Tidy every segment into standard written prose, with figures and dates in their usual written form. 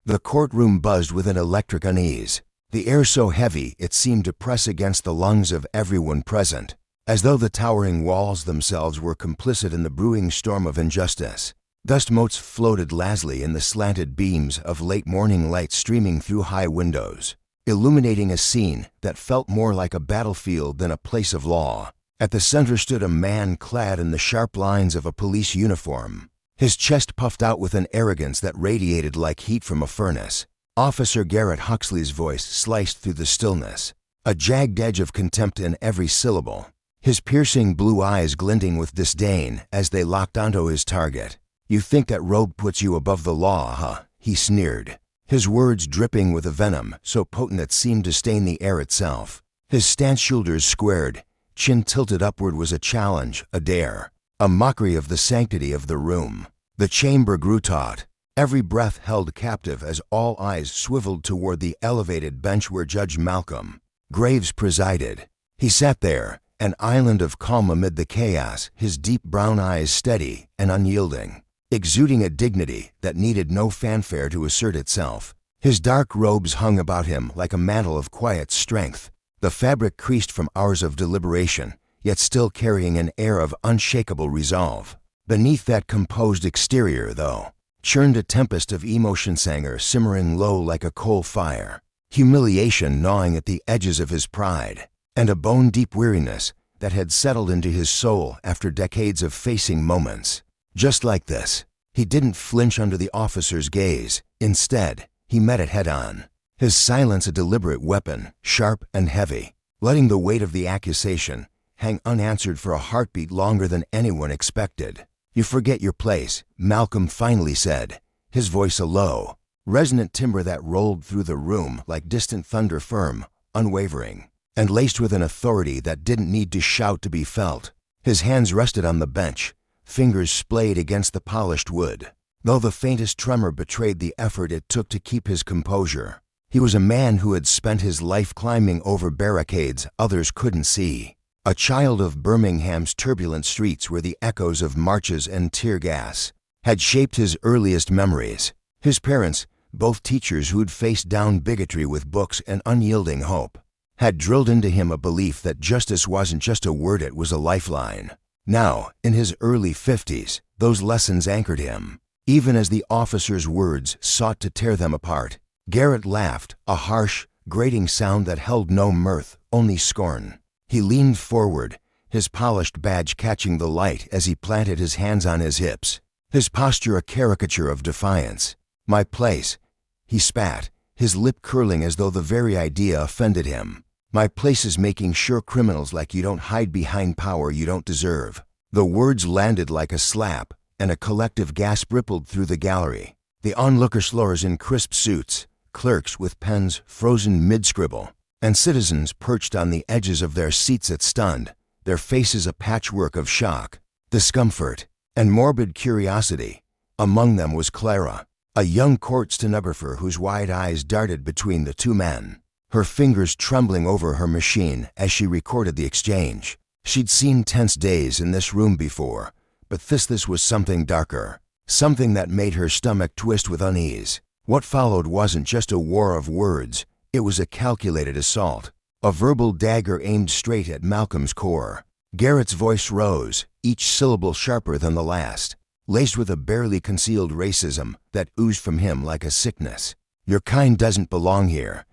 The courtroom buzzed with an electric unease, the air so heavy it seemed to press against the lungs of everyone present, as though the towering walls themselves were complicit in the brewing storm of injustice. Dust motes floated lazily in the slanted beams of late morning light streaming through high windows, illuminating a scene that felt more like a battlefield than a place of law. At the center stood a man clad in the sharp lines of a police uniform, his chest puffed out with an arrogance that radiated like heat from a furnace. Officer Garrett Huxley's voice sliced through the stillness, a jagged edge of contempt in every syllable, his piercing blue eyes glinting with disdain as they locked onto his target. "You think that robe puts you above the law, huh?" he sneered, his words dripping with a venom so potent it seemed to stain the air itself. His stanch shoulders squared, chin tilted upward was a challenge, a dare, a mockery of the sanctity of the room. The chamber grew taut, every breath held captive as all eyes swiveled toward the elevated bench where Judge Malcolm Graves presided. He sat there, an island of calm amid the chaos, his deep brown eyes steady and unyielding, exuding a dignity that needed no fanfare to assert itself. His dark robes hung about him like a mantle of quiet strength, the fabric creased from hours of deliberation, yet still carrying an air of unshakable resolve. Beneath that composed exterior, though, churned a tempest of emotion, anger simmering low like a coal fire, humiliation gnawing at the edges of his pride, and a bone-deep weariness that had settled into his soul after decades of facing moments. Just like this, he didn't flinch under the officer's gaze. Instead, he met it head-on, his silence a deliberate weapon, sharp and heavy, letting the weight of the accusation hang unanswered for a heartbeat longer than anyone expected. "You forget your place," Malcolm finally said, his voice a low, resonant timbre that rolled through the room like distant thunder, firm, unwavering, and laced with an authority that didn't need to shout to be felt. His hands rested on the bench, fingers splayed against the polished wood, though the faintest tremor betrayed the effort it took to keep his composure. He was a man who had spent his life climbing over barricades others couldn't see, a child of Birmingham's turbulent streets where the echoes of marches and tear gas had shaped his earliest memories. His parents, both teachers who'd faced down bigotry with books and unyielding hope, had drilled into him a belief that justice wasn't just a word, it was a lifeline. Now, in his early 50s, those lessons anchored him, even as the officer's words sought to tear them apart. Garrett laughed, a harsh, grating sound that held no mirth, only scorn. He leaned forward, his polished badge catching the light as he planted his hands on his hips, his posture a caricature of defiance. "My place," he spat, his lip curling as though the very idea offended him. "My place is making sure criminals like you don't hide behind power you don't deserve." The words landed like a slap, and a collective gasp rippled through the gallery. The onlookers in crisp suits, clerks with pens frozen mid-scribble, and citizens perched on the edges of their seats at stunned, their faces a patchwork of shock, discomfort, and morbid curiosity. Among them was Clara, a young court stenographer whose wide eyes darted between the two men, her fingers trembling over her machine as she recorded the exchange. She'd seen tense days in this room before, but this was something darker, something that made her stomach twist with unease. What followed wasn't just a war of words, it was a calculated assault, a verbal dagger aimed straight at Malcolm's core. Garrett's voice rose, each syllable sharper than the last, laced with a barely concealed racism that oozed from him like a sickness. "Your kind doesn't belong here,"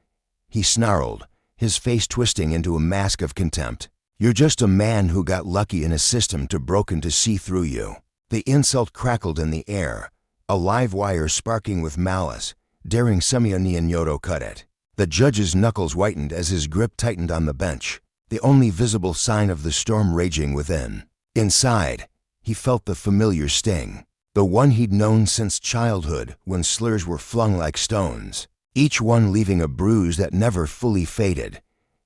he snarled, his face twisting into a mask of contempt. "You're just a man who got lucky in a system too broken to see through you." The insult crackled in the air, a live wire sparking with malice, daring Semyonioto cut it. The judge's knuckles whitened as his grip tightened on the bench, the only visible sign of the storm raging within. Inside, he felt the familiar sting, the one he'd known since childhood when slurs were flung like stones, each one leaving a bruise that never fully faded.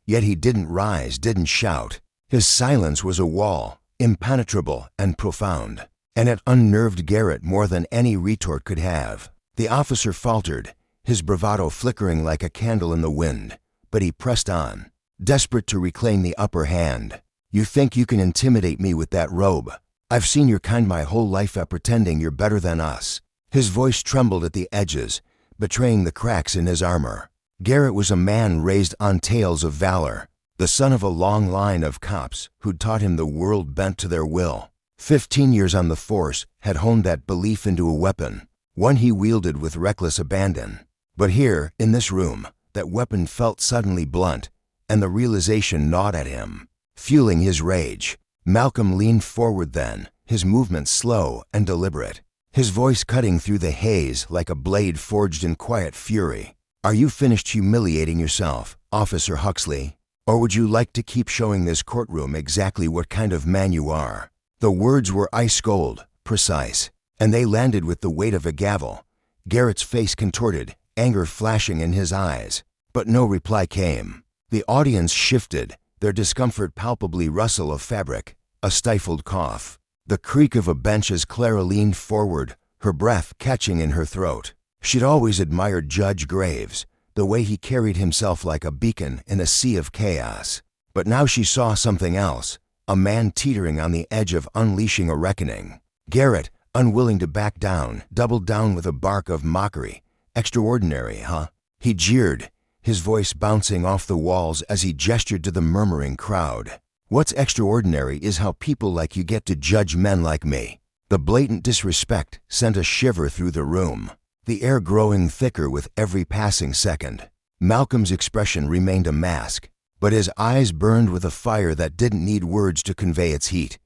Yet he didn't rise, didn't shout. His silence was a wall, impenetrable and profound, and it unnerved Garrett more than any retort could have. The officer faltered, his bravado flickering like a candle in the wind, but he pressed on, desperate to reclaim the upper hand. "You think you can intimidate me with that robe? I've seen your kind my whole life at pretending you're better than us." His voice trembled at the edges, betraying the cracks in his armor. Garrett was a man raised on tales of valor, the son of a long line of cops who'd taught him the world bent to their will. 15 years on the force had honed that belief into a weapon, one he wielded with reckless abandon. But here, in this room, that weapon felt suddenly blunt, and the realization gnawed at him, fueling his rage. Malcolm leaned forward then, his movements slow and deliberate, his voice cutting through the haze like a blade forged in quiet fury. "Are you finished humiliating yourself, Officer Huxley? Or would you like to keep showing this courtroom exactly what kind of man you are?" The words were ice cold, precise, and they landed with the weight of a gavel. Garrett's face contorted, anger flashing in his eyes, but no reply came. The audience shifted, their discomfort palpably rustle of fabric, a stifled cough, the creak of a bench as Clara leaned forward, her breath catching in her throat. She'd always admired Judge Graves, the way he carried himself like a beacon in a sea of chaos. But now she saw something else, a man teetering on the edge of unleashing a reckoning. Garrett, unwilling to back down, doubled down with a bark of mockery. "Extraordinary, huh?" He jeered, his voice bouncing off the walls as he gestured to the murmuring crowd. "What's extraordinary is how people like you get to judge men like me." The blatant disrespect sent a shiver through the room, the air growing thicker with every passing second. Malcolm's expression remained a mask, but his eyes burned with a fire that didn't need words to convey its heat.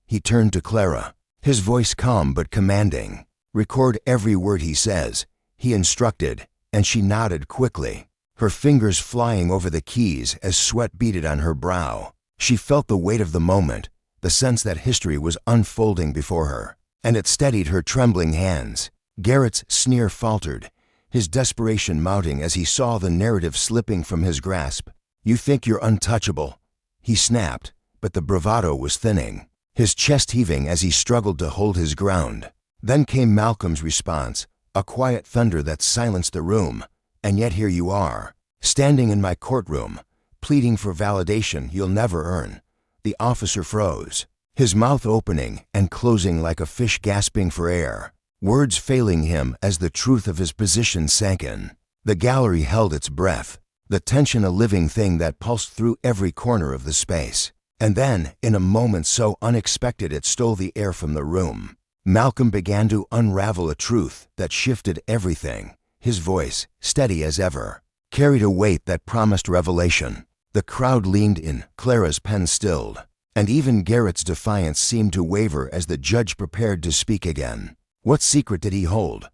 He turned to Clara, his voice calm but commanding. "Record every word he says," he instructed, and she nodded quickly, her fingers flying over the keys as sweat beaded on her brow. She felt the weight of the moment, the sense that history was unfolding before her, and it steadied her trembling hands. Garrett's sneer faltered, his desperation mounting as he saw the narrative slipping from his grasp. "You think you're untouchable," he snapped, but the bravado was thinning, his chest heaving as he struggled to hold his ground. Then came Malcolm's response, a quiet thunder that silenced the room. "And yet here you are, standing in my courtroom, pleading for validation you'll never earn." The officer froze, his mouth opening and closing like a fish gasping for air, words failing him as the truth of his position sank in. The gallery held its breath, the tension a living thing that pulsed through every corner of the space. And then, in a moment so unexpected it stole the air from the room, Malcolm began to unravel a truth that shifted everything. His voice, steady as ever, carried a weight that promised revelation. The crowd leaned in, Clara's pen stilled, and even Garrett's defiance seemed to waver as the judge prepared to speak again. What secret did he hold?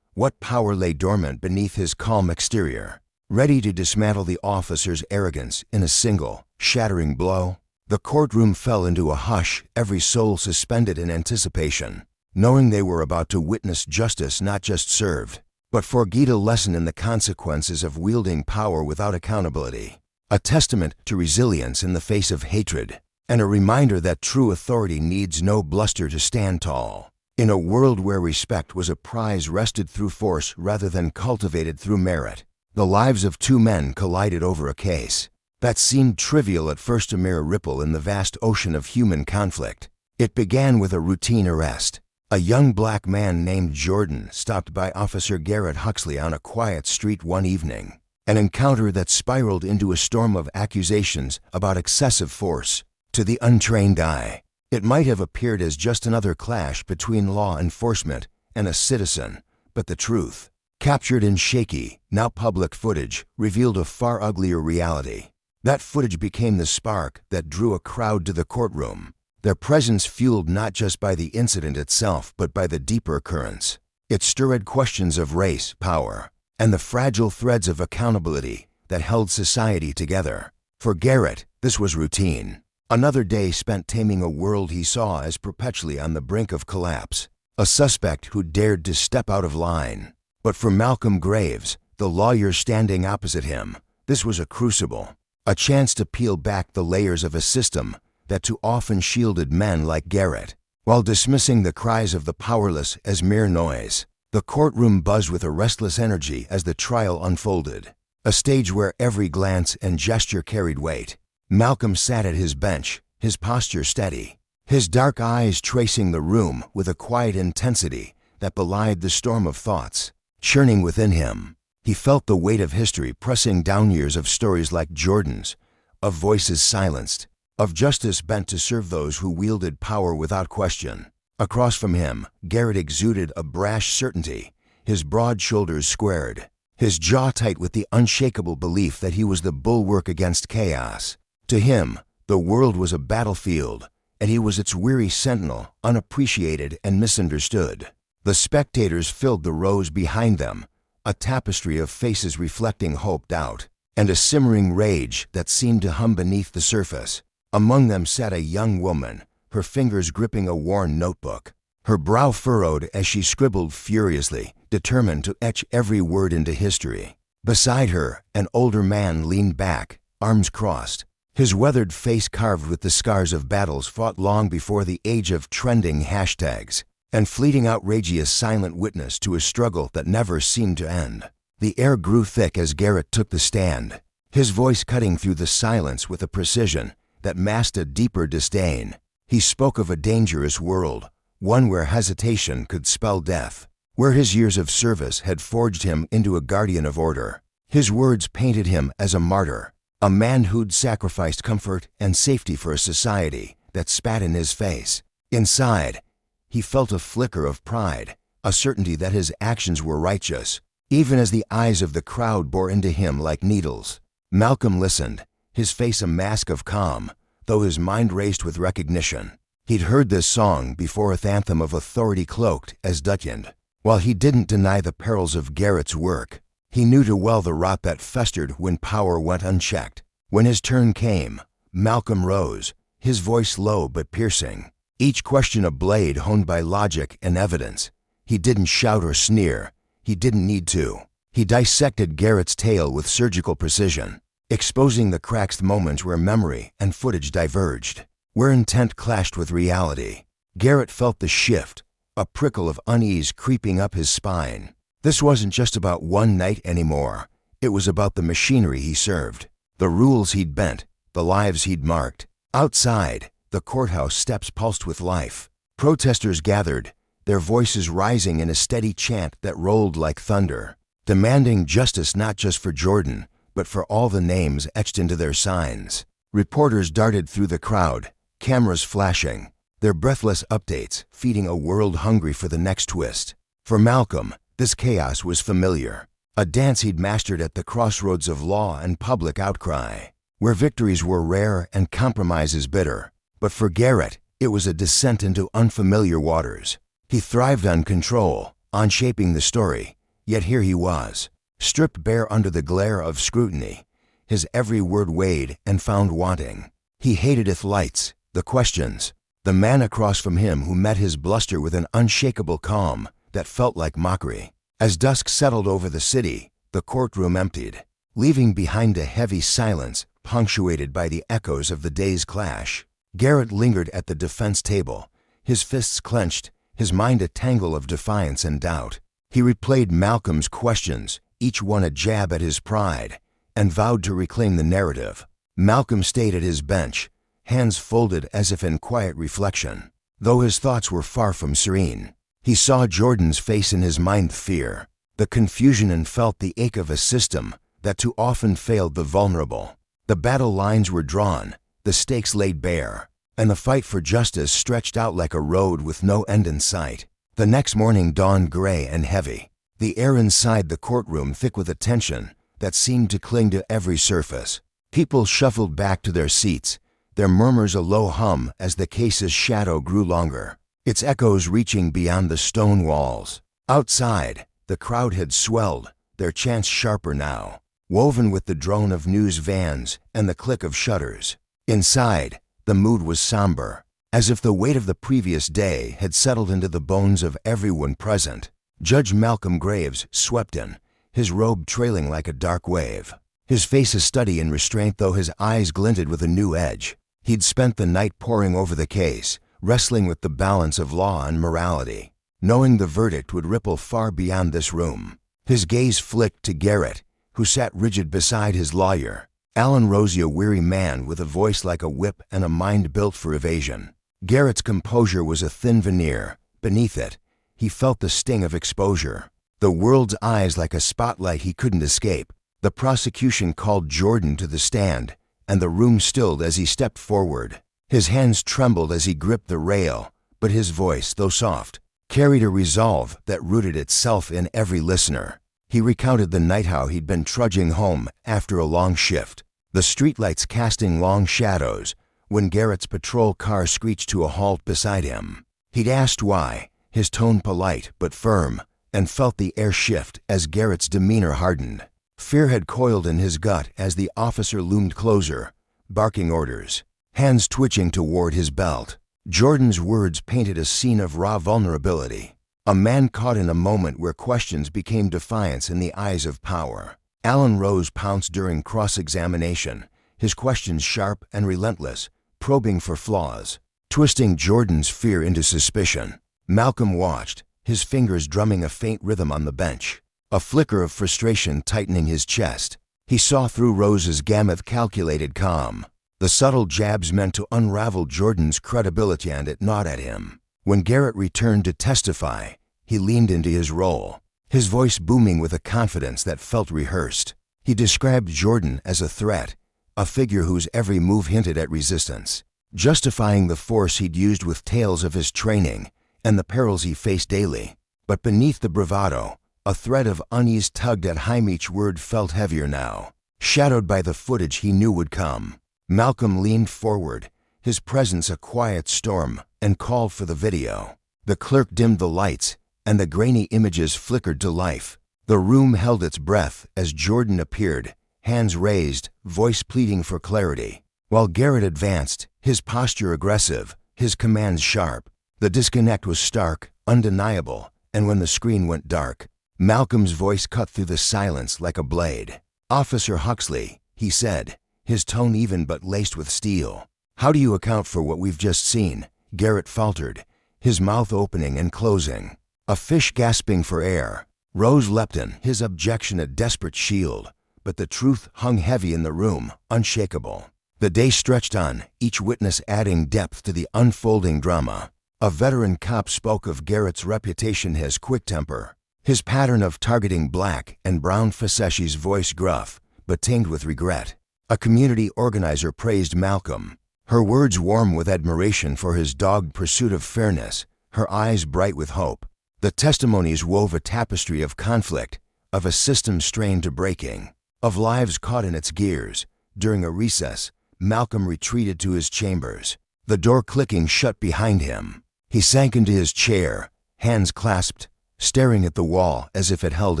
What power lay dormant beneath his calm exterior, ready to dismantle the officer's arrogance in a single, shattering blow? The courtroom fell into a hush, every soul suspended in anticipation, knowing they were about to witness justice not just served, but forget a lesson in the consequences of wielding power without accountability, a testament to resilience in the face of hatred, and a reminder that true authority needs no bluster to stand tall. In a world where respect was a prize wrested through force rather than cultivated through merit, the lives of two men collided over a case that seemed trivial at first, a mere ripple in the vast ocean of human conflict. It began with a routine arrest. A young black man named Jordan stopped by Officer Garrett Huxley on a quiet street one evening, an encounter that spiraled into a storm of accusations about excessive force. To the untrained eye, it might have appeared as just another clash between law enforcement and a citizen, but the truth, captured in shaky, now public footage, revealed a far uglier reality. That footage became the spark that drew a crowd to the courtroom, their presence fueled not just by the incident itself but by the deeper currents. It stirred questions of race, power, and the fragile threads of accountability that held society together. For Garrett, this was routine. Another day spent taming a world he saw as perpetually on the brink of collapse, a suspect who dared to step out of line. But for Malcolm Graves, the lawyer standing opposite him, this was a crucible, a chance to peel back the layers of a system that too often shielded men like Garrett. While dismissing the cries of the powerless as mere noise, the courtroom buzzed with a restless energy as the trial unfolded, a stage where every glance and gesture carried weight. Malcolm sat at his bench, his posture steady, his dark eyes tracing the room with a quiet intensity that belied the storm of thoughts. churning within him. He felt the weight of history pressing down years of stories like Jordan's, of voices silenced, of justice bent to serve those who wielded power without question. Across from him, Garrett exuded a brash certainty, his broad shoulders squared, his jaw tight with the unshakable belief that he was the bulwark against chaos. To him, the world was a battlefield, and he was its weary sentinel, unappreciated and misunderstood. The spectators filled the rows behind them, a tapestry of faces reflecting hope, doubt, and a simmering rage that seemed to hum beneath the surface. Among them sat a young woman, her fingers gripping a worn notebook, her brow furrowed as she scribbled furiously, determined to etch every word into history. Beside her, an older man leaned back, arms crossed, his weathered face carved with the scars of battles fought long before the age of trending hashtags, and fleeting outrageous silent witness to a struggle that never seemed to end. The air grew thick as Garrett took the stand, his voice cutting through the silence with a precision that masked a deeper disdain. He spoke of a dangerous world, one where hesitation could spell death, where his years of service had forged him into a guardian of order. His words painted him as a martyr, a man who'd sacrificed comfort and safety for a society that spat in his face. Inside, he felt a flicker of pride, a certainty that his actions were righteous, even as the eyes of the crowd bore into him like needles. Malcolm listened, his face a mask of calm, though his mind raced with recognition. He'd heard this song before, a anthem of authority cloaked as legend. While he didn't deny the perils of Garrett's work, he knew too well the rot that festered when power went unchecked. When his turn came, Malcolm rose, his voice low but piercing, each question a blade honed by logic and evidence. He didn't shout or sneer. He didn't need to. He dissected Garrett's tale with surgical precision, exposing the cracks, moments where memory and footage diverged, where intent clashed with reality. Garrett felt the shift, a prickle of unease creeping up his spine. This wasn't just about one night anymore. It was about the machinery he served, the rules he'd bent, the lives he'd marked. Outside, the courthouse steps pulsed with life. Protesters gathered, their voices rising in a steady chant that rolled like thunder, demanding justice not just for Jordan, but for all the names etched into their signs. Reporters darted through the crowd, cameras flashing, their breathless updates feeding a world hungry for the next twist. For Malcolm, this chaos was familiar, a dance he'd mastered at the crossroads of law and public outcry, where victories were rare and compromises bitter. But for Garrett, it was a descent into unfamiliar waters. He thrived on control, on shaping the story, yet here he was, stripped bare under the glare of scrutiny, his every word weighed and found wanting. He hated its lights, the questions, the man across from him who met his bluster with an unshakable calm that felt like mockery. As dusk settled over the city, the courtroom emptied, leaving behind a heavy silence punctuated by the echoes of the day's clash. Garrett lingered at the defense table, his fists clenched, his mind a tangle of defiance and doubt. He replayed Malcolm's questions, each one a jab at his pride, and vowed to reclaim the narrative. Malcolm stayed at his bench, hands folded as if in quiet reflection. Though his thoughts were far from serene, he saw Jordan's face in his mind, fear, the confusion, and felt the ache of a system that too often failed the vulnerable. The battle lines were drawn, the stakes laid bare, and the fight for justice stretched out like a road with no end in sight. The next morning dawned gray and heavy, the air inside the courtroom thick with a tension that seemed to cling to every surface. People shuffled back to their seats, their murmurs a low hum as the case's shadow grew longer, its echoes reaching beyond the stone walls. Outside, the crowd had swelled, their chants sharper now, woven with the drone of news vans and the click of shutters. Inside, the mood was somber, as if the weight of the previous day had settled into the bones of everyone present. Judge Malcolm Graves swept in, his robe trailing like a dark wave, his face a study in restraint though his eyes glinted with a new edge. He'd spent the night poring over the case, wrestling with the balance of law and morality, knowing the verdict would ripple far beyond this room. His gaze flicked to Garrett, who sat rigid beside his lawyer, Alan Rosie, a weary man with a voice like a whip and a mind built for evasion. Garrett's composure was a thin veneer. Beneath it, he felt the sting of exposure, the world's eyes like a spotlight he couldn't escape. The prosecution called Jordan to the stand, and the room stilled as he stepped forward. His hands trembled as he gripped the rail, but his voice, though soft, carried a resolve that rooted itself in every listener. He recounted the night how he'd been trudging home after a long shift, the streetlights casting long shadows, when Garrett's patrol car screeched to a halt beside him. He'd asked why, his tone polite but firm, and felt the air shift as Garrett's demeanor hardened. Fear had coiled in his gut as the officer loomed closer, barking orders, hands twitching toward his belt. Jordan's words painted a scene of raw vulnerability, a man caught in a moment where questions became defiance in the eyes of power. Alan Rose pounced during cross-examination, his questions sharp and relentless, probing for flaws, twisting Jordan's fear into suspicion. Malcolm watched, his fingers drumming a faint rhythm on the bench, a flicker of frustration tightening his chest. He saw through Rose's gamut calculated calm. The subtle jabs meant to unravel Jordan's credibility, and it gnawed at him. When Garrett returned to testify, he leaned into his role, his voice booming with a confidence that felt rehearsed. He described Jordan as a threat, a figure whose every move hinted at resistance, justifying the force he'd used with tales of his training and the perils he faced daily. But beneath the bravado, a thread of unease tugged at him. Each word felt heavier now, shadowed by the footage he knew would come. Malcolm leaned forward, his presence a quiet storm, and called for the video. The clerk dimmed the lights, and the grainy images flickered to life. The room held its breath as Jordan appeared, hands raised, voice pleading for clarity, while Garrett advanced, his posture aggressive, his commands sharp. The disconnect was stark, undeniable, and when the screen went dark, Malcolm's voice cut through the silence like a blade. "Officer Huxley," he said, his tone even but laced with steel. "How do you account for what we've just seen?" Garrett faltered, his mouth opening and closing, a fish gasping for air. Rose leapt in, his objection a desperate shield, but the truth hung heavy in the room, unshakable. The day stretched on, each witness adding depth to the unfolding drama. A veteran cop spoke of Garrett's reputation as quick temper, his pattern of targeting black and brown facetious, voice gruff, but tinged with regret. A community organizer praised Malcolm, her words warm with admiration for his dogged pursuit of fairness, her eyes bright with hope. The testimonies wove a tapestry of conflict, of a system strained to breaking, of lives caught in its gears. During a recess, Malcolm retreated to his chambers, the door clicking shut behind him. He sank into his chair, hands clasped, staring at the wall as if it held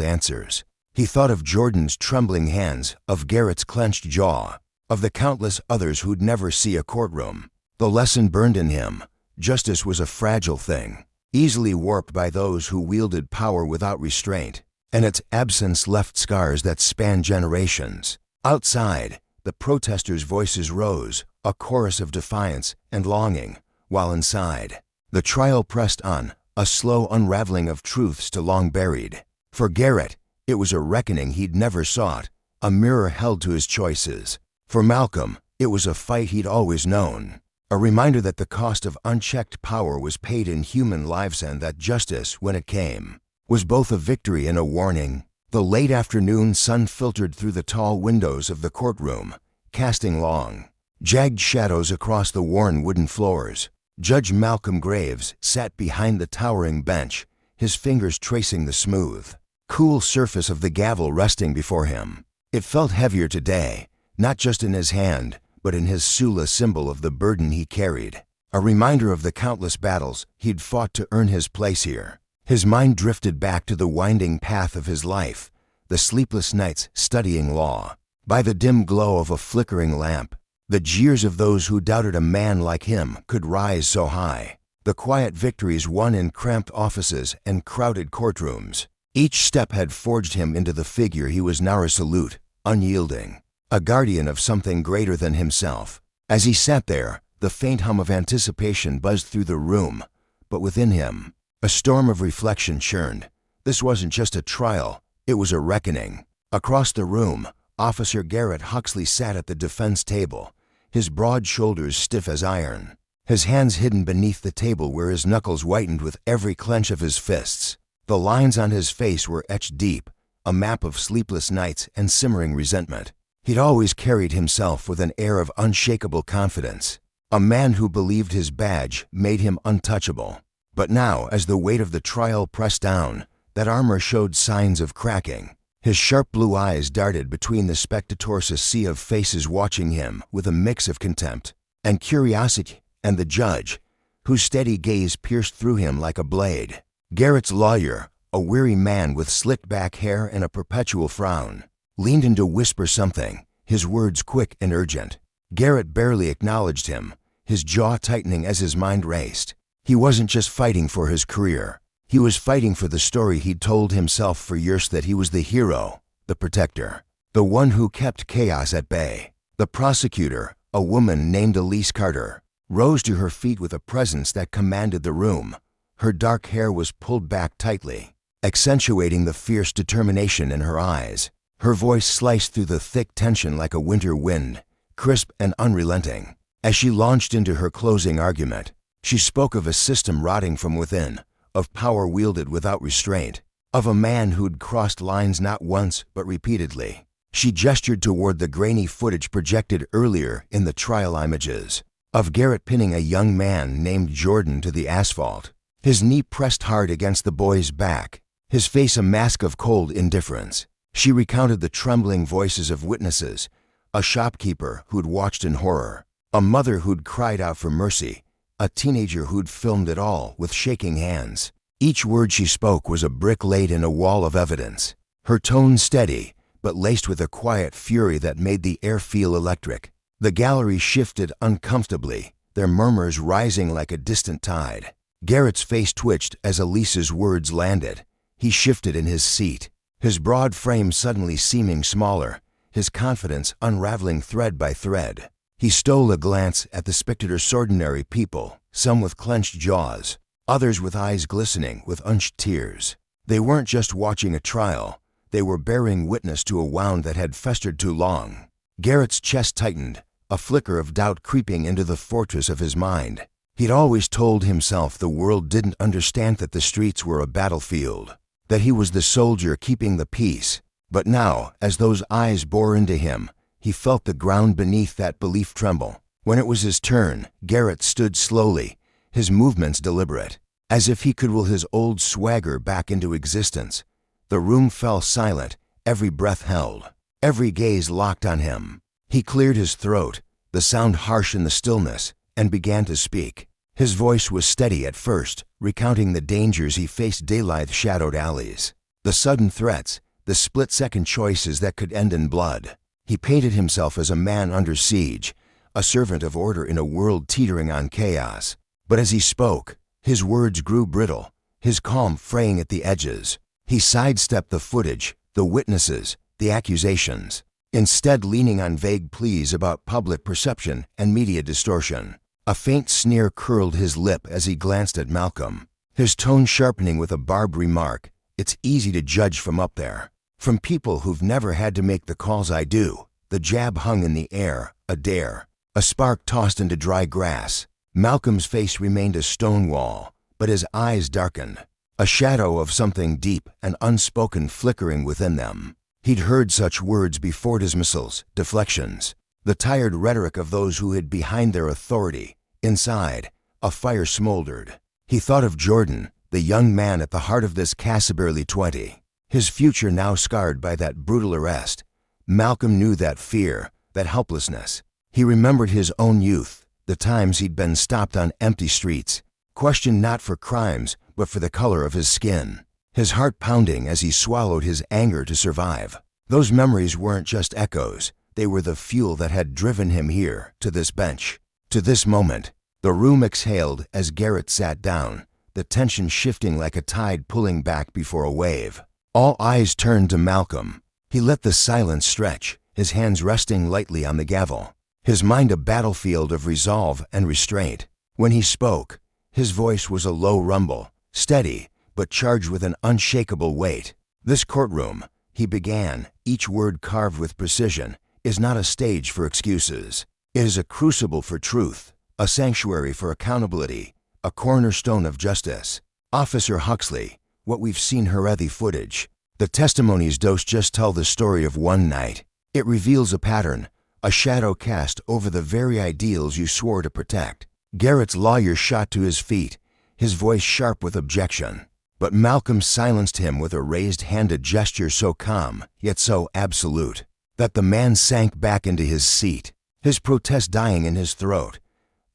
answers. He thought of Jordan's trembling hands, of Garrett's clenched jaw, of the countless others who'd never see a courtroom. The lesson burned in him. Justice was a fragile thing, easily warped by those who wielded power without restraint, and its absence left scars that spanned generations. Outside, the protesters' voices rose, a chorus of defiance and longing, while inside, the trial pressed on, a slow unraveling of truths too long buried. For Garrett, it was a reckoning he'd never sought, a mirror held to his choices. For Malcolm, it was a fight he'd always known, a reminder that the cost of unchecked power was paid in human lives, and that justice, when it came, was both a victory and a warning. The late afternoon sun filtered through the tall windows of the courtroom, casting long, jagged shadows across the worn wooden floors. Judge Malcolm Graves sat behind the towering bench, his fingers tracing the smooth, cool surface of the gavel resting before him. It felt heavier today, not just in his hand, but in his Sula, symbol of the burden he carried, a reminder of the countless battles he'd fought to earn his place here. His mind drifted back to the winding path of his life, the sleepless nights studying law. By the dim glow of a flickering lamp, the jeers of those who doubted a man like him could rise so high, the quiet victories won in cramped offices and crowded courtrooms. Each step had forged him into the figure he was now, resolute, unyielding, a guardian of something greater than himself. As he sat there, the faint hum of anticipation buzzed through the room, but within him, a storm of reflection churned. This wasn't just a trial, it was a reckoning. Across the room, Officer Garrett Huxley sat at the defense table, his broad shoulders stiff as iron, his hands hidden beneath the table where his knuckles whitened with every clench of his fists. The lines on his face were etched deep, a map of sleepless nights and simmering resentment. He'd always carried himself with an air of unshakable confidence, a man who believed his badge made him untouchable. But now, as the weight of the trial pressed down, that armor showed signs of cracking. His sharp blue eyes darted between the spectators, a sea of faces watching him with a mix of contempt and curiosity, and the judge, whose steady gaze pierced through him like a blade. Garrett's lawyer, a weary man with slicked-back hair and a perpetual frown, leaned in to whisper something, his words quick and urgent. Garrett barely acknowledged him, his jaw tightening as his mind raced. He wasn't just fighting for his career. He was fighting for the story he'd told himself for years, that he was the hero, the protector, the one who kept chaos at bay. The prosecutor, a woman named Elise Carter, rose to her feet with a presence that commanded the room. Her dark hair was pulled back tightly, accentuating the fierce determination in her eyes. Her voice sliced through the thick tension like a winter wind, crisp and unrelenting. As she launched into her closing argument, she spoke of a system rotting from within, of power wielded without restraint, of a man who'd crossed lines not once but repeatedly. She gestured toward the grainy footage projected earlier in the trial images, of Garrett pinning a young man named Jordan to the asphalt, his knee pressed hard against the boy's back, his face a mask of cold indifference. She recounted the trembling voices of witnesses, a shopkeeper who'd watched in horror, a mother who'd cried out for mercy, a teenager who'd filmed it all with shaking hands. Each word she spoke was a brick laid in a wall of evidence, her tone steady, but laced with a quiet fury that made the air feel electric. The gallery shifted uncomfortably, their murmurs rising like a distant tide. Garrett's face twitched as Elise's words landed. He shifted in his seat, his broad frame suddenly seeming smaller, his confidence unraveling thread by thread. He stole a glance at the spectators, ordinary people, some with clenched jaws, others with eyes glistening with unshed tears. They weren't just watching a trial, they were bearing witness to a wound that had festered too long. Garrett's chest tightened, a flicker of doubt creeping into the fortress of his mind. He'd always told himself the world didn't understand, that the streets were a battlefield, that he was the soldier keeping the peace. But now, as those eyes bore into him, he felt the ground beneath that belief tremble. When it was his turn, Garrett stood slowly, his movements deliberate, as if he could will his old swagger back into existence. The room fell silent, every breath held, every gaze locked on him. He cleared his throat, the sound harsh in the stillness, and began to speak. His voice was steady at first, recounting the dangers he faced, daylight shadowed alleys, the sudden threats, the split-second choices that could end in blood. He painted himself as a man under siege, a servant of order in a world teetering on chaos. But as he spoke, his words grew brittle, his calm fraying at the edges. He sidestepped the footage, the witnesses, the accusations, instead leaning on vague pleas about public perception and media distortion. A faint sneer curled his lip as he glanced at Malcolm, his tone sharpening with a barbed remark. "It's easy to judge from up there, from people who've never had to make the calls I do." The jab hung in the air, a dare, a spark tossed into dry grass. Malcolm's face remained a stone wall, but his eyes darkened, a shadow of something deep and unspoken flickering within them. He'd heard such words before, dismissals, deflections, the tired rhetoric of those who hid behind their authority. Inside, a fire smoldered. He thought of Jordan, the young man at the heart of this case, barely 20, his future now scarred by that brutal arrest. Malcolm knew that fear, that helplessness. He remembered his own youth, the times he'd been stopped on empty streets, questioned not for crimes, but for the color of his skin, his heart pounding as he swallowed his anger to survive. Those memories weren't just echoes, they were the fuel that had driven him here, to this bench, to this moment. The room exhaled as Garrett sat down, the tension shifting like a tide pulling back before a wave. All eyes turned to Malcolm. He let the silence stretch, his hands resting lightly on the gavel, his mind a battlefield of resolve and restraint. When he spoke, his voice was a low rumble, steady, but charged with an unshakable weight. "This courtroom," he began, each word carved with precision, "is not a stage for excuses. It is a crucible for truth, a sanctuary for accountability, a cornerstone of justice. Officer Huxley, what we've seen Herethi footage. The testimonies don't just tell the story of one night. It reveals a pattern, a shadow cast over the very ideals you swore to protect. Garrett's lawyer shot to his feet, his voice sharp with objection. But Malcolm silenced him with a raised-handed gesture so calm, yet so absolute, that the man sank back into his seat, his protest dying in his throat.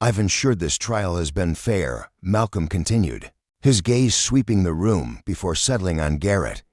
"I've ensured this trial has been fair," Malcolm continued, his gaze sweeping the room before settling on Garrett.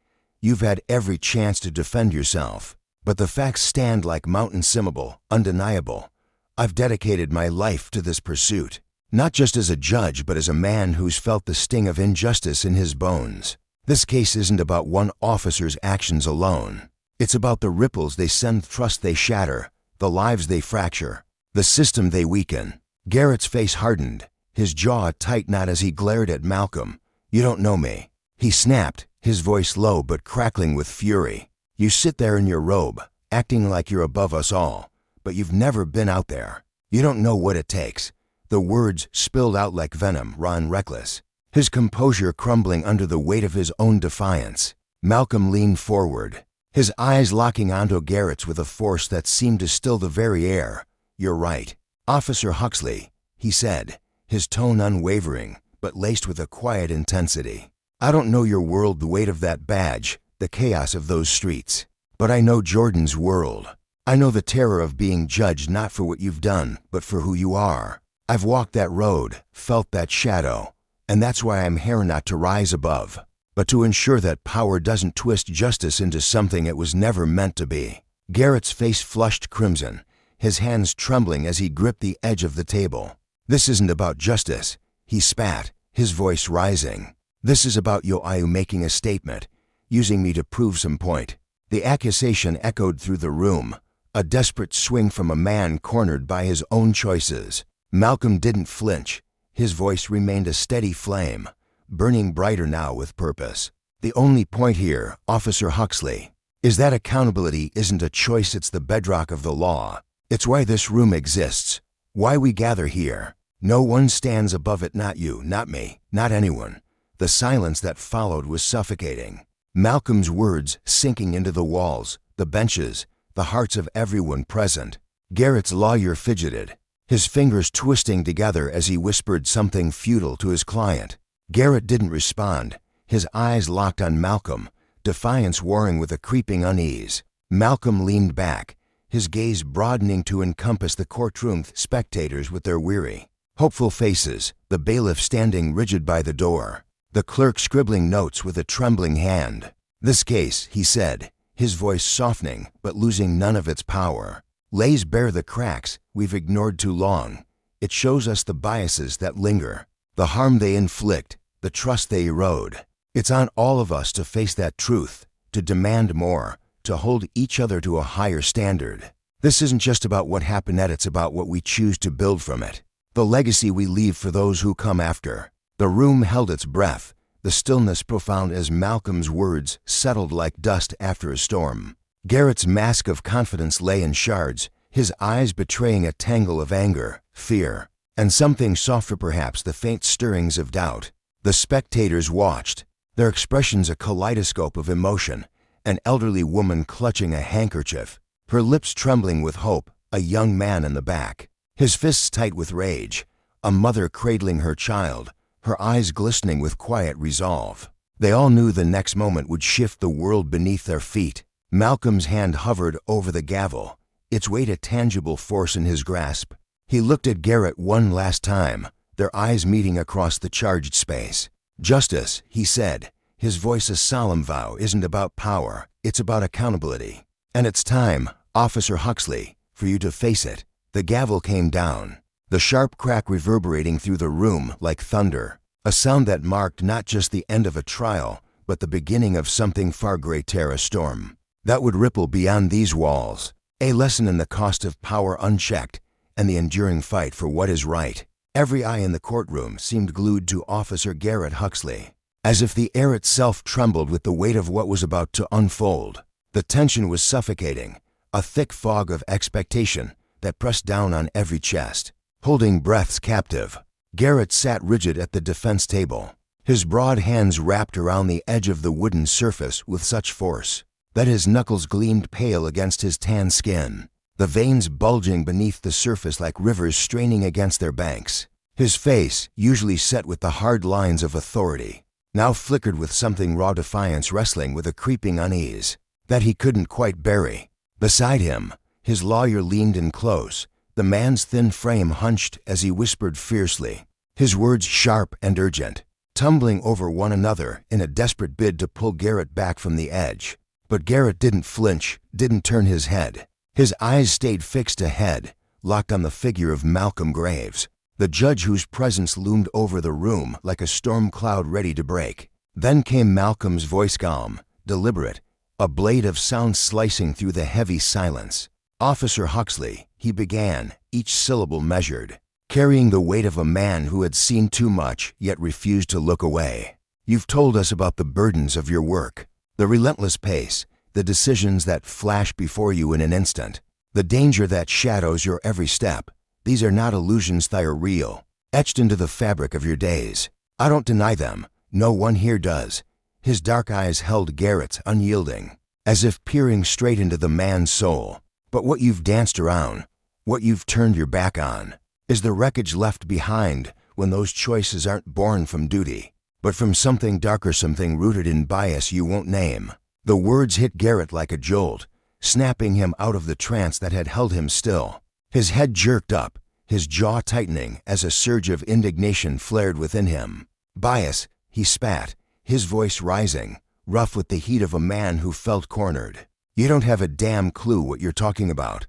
"You've had every chance to defend yourself, but the facts stand like mountain simable, undeniable. I've dedicated my life to this pursuit, not just as a judge but as a man who's felt the sting of injustice in his bones. This case isn't about one officer's actions alone. It's about the ripples they send, trust they shatter, the lives they fracture, the system they weaken." Garrett's face hardened, his jaw a tight knot as he glared at Malcolm. "You don't know me," he snapped, his voice low but crackling with fury. "You sit there in your robe, acting like you're above us all, but you've never been out there. You don't know what it takes." The words spilled out like venom, raw and reckless, his composure crumbling under the weight of his own defiance. Malcolm leaned forward, his eyes locking onto Garrett's with a force that seemed to still the very air. "You're right, Officer Huxley," he said, his tone unwavering, but laced with a quiet intensity. "I don't know your world, the weight of that badge, the chaos of those streets. But I know Jordan's world. I know the terror of being judged not for what you've done, but for who you are. I've walked that road, felt that shadow, and that's why I'm here, not to rise above, but to ensure that power doesn't twist justice into something it was never meant to be." Garrett's face flushed crimson, his hands trembling as he gripped the edge of the table. "This isn't about justice," he spat, his voice rising. "This is about you making a statement, using me to prove some point." The accusation echoed through the room, a desperate swing from a man cornered by his own choices. Malcolm didn't flinch. His voice remained a steady flame, burning brighter now with purpose. "The only point here, Officer Huxley, is that accountability isn't a choice, it's the bedrock of the law. It's why this room exists, why we gather here. No one stands above it, not you, not me, not anyone." The silence that followed was suffocating, Malcolm's words sinking into the walls, the benches, the hearts of everyone present. Garrett's lawyer fidgeted, his fingers twisting together as he whispered something futile to his client. Garrett didn't respond, his eyes locked on Malcolm, defiance warring with a creeping unease. Malcolm leaned back, his gaze broadening to encompass the courtroom spectators with their weary, hopeful faces, the bailiff standing rigid by the door, the clerk scribbling notes with a trembling hand. "This case," he said, his voice softening but losing none of its power, "lays bare the cracks we've ignored too long. It shows us the biases that linger, the harm they inflict, the trust they erode. It's on all of us to face that truth, to demand more, to hold each other to a higher standard. This isn't just about what happened, it's about what we choose to build from it, the legacy we leave for those who come after." The room held its breath, the stillness profound as Malcolm's words settled like dust after a storm. Garrett's mask of confidence lay in shards, his eyes betraying a tangle of anger, fear, and something softer, perhaps the faint stirrings of doubt. The spectators watched, their expressions a kaleidoscope of emotion. An elderly woman clutching a handkerchief, her lips trembling with hope, a young man in the back, his fists tight with rage, a mother cradling her child, her eyes glistening with quiet resolve. They all knew the next moment would shift the world beneath their feet. Malcolm's hand hovered over the gavel, its weight a tangible force in his grasp. He looked at Garrett one last time, their eyes meeting across the charged space. "Justice," he said, his voice a solemn vow, "isn't about power, it's about accountability. And it's time, Officer Huxley, for you to face it." The gavel came down, the sharp crack reverberating through the room like thunder, a sound that marked not just the end of a trial, but the beginning of something far greater, a storm that would ripple beyond these walls, a lesson in the cost of power unchecked and the enduring fight for what is right. Every eye in the courtroom seemed glued to Officer Garrett Huxley, as if the air itself trembled with the weight of what was about to unfold. The tension was suffocating, a thick fog of expectation that pressed down on every chest, holding breaths captive. Garrett sat rigid at the defense table, His broad hands wrapped around the edge of the wooden surface with such force that his knuckles gleamed pale against his tan skin, the veins bulging beneath the surface like rivers straining against their banks. His face, usually set with the hard lines of authority, now flickered with something raw defiance wrestling with a creeping unease that he couldn't quite bury. Beside him, his lawyer leaned in close, the man's thin frame hunched as he whispered fiercely, his words sharp and urgent, tumbling over one another in a desperate bid to pull Garrett back from the edge. But Garrett didn't flinch, didn't turn his head. His eyes stayed fixed ahead, locked on the figure of Malcolm Graves, the judge whose presence loomed over the room like a storm cloud ready to break. Then came Malcolm's voice, calm, deliberate, a blade of sound slicing through the heavy silence. "Officer Huxley," he began, each syllable measured, carrying the weight of a man who had seen too much yet refused to look away. "You've told us about the burdens of your work, the relentless pace, the decisions that flash before you in an instant, the danger that shadows your every step. These are not illusions, they are real, etched into the fabric of your days. I don't deny them, no one here does." His dark eyes held Garrett's unyielding, as if peering straight into the man's soul. "But what you've danced around, what you've turned your back on, is the wreckage left behind when those choices aren't born from duty, but from something darker, something rooted in bias you won't name." The words hit Garrett like a jolt, snapping him out of the trance that had held him still. His head jerked up, his jaw tightening as a surge of indignation flared within him. "Bias," he spat, his voice rising, rough with the heat of a man who felt cornered. "You don't have a damn clue what you're talking about.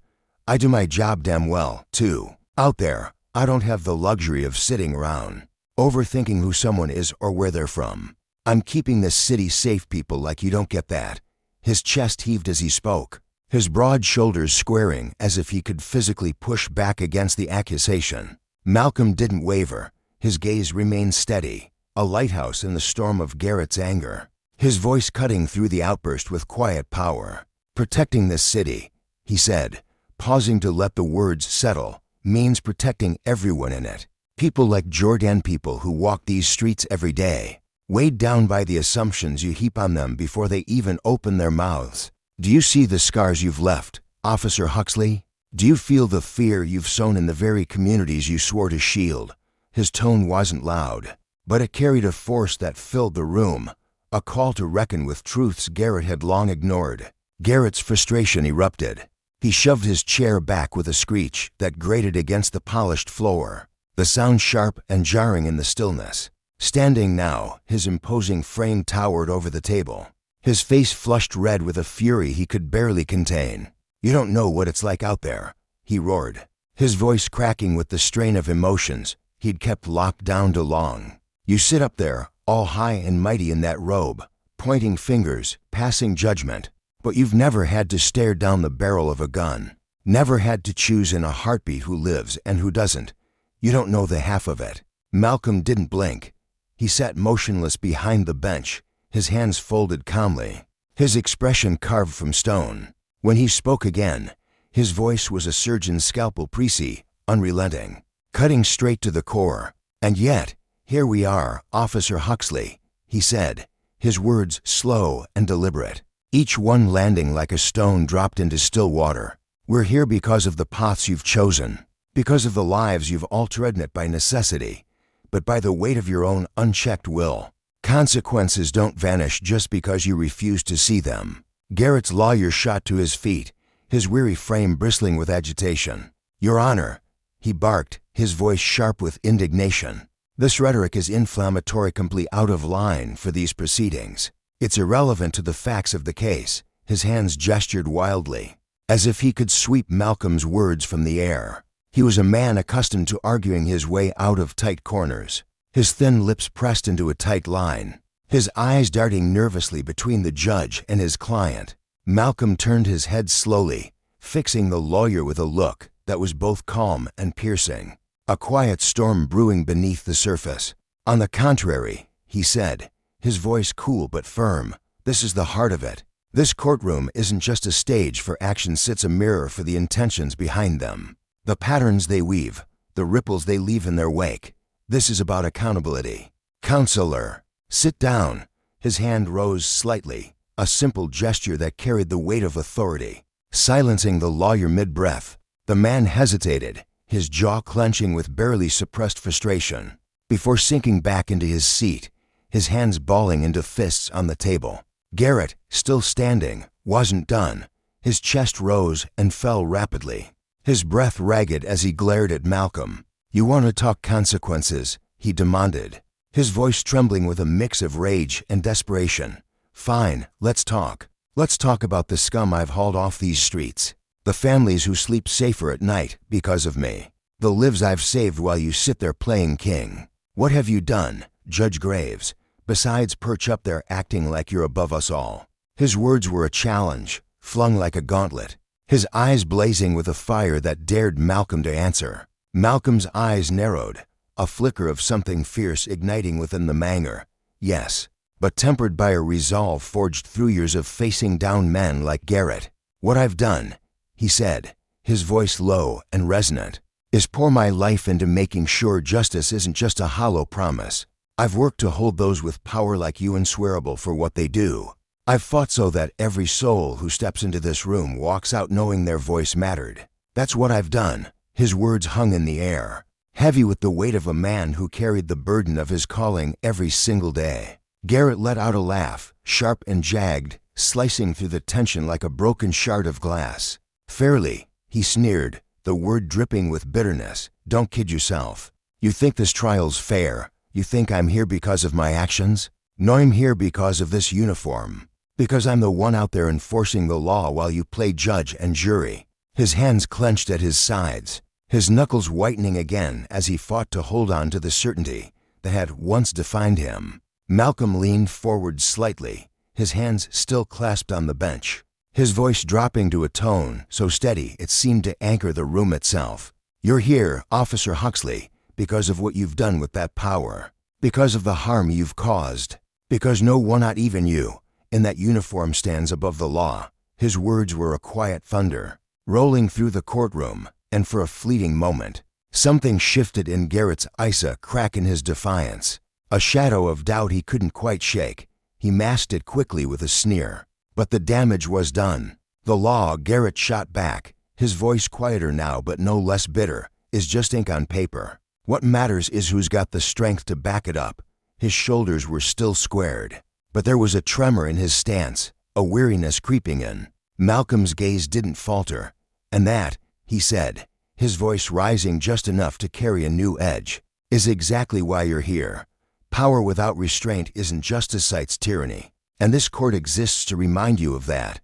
I do my job damn well, too. Out there, I don't have the luxury of sitting around, overthinking who someone is or where they're from. I'm keeping this city safe, people like you don't get that." His chest heaved as he spoke, his broad shoulders squaring as if he could physically push back against the accusation. Malcolm didn't waver, his gaze remained steady, a lighthouse in the storm of Garrett's anger, his voice cutting through the outburst with quiet power. "Protecting this city," he said, pausing to let the words settle, "means protecting everyone in it. People like Jordan, people who walk these streets every day, weighed down by the assumptions you heap on them before they even open their mouths. Do you see the scars you've left, Officer Huxley? Do you feel the fear you've sown in the very communities you swore to shield?" His tone wasn't loud, but it carried a force that filled the room, a call to reckon with truths Garrett had long ignored. Garrett's frustration erupted. He shoved his chair back with a screech that grated against the polished floor, the sound sharp and jarring in the stillness. Standing now, his imposing frame towered over the table, his face flushed red with a fury he could barely contain. "You don't know what it's like out there," he roared, his voice cracking with the strain of emotions he'd kept locked down too long. "You sit up there, all high and mighty in that robe, pointing fingers, passing judgment, but you've never had to stare down the barrel of a gun, never had to choose in a heartbeat who lives and who doesn't. You don't know the half of it." Malcolm didn't blink. He sat motionless behind the bench, his hands folded calmly, his expression carved from stone. When he spoke again, his voice was a surgeon's scalpel, precis, unrelenting, cutting straight to the core. "And yet, here we are, Officer Huxley," he said, his words slow and deliberate, each one landing like a stone dropped into still water. "We're here because of the paths you've chosen, because of the lives you've all trodden it by necessity, but by the weight of your own unchecked will. Consequences don't vanish just because you refuse to see them." Garrett's lawyer shot to his feet, his weary frame bristling with agitation. "Your Honor," he barked, his voice sharp with indignation, "this rhetoric is inflammatory, completely out of line for these proceedings. It's irrelevant to the facts of the case." His hands gestured wildly, as if he could sweep Malcolm's words from the air. He was a man accustomed to arguing his way out of tight corners, his thin lips pressed into a tight line, his eyes darting nervously between the judge and his client. Malcolm turned his head slowly, fixing the lawyer with a look that was both calm and piercing, a quiet storm brewing beneath the surface. "On the contrary," he said, his voice cool but firm, "this is the heart of it. This courtroom isn't just a stage for actions, it's a mirror for the intentions behind them, the patterns they weave, the ripples they leave in their wake. This is about accountability." "Counselor," "Sit down." His hand rose slightly, a simple gesture that carried the weight of authority, silencing the lawyer mid-breath. The man hesitated, his jaw clenching with barely suppressed frustration, before sinking back into his seat, his hands balling into fists on the table. Garrett, still standing, wasn't done. His chest rose and fell rapidly, his breath ragged as he glared at Malcolm. "You want to talk consequences?" he demanded, his voice trembling with a mix of rage and desperation. "Fine, let's talk. Let's talk about the scum I've hauled off these streets, the families who sleep safer at night because of me, the lives I've saved while you sit there playing king. What have you done, Judge Graves, besides perch up there acting like you're above us all?" His words were a challenge, flung like a gauntlet, his eyes blazing with a fire that dared Malcolm to answer. Malcolm's eyes narrowed, a flicker of something fierce igniting within the manger. Yes, but tempered by a resolve forged through years of facing down men like Garrett. "What I've done," he said, his voice low and resonant, "is pour my life into making sure justice isn't just a hollow promise. I've worked to hold those with power like you answerable for what they do. I've fought so that every soul who steps into this room walks out knowing their voice mattered. That's what I've done." His words hung in the air, heavy with the weight of a man who carried the burden of his calling every single day. Garrett let out a laugh, sharp and jagged, slicing through the tension like a broken shard of glass. "Fairly," he sneered, the word dripping with bitterness. "Don't kid yourself. You think this trial's fair? You think I'm here because of my actions? No, I'm here because of this uniform. Because I'm the one out there enforcing the law while you play judge and jury." His hands clenched at his sides, his knuckles whitening again as he fought to hold on to the certainty that had once defined him. Malcolm leaned forward slightly, his hands still clasped on the bench, his voice dropping to a tone so steady it seemed to anchor the room itself. "You're here, Officer Huxley, because of what you've done with that power, because of the harm you've caused, because no one, not even you, in that uniform stands above the law." His words were a quiet thunder, rolling through the courtroom, and for a fleeting moment, something shifted in Garrett's eyes, a crack in his defiance, a shadow of doubt he couldn't quite shake. He masked it quickly with a sneer. But the damage was done. "The law," Garrett shot back, his voice quieter now but no less bitter, "is just ink on paper. What matters is who's got the strength to back it up." His shoulders were still squared, but there was a tremor in his stance, a weariness creeping in. Malcolm's gaze didn't falter. "And that," he said, his voice rising just enough to carry a new edge, "is exactly why you're here. Power without restraint isn't justice, it's tyranny. And this court exists to remind you of that."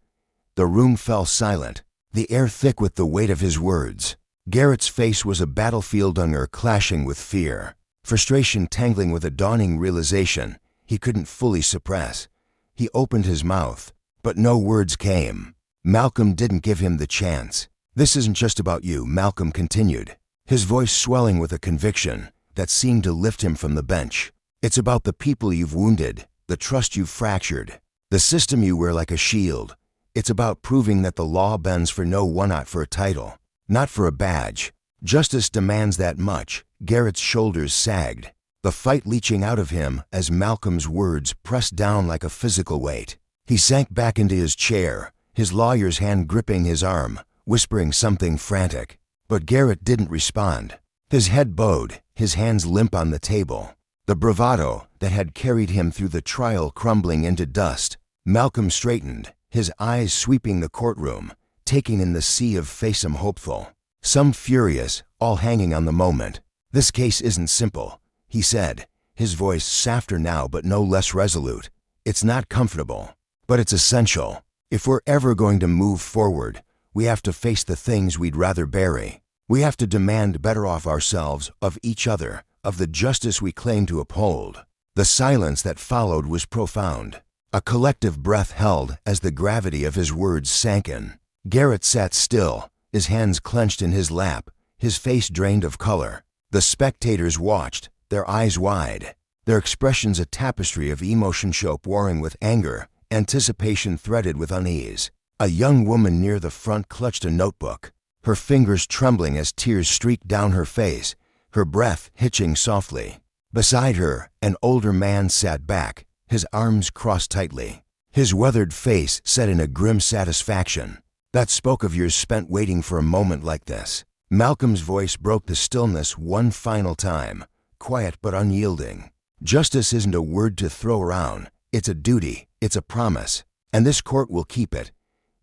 The room fell silent, the air thick with the weight of his words. Garrett's face was a battlefield hunger clashing with fear, frustration tangling with a dawning realization he couldn't fully suppress. He opened his mouth, but no words came. Malcolm didn't give him the chance. "This isn't just about you," Malcolm continued, his voice swelling with a conviction that seemed to lift him from the bench. "It's about the people you've wounded, the trust you've fractured, the system you wear like a shield. It's about proving that the law bends for no one, not for a title, not for a badge. Justice demands that much." Garrett's shoulders sagged, the fight leaching out of him as Malcolm's words pressed down like a physical weight. He sank back into his chair, his lawyer's hand gripping his arm, whispering something frantic. But Garrett didn't respond. His head bowed, his hands limp on the table, the bravado that had carried him through the trial crumbling into dust. Malcolm straightened, his eyes sweeping the courtroom, taking in the sea of face, some hopeful, some furious, all hanging on the moment. "This case isn't simple," he said, his voice softer now but no less resolute. "It's not comfortable, but it's essential. If we're ever going to move forward, we have to face the things we'd rather bury. We have to demand better of ourselves, of each other, of the justice we claim to uphold." The silence that followed was profound, a collective breath held as the gravity of his words sank in. Garrett sat still, his hands clenched in his lap, his face drained of color. The spectators watched, their eyes wide, their expressions a tapestry of emotion, hope warring with anger, anticipation threaded with unease. A young woman near the front clutched a notebook, her fingers trembling as tears streaked down her face, her breath hitching softly. Beside her, an older man sat back, his arms crossed tightly. His weathered face set in a grim satisfaction that spoke of years spent waiting for a moment like this. Malcolm's voice broke the stillness one final time, quiet but unyielding. Justice isn't a word to throw around. It's a duty, it's a promise, and this court will keep it.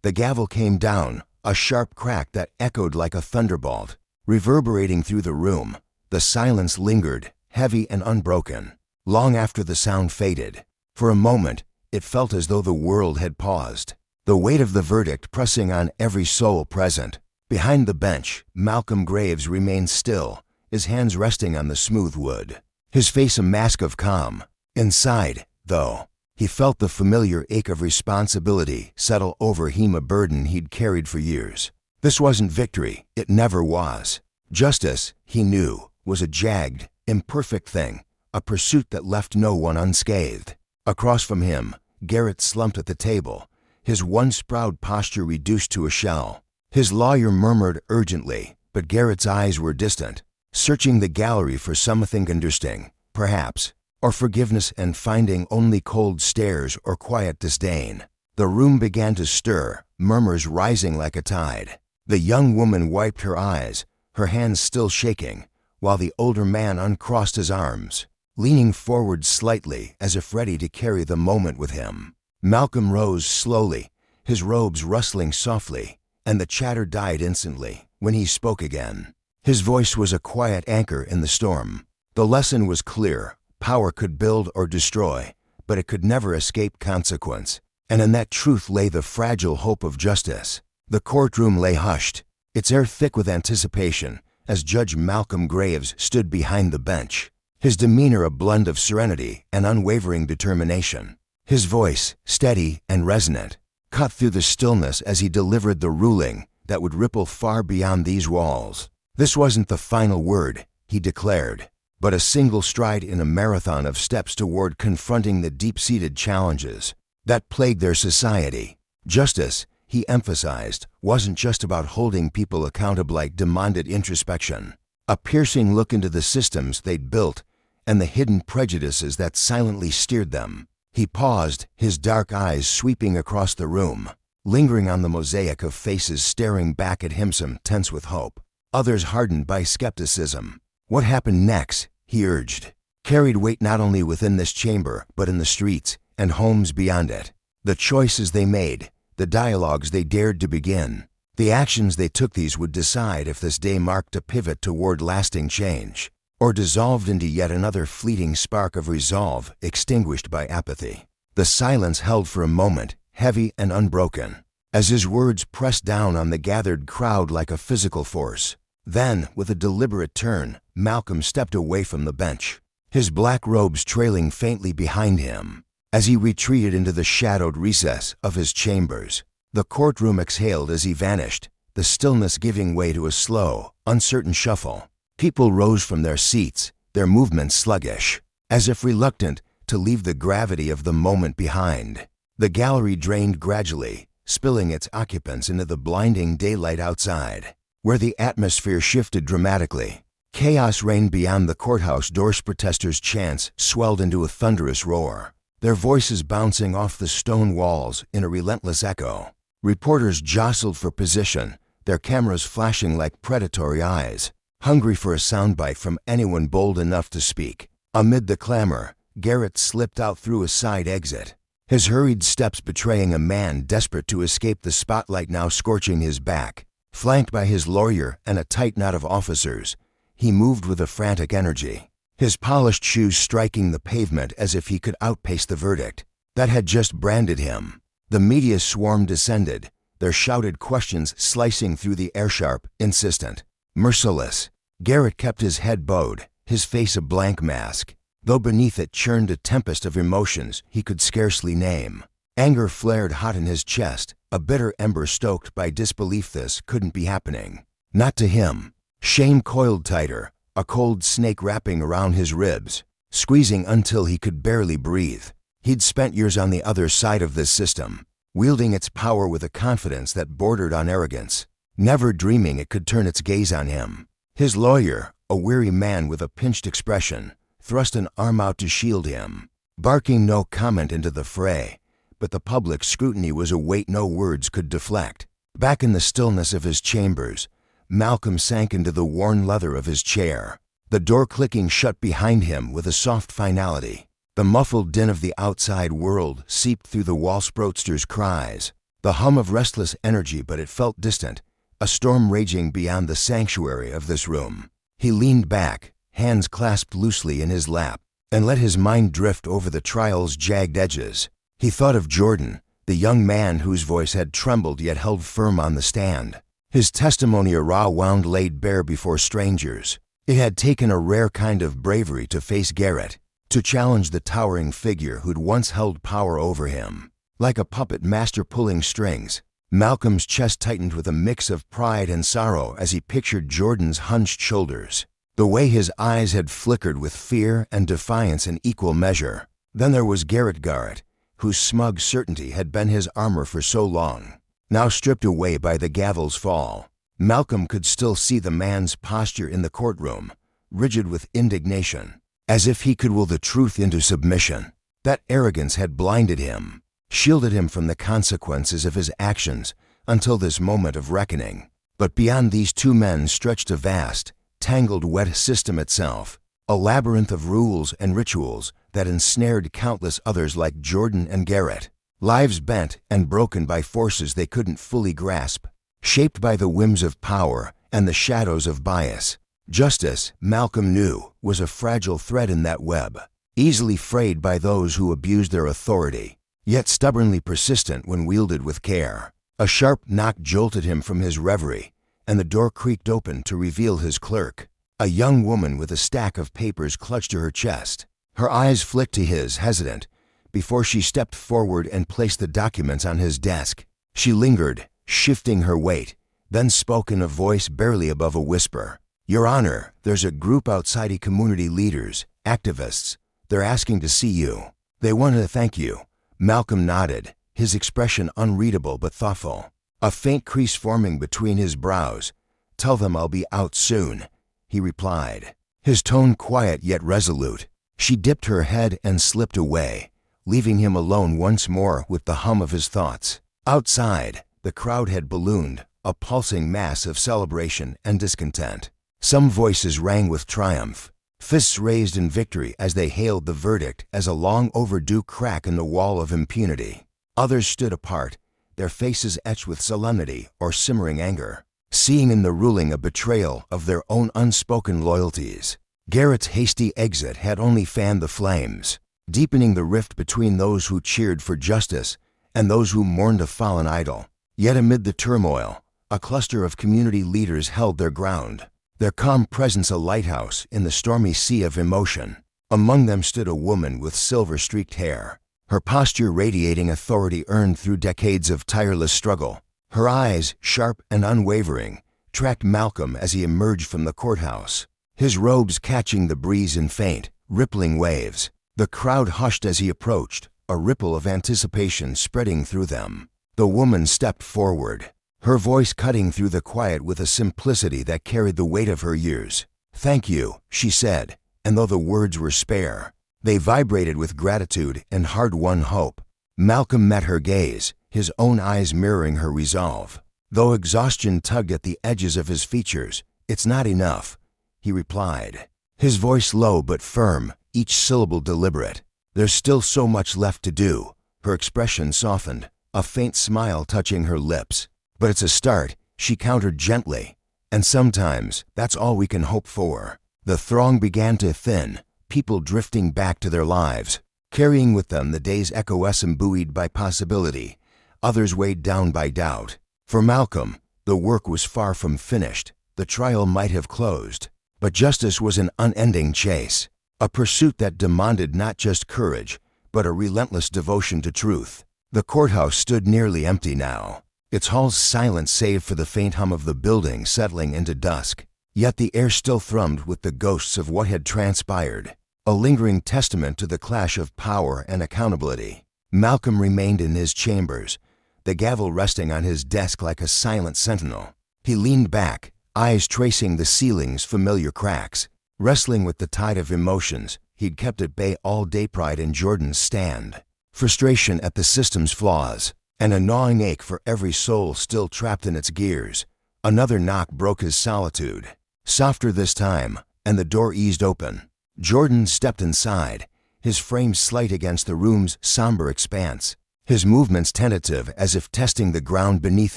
The gavel came down, a sharp crack that echoed like a thunderbolt, reverberating through the room. The silence lingered, heavy and unbroken, long after the sound faded. For a moment, it felt as though the world had paused, the weight of the verdict pressing on every soul present. Behind the bench, Malcolm Graves remained still, his hands resting on the smooth wood, his face a mask of calm. Inside, though, he felt the familiar ache of responsibility settle over him, a burden he'd carried for years. This wasn't victory, it never was. Justice, he knew, was a jagged, imperfect thing, a pursuit that left no one unscathed. Across from him, Garrett slumped at the table, his once proud posture reduced to a shell. His lawyer murmured urgently, but Garrett's eyes were distant, searching the gallery for something interesting, perhaps, or forgiveness, and finding only cold stares or quiet disdain. The room began to stir, murmurs rising like a tide. The young woman wiped her eyes, her hands still shaking, while the older man uncrossed his arms, leaning forward slightly as if ready to carry the moment with him. Malcolm rose slowly, his robes rustling softly, and the chatter died instantly when he spoke again. His voice was a quiet anchor in the storm. The lesson was clear. Power could build or destroy, but it could never escape consequence. And in that truth lay the fragile hope of justice. The courtroom lay hushed, its air thick with anticipation, as Judge Malcolm Graves stood behind the bench, his demeanor a blend of serenity and unwavering determination. His voice, steady and resonant, cut through the stillness as he delivered the ruling that would ripple far beyond these walls. This wasn't the final word, he declared, but a single stride in a marathon of steps toward confronting the deep-seated challenges that plagued their society. Justice, he emphasized, wasn't just about holding people accountable, like demanded introspection, a piercing look into the systems they'd built and the hidden prejudices that silently steered them. He paused, his dark eyes sweeping across the room, lingering on the mosaic of faces staring back at him, some tense with hope, others hardened by skepticism. What happened next, he urged, carried weight not only within this chamber but in the streets and homes beyond it. The choices they made, the dialogues they dared to begin, the actions they took, these would decide if this day marked a pivot toward lasting change, or dissolved into yet another fleeting spark of resolve extinguished by apathy. The silence held for a moment, heavy and unbroken, as his words pressed down on the gathered crowd like a physical force. Then, with a deliberate turn, Malcolm stepped away from the bench, his black robes trailing faintly behind him. As he retreated into the shadowed recess of his chambers, the courtroom exhaled as he vanished, the stillness giving way to a slow, uncertain shuffle. People rose from their seats, their movements sluggish, as if reluctant to leave the gravity of the moment behind. The gallery drained gradually, spilling its occupants into the blinding daylight outside, where the atmosphere shifted dramatically. Chaos reigned beyond the courthouse doors. Protesters' chants swelled into a thunderous roar, their voices bouncing off the stone walls in a relentless echo. Reporters jostled for position, their cameras flashing like predatory eyes, hungry for a soundbite from anyone bold enough to speak. Amid the clamor, Garrett slipped out through a side exit, his hurried steps betraying a man desperate to escape the spotlight now scorching his back. Flanked by his lawyer and a tight knot of officers, he moved with a frantic energy, his polished shoes striking the pavement as if he could outpace the verdict that had just branded him. The media swarm descended, their shouted questions slicing through the air, sharp, insistent, merciless. Garrett kept his head bowed, his face a blank mask, though beneath it churned a tempest of emotions he could scarcely name. Anger flared hot in his chest, a bitter ember stoked by disbelief this couldn't be happening. Not to him. Shame coiled tighter, a cold snake wrapping around his ribs, squeezing until he could barely breathe. He'd spent years on the other side of this system, wielding its power with a confidence that bordered on arrogance, never dreaming it could turn its gaze on him. His lawyer, a weary man with a pinched expression, thrust an arm out to shield him, barking no comment into the fray. But the public scrutiny was a weight no words could deflect. Back in the stillness of his chambers, Malcolm sank into the worn leather of his chair, the door clicking shut behind him with a soft finality. The muffled din of the outside world seeped through the Wallsproatster's cries, the hum of restless energy, but it felt distant, a storm raging beyond the sanctuary of this room. He leaned back, hands clasped loosely in his lap, and let his mind drift over the trial's jagged edges. He thought of Jordan, the young man whose voice had trembled yet held firm on the stand. His testimony a raw wound laid bare before strangers. It had taken a rare kind of bravery to face Garrett, to challenge the towering figure who'd once held power over him. Like a puppet master pulling strings, Malcolm's chest tightened with a mix of pride and sorrow as he pictured Jordan's hunched shoulders, the way his eyes had flickered with fear and defiance in equal measure. Then there was Garrett, whose smug certainty had been his armor for so long, now stripped away by the gavel's fall. Malcolm could still see the man's posture in the courtroom, rigid with indignation, as if he could will the truth into submission. That arrogance had blinded him, shielded him from the consequences of his actions until this moment of reckoning. But beyond these two men stretched a vast, tangled wet system itself, a labyrinth of rules and rituals that ensnared countless others like Jordan and Garrett, lives bent and broken by forces they couldn't fully grasp, shaped by the whims of power and the shadows of bias. Justice, Malcolm knew, was a fragile thread in that web, easily frayed by those who abused their authority, yet stubbornly persistent when wielded with care. A sharp knock jolted him from his reverie, and the door creaked open to reveal his clerk. A young woman with a stack of papers clutched to her chest. Her eyes flicked to his, hesitant, before she stepped forward and placed the documents on his desk. She lingered, shifting her weight, then spoke in a voice barely above a whisper. "Your Honor, there's a group outside community leaders, activists. They're asking to see you. They want to thank you." Malcolm nodded, his expression unreadable but thoughtful, a faint crease forming between his brows. "Tell them I'll be out soon," he replied, his tone quiet yet resolute. She dipped her head and slipped away, leaving him alone once more with the hum of his thoughts. Outside, the crowd had ballooned, a pulsing mass of celebration and discontent. Some voices rang with triumph, fists raised in victory as they hailed the verdict as a long overdue crack in the wall of impunity. Others stood apart, their faces etched with solemnity or simmering anger, seeing in the ruling a betrayal of their own unspoken loyalties. Garrett's hasty exit had only fanned the flames, deepening the rift between those who cheered for justice and those who mourned a fallen idol. Yet amid the turmoil, a cluster of community leaders held their ground, their calm presence a lighthouse in the stormy sea of emotion. Among them stood a woman with silver-streaked hair, her posture radiating authority earned through decades of tireless struggle. Her eyes, sharp and unwavering, tracked Malcolm as he emerged from the courthouse, his robes catching the breeze in faint, rippling waves. The crowd hushed as he approached, a ripple of anticipation spreading through them. The woman stepped forward, her voice cutting through the quiet with a simplicity that carried the weight of her years. "Thank you," she said, and though the words were spare, they vibrated with gratitude and hard-won hope. Malcolm met her gaze, his own eyes mirroring her resolve. Though exhaustion tugged at the edges of his features, "It's not enough," he replied, his voice low but firm, each syllable deliberate. "There's still so much left to do." Her expression softened, a faint smile touching her lips. "But it's a start," she countered gently, "and sometimes that's all we can hope for." The throng began to thin, people drifting back to their lives, carrying with them the day's echoes buoyed by possibility, others weighed down by doubt. For Malcolm, the work was far from finished. The trial might have closed, but justice was an unending chase, a pursuit that demanded not just courage, but a relentless devotion to truth. The courthouse stood nearly empty now, its halls silent save for the faint hum of the building settling into dusk. Yet the air still thrummed with the ghosts of what had transpired, a lingering testament to the clash of power and accountability. Malcolm remained in his chambers, the gavel resting on his desk like a silent sentinel. He leaned back, eyes tracing the ceiling's familiar cracks. Wrestling with the tide of emotions, he'd kept at bay all day, pride in Jordan's stand, frustration at the system's flaws, and a gnawing ache for every soul still trapped in its gears. Another knock broke his solitude, softer this time, and the door eased open. Jordan stepped inside, his frame slight against the room's somber expanse, his movements tentative as if testing the ground beneath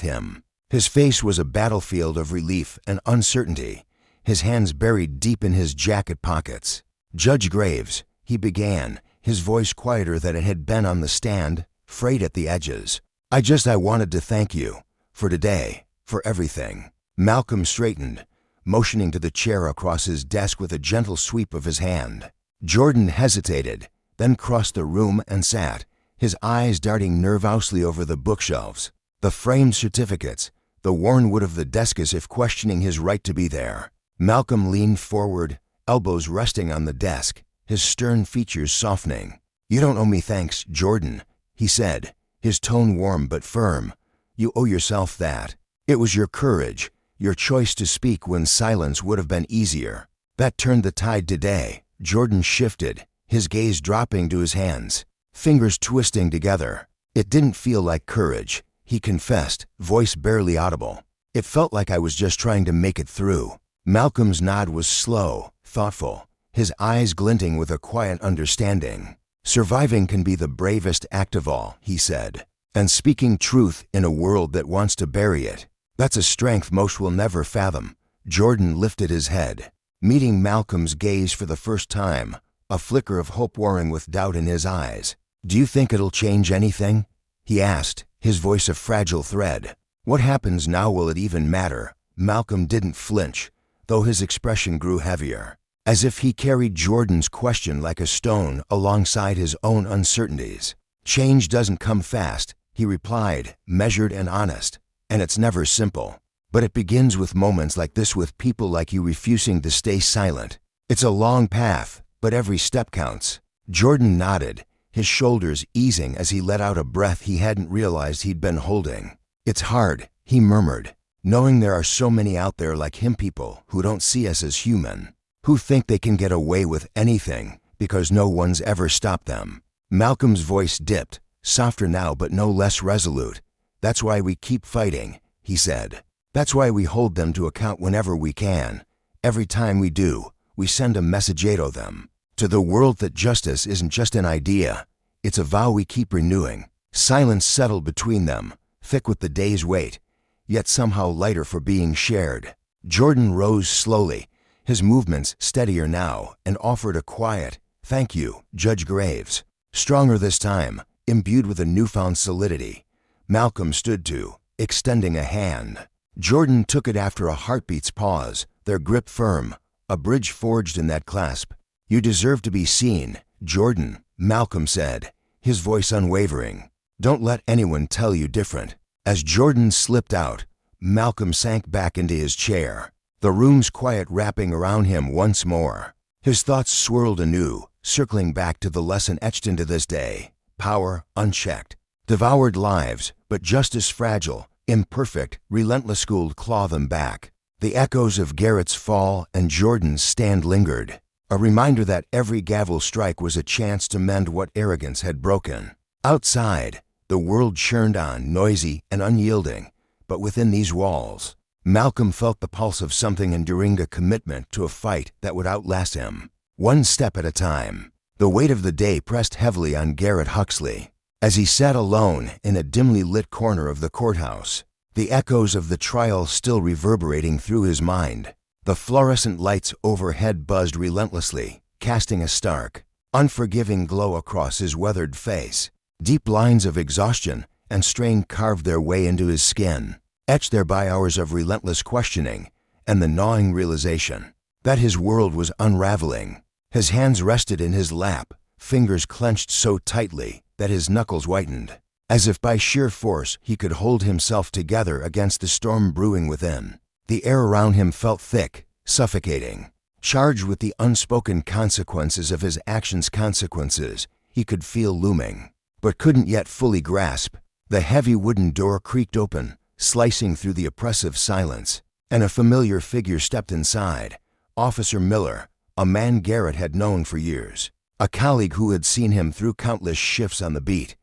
him. His face was a battlefield of relief and uncertainty, his hands buried deep in his jacket pockets. "Judge Graves," he began, his voice quieter than it had been on the stand, frayed at the edges. I wanted to thank you. For today. For everything." Malcolm straightened, motioning to the chair across his desk with a gentle sweep of his hand. Jordan hesitated, then crossed the room and sat, his eyes darting nervously over the bookshelves, the framed certificates, the worn wood of the desk, as if questioning his right to be there. Malcolm leaned forward, elbows resting on the desk, his stern features softening. "You don't owe me thanks, Jordan," he said, his tone warm but firm. "You owe yourself that. It was your courage, your choice to speak when silence would have been easier, that turned the tide today." Jordan shifted, his gaze dropping to his hands, fingers twisting together. "It didn't feel like courage," he confessed, voice barely audible. "It felt like I was just trying to make it through." Malcolm's nod was slow, thoughtful, his eyes glinting with a quiet understanding. "Surviving can be the bravest act of all," he said, "and speaking truth in a world that wants to bury it, that's a strength most will never fathom." Jordan lifted his head, meeting Malcolm's gaze for the first time, a flicker of hope warring with doubt in his eyes. "Do you think it'll change anything?" he asked, his voice a fragile thread. "What happens now? Will it even matter?" Malcolm didn't flinch, though his expression grew heavier, as if he carried Jordan's question like a stone alongside his own uncertainties. "Change doesn't come fast," he replied, measured and honest, "and it's never simple. But it begins with moments like this, with people like you refusing to stay silent. It's a long path, but every step counts." Jordan nodded, his shoulders easing as he let out a breath he hadn't realized he'd been holding. "It's hard," he murmured, "knowing there are so many out there like him, people who don't see us as human, who think they can get away with anything because no one's ever stopped them." Malcolm's voice dipped, softer now but no less resolute. "That's why we keep fighting," he said. "That's why we hold them to account whenever we can. Every time we do, we send a message to them, to the world, that justice isn't just an idea, it's a vow we keep renewing." Silence settled between them, thick with the day's weight, yet somehow lighter for being shared. Jordan rose slowly, his movements steadier now, and offered a quiet, "Thank you, Judge Graves," stronger this time, imbued with a newfound solidity. Malcolm stood too, extending a hand. Jordan took it after a heartbeat's pause, their grip firm, a bridge forged in that clasp. "You deserve to be seen, Jordan," Malcolm said, his voice unwavering. "Don't let anyone tell you different." As Jordan slipped out, Malcolm sank back into his chair, the room's quiet wrapping around him once more. His thoughts swirled anew, circling back to the lesson etched into this day. Power, unchecked, devoured lives, but justice fragile, imperfect, relentless, schooled claw them back. The echoes of Garrett's fall and Jordan's stand lingered, a reminder that every gavel strike was a chance to mend what arrogance had broken. Outside, the world churned on, noisy and unyielding, but within these walls, Malcolm felt the pulse of something enduring, a commitment to a fight that would outlast him. One step at a time. The weight of the day pressed heavily on Garrett Huxley. As he sat alone in a dimly lit corner of the courthouse, the echoes of the trial still reverberating through his mind, the fluorescent lights overhead buzzed relentlessly, casting a stark, unforgiving glow across his weathered face. Deep lines of exhaustion and strain carved their way into his skin, etched there by hours of relentless questioning and the gnawing realization that his world was unraveling. His hands rested in his lap, fingers clenched so tightly that his knuckles whitened. As if by sheer force, he could hold himself together against the storm brewing within. The air around him felt thick, suffocating, charged with the unspoken consequences of his actions, consequences he could feel looming, but couldn't yet fully grasp. The heavy wooden door creaked open, slicing through the oppressive silence, and a familiar figure stepped inside. Officer Miller, a man Garrett had known for years. a colleague who had seen him through countless shifts on the beat.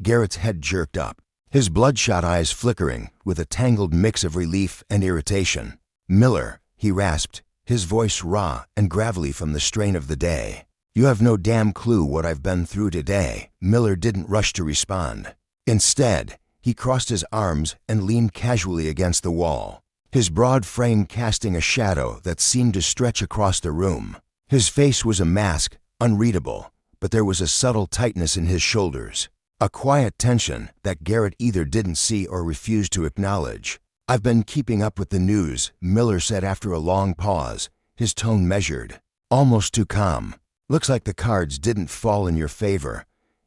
Garrett's head jerked up, his bloodshot eyes flickering with a tangled mix of relief and irritation. "Miller," he rasped, his voice raw and gravelly from the strain of the day. "You have no damn clue what I've been through today." Miller didn't rush to respond. Instead, he crossed his arms and leaned casually against the wall, his broad frame casting a shadow that seemed to stretch across the room. His face was a mask, unreadable, but there was a subtle tightness in his shoulders, a quiet tension that Garrett either didn't see or refused to acknowledge. "I've been keeping up with the news," Miller said after a long pause, his tone measured, almost too calm. "Looks like the cards didn't fall in your favor."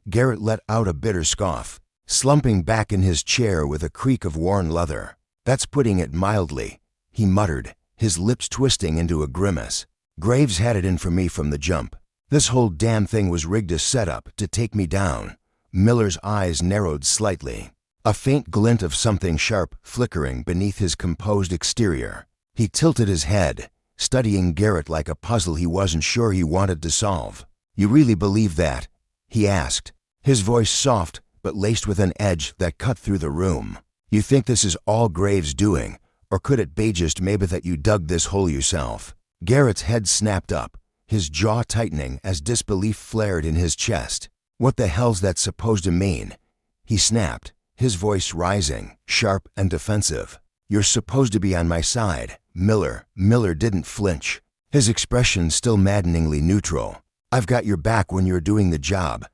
Garrett let out a bitter scoff, slumping back in his chair with a creak of worn leather. "That's putting it mildly," he muttered, his lips twisting into a grimace. "Graves had it in for me from the jump. This whole damn thing was rigged a setup to take me down." Miller's eyes narrowed slightly, a faint glint of something sharp flickering beneath his composed exterior. He tilted his head, studying Garrett like a puzzle he wasn't sure he wanted to solve. "You really believe that?" he asked, his voice soft but laced with an edge that cut through the room. "You think this is all Graves' doing, or could it be just maybe that you dug this hole yourself?" Garrett's head snapped up, his jaw tightening as disbelief flared in his chest. "What the hell's that supposed to mean?" he snapped, his voice rising, sharp and defensive. "You're supposed to be on my side, Miller." Miller didn't flinch, his expression still maddeningly neutral. "I've got your back when you're doing the job,"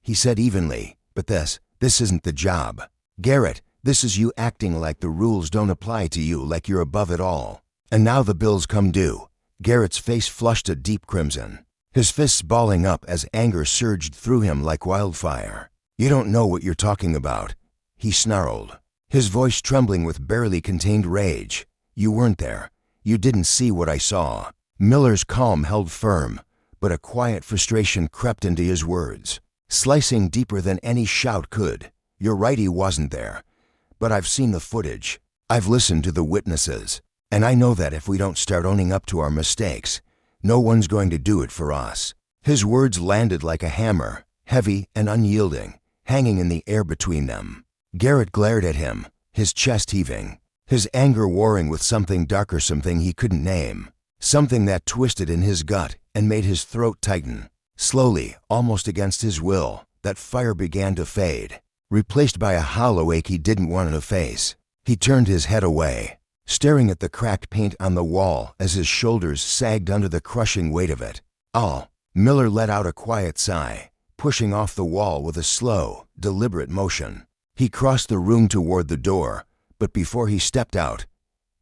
he said evenly, "but this isn't the job. Garrett, this is you acting like the rules don't apply to you, like you're above it all. And now the bills come due." Garrett's face flushed a deep crimson, his fists balling up as anger surged through him like wildfire. "You don't know what you're talking about," he snarled, his voice trembling with barely contained rage. "You weren't there. You didn't see what I saw." Miller's calm held firm, but a quiet frustration crept into his words, slicing deeper than any shout could. "You're right, he wasn't there. But I've seen the footage. I've listened to the witnesses. And I know that if we don't start owning up to our mistakes, no one's going to do it for us." His words landed like a hammer, heavy and unyielding, hanging in the air between them. Garrett glared at him, his chest heaving, his anger warring with something darker, something he couldn't name, something that twisted in his gut and made his throat tighten. Slowly, almost against his will, that fire began to fade, replaced by a hollow ache he didn't want to face. He turned his head away, staring at the cracked paint on the wall as his shoulders sagged under the crushing weight of it. "Oh." Miller let out a quiet sigh, pushing off the wall with a slow, deliberate motion. He crossed the room toward the door, but before he stepped out,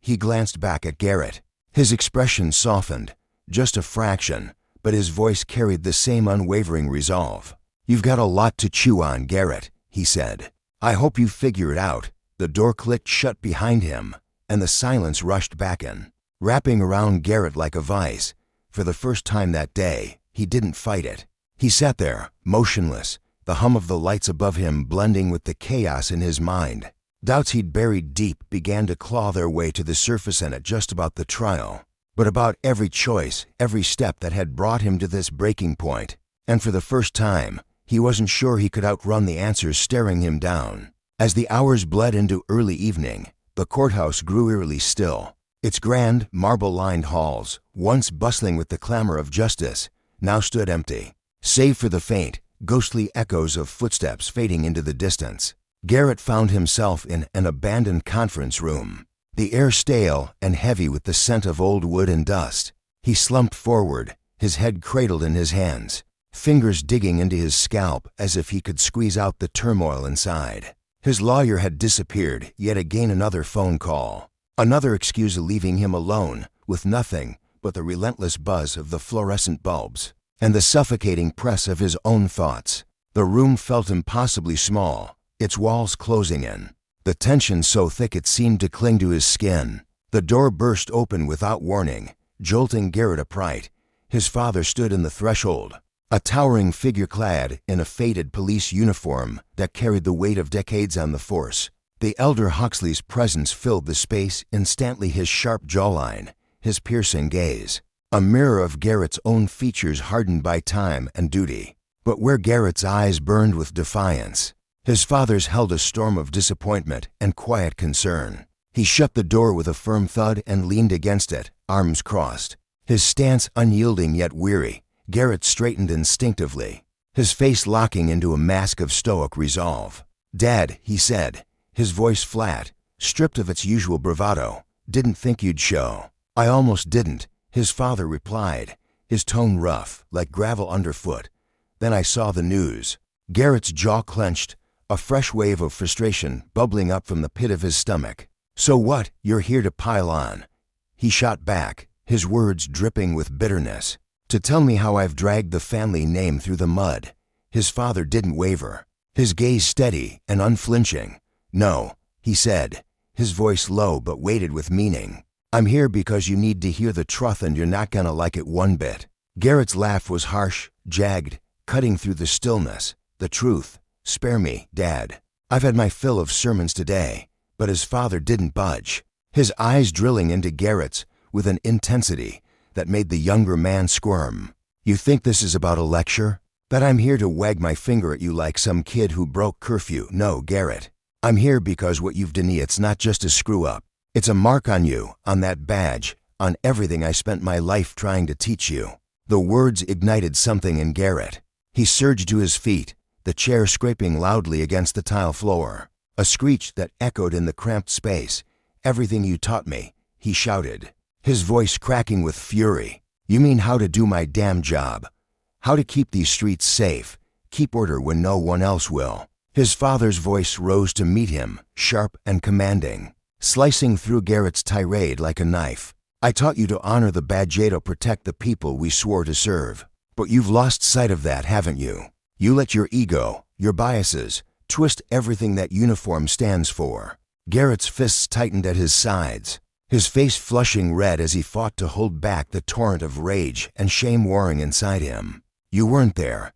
he glanced back at Garrett. His expression softened, just a fraction, but his voice carried the same unwavering resolve. "You've got a lot to chew on, Garrett," he said. "I hope you figure it out." The door clicked shut behind him, and the silence rushed back in, wrapping around Garrett like a vice. For the first time that day, he didn't fight it. He sat there, motionless, the hum of the lights above him blending with the chaos in his mind. Doubts he'd buried deep began to claw their way to the surface, and at just about the trial, but about every choice, every step that had brought him to this breaking point. And for the first time, he wasn't sure he could outrun the answers staring him down. As the hours bled into early evening, the courthouse grew eerily still. Its grand, marble-lined halls, once bustling with the clamor of justice, now stood empty, save for the faint, ghostly echoes of footsteps fading into the distance. Garrett found himself in an abandoned conference room, the air stale and heavy with the scent of old wood and dust. He slumped forward, his head cradled in his hands, fingers digging into his scalp as if he could squeeze out the turmoil inside. His lawyer had disappeared, yet again another phone call, another excuse leaving him alone with nothing but the relentless buzz of the fluorescent bulbs and the suffocating press of his own thoughts. The room felt impossibly small, its walls closing in, the tension so thick it seemed to cling to his skin. The door burst open without warning, jolting Garrett upright. His father stood in the threshold, a towering figure clad in a faded police uniform that carried the weight of decades on the force. The elder Huxley's presence filled the space instantly, his sharp jawline, his piercing gaze. a mirror of Garrett's own features hardened by time and duty. But where Garrett's eyes burned with defiance, his father's held a storm of disappointment and quiet concern. He shut the door with a firm thud and leaned against it, arms crossed. His stance unyielding yet weary, Garrett straightened instinctively, his face locking into a mask of stoic resolve. "Dad," he said, his voice flat, stripped of its usual bravado, "didn't think you'd show." "I almost didn't," his father replied, his tone rough, like gravel underfoot. "Then I saw the news." Garrett's jaw clenched, a fresh wave of frustration bubbling up from the pit of his stomach. "So what? You're here to pile on?" He shot back, his words dripping with bitterness. "To tell me how I've dragged the family name through the mud." His father didn't waver, his gaze steady and unflinching. "No," he said, his voice low but weighted with meaning. "I'm here because you need to hear the truth and you're not gonna like it one bit." Garrett's laugh was harsh, jagged, cutting through the stillness. "The truth. Spare me, Dad. I've had my fill of sermons today." But his father didn't budge, his eyes drilling into Garrett's with an intensity that made the younger man squirm. "You think this is about a lecture? That I'm here to wag my finger at you like some kid who broke curfew? No, Garrett. I'm here because what you've done, it's not just a screw-up. It's a mark on you, on that badge, on everything I spent my life trying to teach you." The words ignited something in Garrett. He surged to his feet, the chair scraping loudly against the tile floor. A screech that echoed in the cramped space. "Everything you taught me," he shouted, his voice cracking with fury. "You mean how to do my damn job? How to keep these streets safe, keep order when no one else will." His father's voice rose to meet him, sharp and commanding, slicing through Garrett's tirade like a knife. "I taught you to honor the badge to protect the people we swore to serve. But you've lost sight of that, haven't you? You let your ego, your biases, twist everything that uniform stands for." Garrett's fists tightened at his sides, his face flushing red as he fought to hold back the torrent of rage and shame warring inside him. "You weren't there,"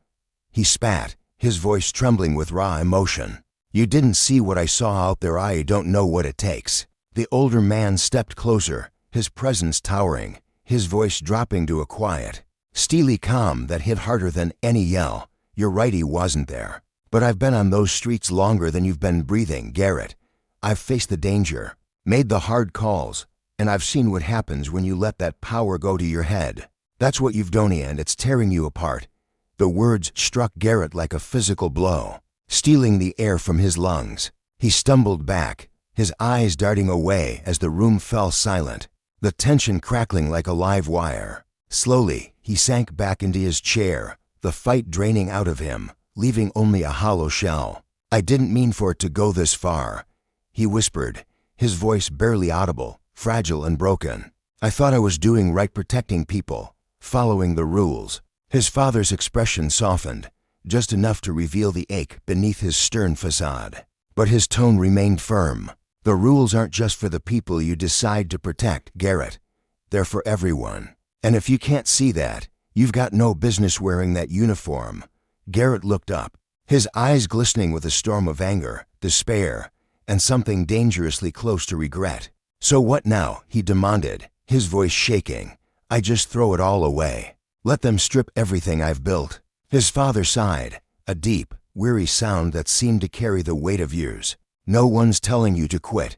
he spat, his voice trembling with raw emotion. "You didn't see what I saw out there. I don't know what it takes." The older man stepped closer, his presence towering, his voice dropping to a quiet, steely calm that hit harder than any yell. "You're right, he wasn't there. But I've been on those streets longer than you've been breathing, Garrett. I've faced the danger, made the hard calls, and I've seen what happens when you let that power go to your head. That's what you've done, and it's tearing you apart." The words struck Garrett like a physical blow, stealing the air from his lungs. He stumbled back, his eyes darting away as the room fell silent, the tension crackling like a live wire. Slowly, he sank back into his chair, the fight draining out of him, leaving only a hollow shell. "I didn't mean for it to go this far," he whispered, his voice barely audible, fragile and broken. "I thought I was doing right, protecting people, following the rules." His father's expression softened, just enough to reveal the ache beneath his stern facade. But his tone remained firm. "The rules aren't just for the people you decide to protect, Garrett. They're for everyone. And if you can't see that, you've got no business wearing that uniform." Garrett looked up, his eyes glistening with a storm of anger, despair, and something dangerously close to regret. "So what now?" he demanded, his voice shaking. "I just throw it all away. Let them strip everything I've built." His father sighed, a deep, weary sound that seemed to carry the weight of years. "No one's telling you to quit,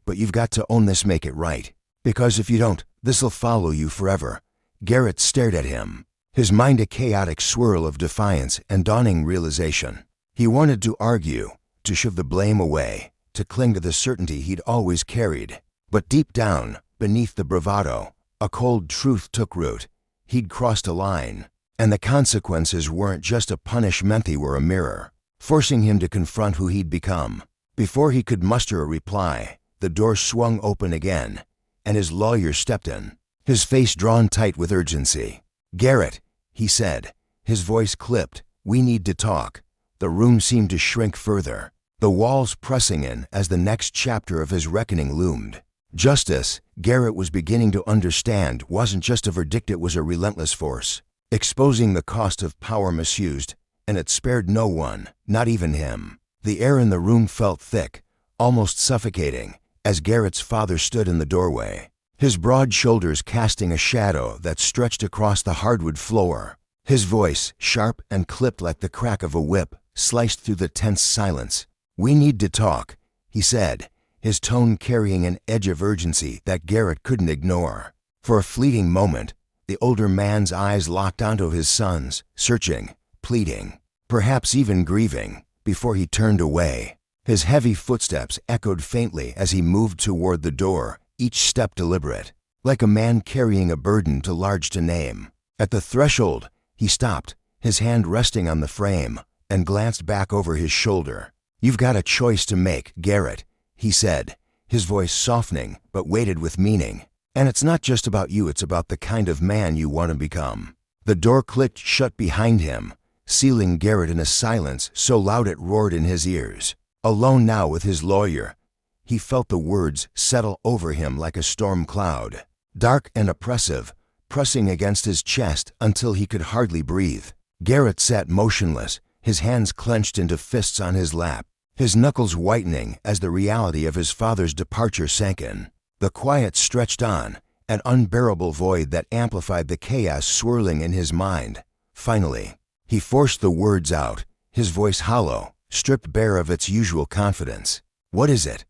but you've got to own this, make it right. Because if you don't, this'll follow you forever." Garrett stared at him, his mind a chaotic swirl of defiance and dawning realization. He wanted to argue, to shove the blame away, to cling to the certainty he'd always carried. But deep down, beneath the bravado, a cold truth took root. He'd crossed a line, and the consequences weren't just a punishment, they were a mirror, forcing him to confront who he'd become. Before he could muster a reply, the door swung open again, and his lawyer stepped in, his face drawn tight with urgency. "Garrett," he said, his voice clipped, "we need to talk." The room seemed to shrink further, the walls pressing in as the next chapter of his reckoning loomed. Justice, Garrett was beginning to understand, wasn't just a verdict, it was a relentless force, exposing the cost of power misused, and it spared no one, not even him. The air in the room felt thick, almost suffocating, as Garrett's father stood in the doorway. his broad shoulders casting a shadow that stretched across the hardwood floor. His voice, sharp and clipped like the crack of a whip, sliced through the tense silence. "We need to talk," he said, his tone carrying an edge of urgency that Garrett couldn't ignore. For a fleeting moment, the older man's eyes locked onto his son's, searching, pleading, perhaps even grieving, before he turned away. His heavy footsteps echoed faintly as he moved toward the door, each step deliberate, like a man carrying a burden too large to name. At the threshold, he stopped, his hand resting on the frame, and glanced back over his shoulder. "You've got a choice to make, Garrett," he said, his voice softening but weighted with meaning. "And it's not just about you, it's about the kind of man you want to become." The door clicked shut behind him, sealing Garrett in a silence so loud it roared in his ears. Alone now with his lawyer, he felt the words settle over him like a storm cloud, dark and oppressive, pressing against his chest until he could hardly breathe. Garrett sat motionless, his hands clenched into fists on his lap, his knuckles whitening as the reality of his father's departure sank in. The quiet stretched on, an unbearable void that amplified the chaos swirling in his mind. Finally, he forced the words out, his voice hollow, stripped bare of its usual confidence. "What is it?"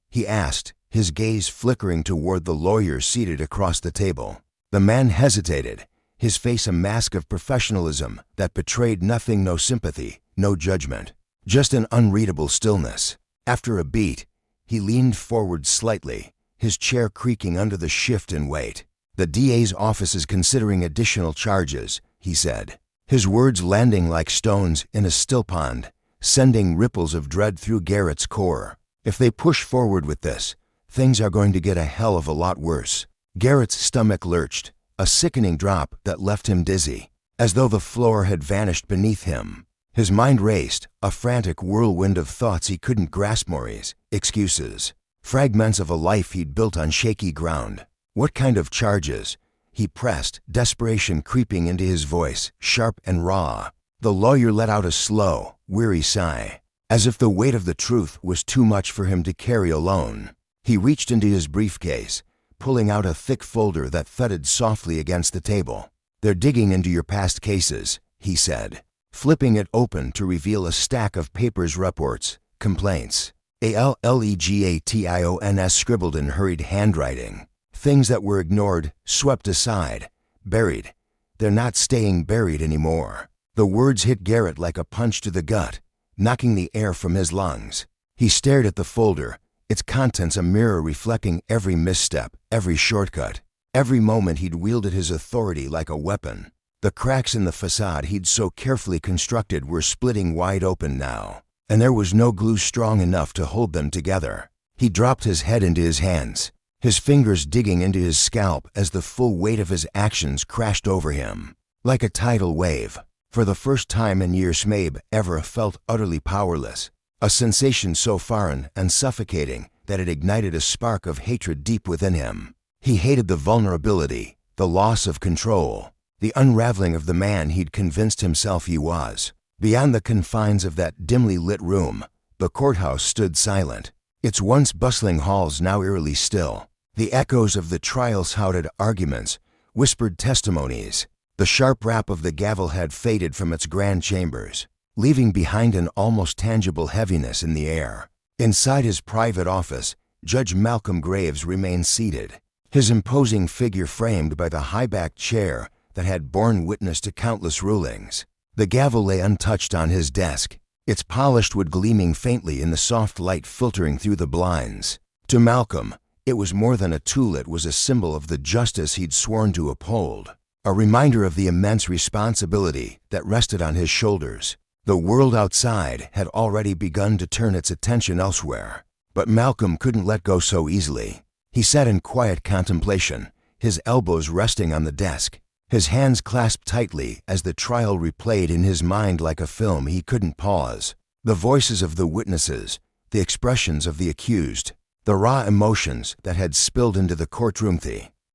he asked, his gaze flickering toward the lawyer seated across the table. The man hesitated, his face a mask of professionalism that betrayed nothing, no sympathy, no judgment, just an unreadable stillness. After a beat, he leaned forward slightly, his chair creaking under the shift in weight. "The DA's office is considering additional charges," he said, his words landing like stones in a still pond, sending ripples of dread through Garrett's core. "If they push forward with this, things are going to get a hell of a lot worse." Garrett's stomach lurched, a sickening drop that left him dizzy, as though the floor had vanished beneath him. His mind raced, a frantic whirlwind of thoughts he couldn't grasp, memories, excuses, fragments of a life he'd built on shaky ground. "What kind of charges?" he pressed, desperation creeping into his voice, sharp and raw. The lawyer let out a slow, weary sigh, as if the weight of the truth was too much for him to carry alone. He reached into his briefcase, pulling out a thick folder that thudded softly against the table. "They're digging into your past cases," he said, flipping it open to reveal a stack of papers, reports, complaints, allegations scribbled in hurried handwriting. Things that were ignored, swept aside, buried. "They're not staying buried anymore." The words hit Garrett like a punch to the gut, knocking the air from his lungs. He stared at the folder, its contents a mirror reflecting every misstep, every shortcut, every moment he'd wielded his authority like a weapon. The cracks in the facade he'd so carefully constructed were splitting wide open now, and there was no glue strong enough to hold them together. He dropped his head into his hands, his fingers digging into his scalp as the full weight of his actions crashed over him. Like a tidal wave, for the first time in years Smabe ever felt utterly powerless, a sensation so foreign and suffocating that it ignited a spark of hatred deep within him. He hated the vulnerability, the loss of control, the unraveling of the man he'd convinced himself he was. Beyond the confines of that dimly lit room, the courthouse stood silent, its once bustling halls now eerily still. The echoes of the trial-shouted arguments, whispered testimonies, the sharp rap of the gavel had faded from its grand chambers, leaving behind an almost tangible heaviness in the air. Inside his private office, Judge Malcolm Graves remained seated, his imposing figure framed by the high-backed chair that had borne witness to countless rulings. The gavel lay untouched on his desk, its polished wood gleaming faintly in the soft light filtering through the blinds. To Malcolm, it was more than a tool, it was a symbol of the justice he'd sworn to uphold, a reminder of the immense responsibility that rested on his shoulders. The world outside had already begun to turn its attention elsewhere, but Malcolm couldn't let go so easily. He sat in quiet contemplation, his elbows resting on the desk, his hands clasped tightly as the trial replayed in his mind like a film he couldn't pause. The voices of the witnesses, the expressions of the accused, the raw emotions that had spilled into the courtroom,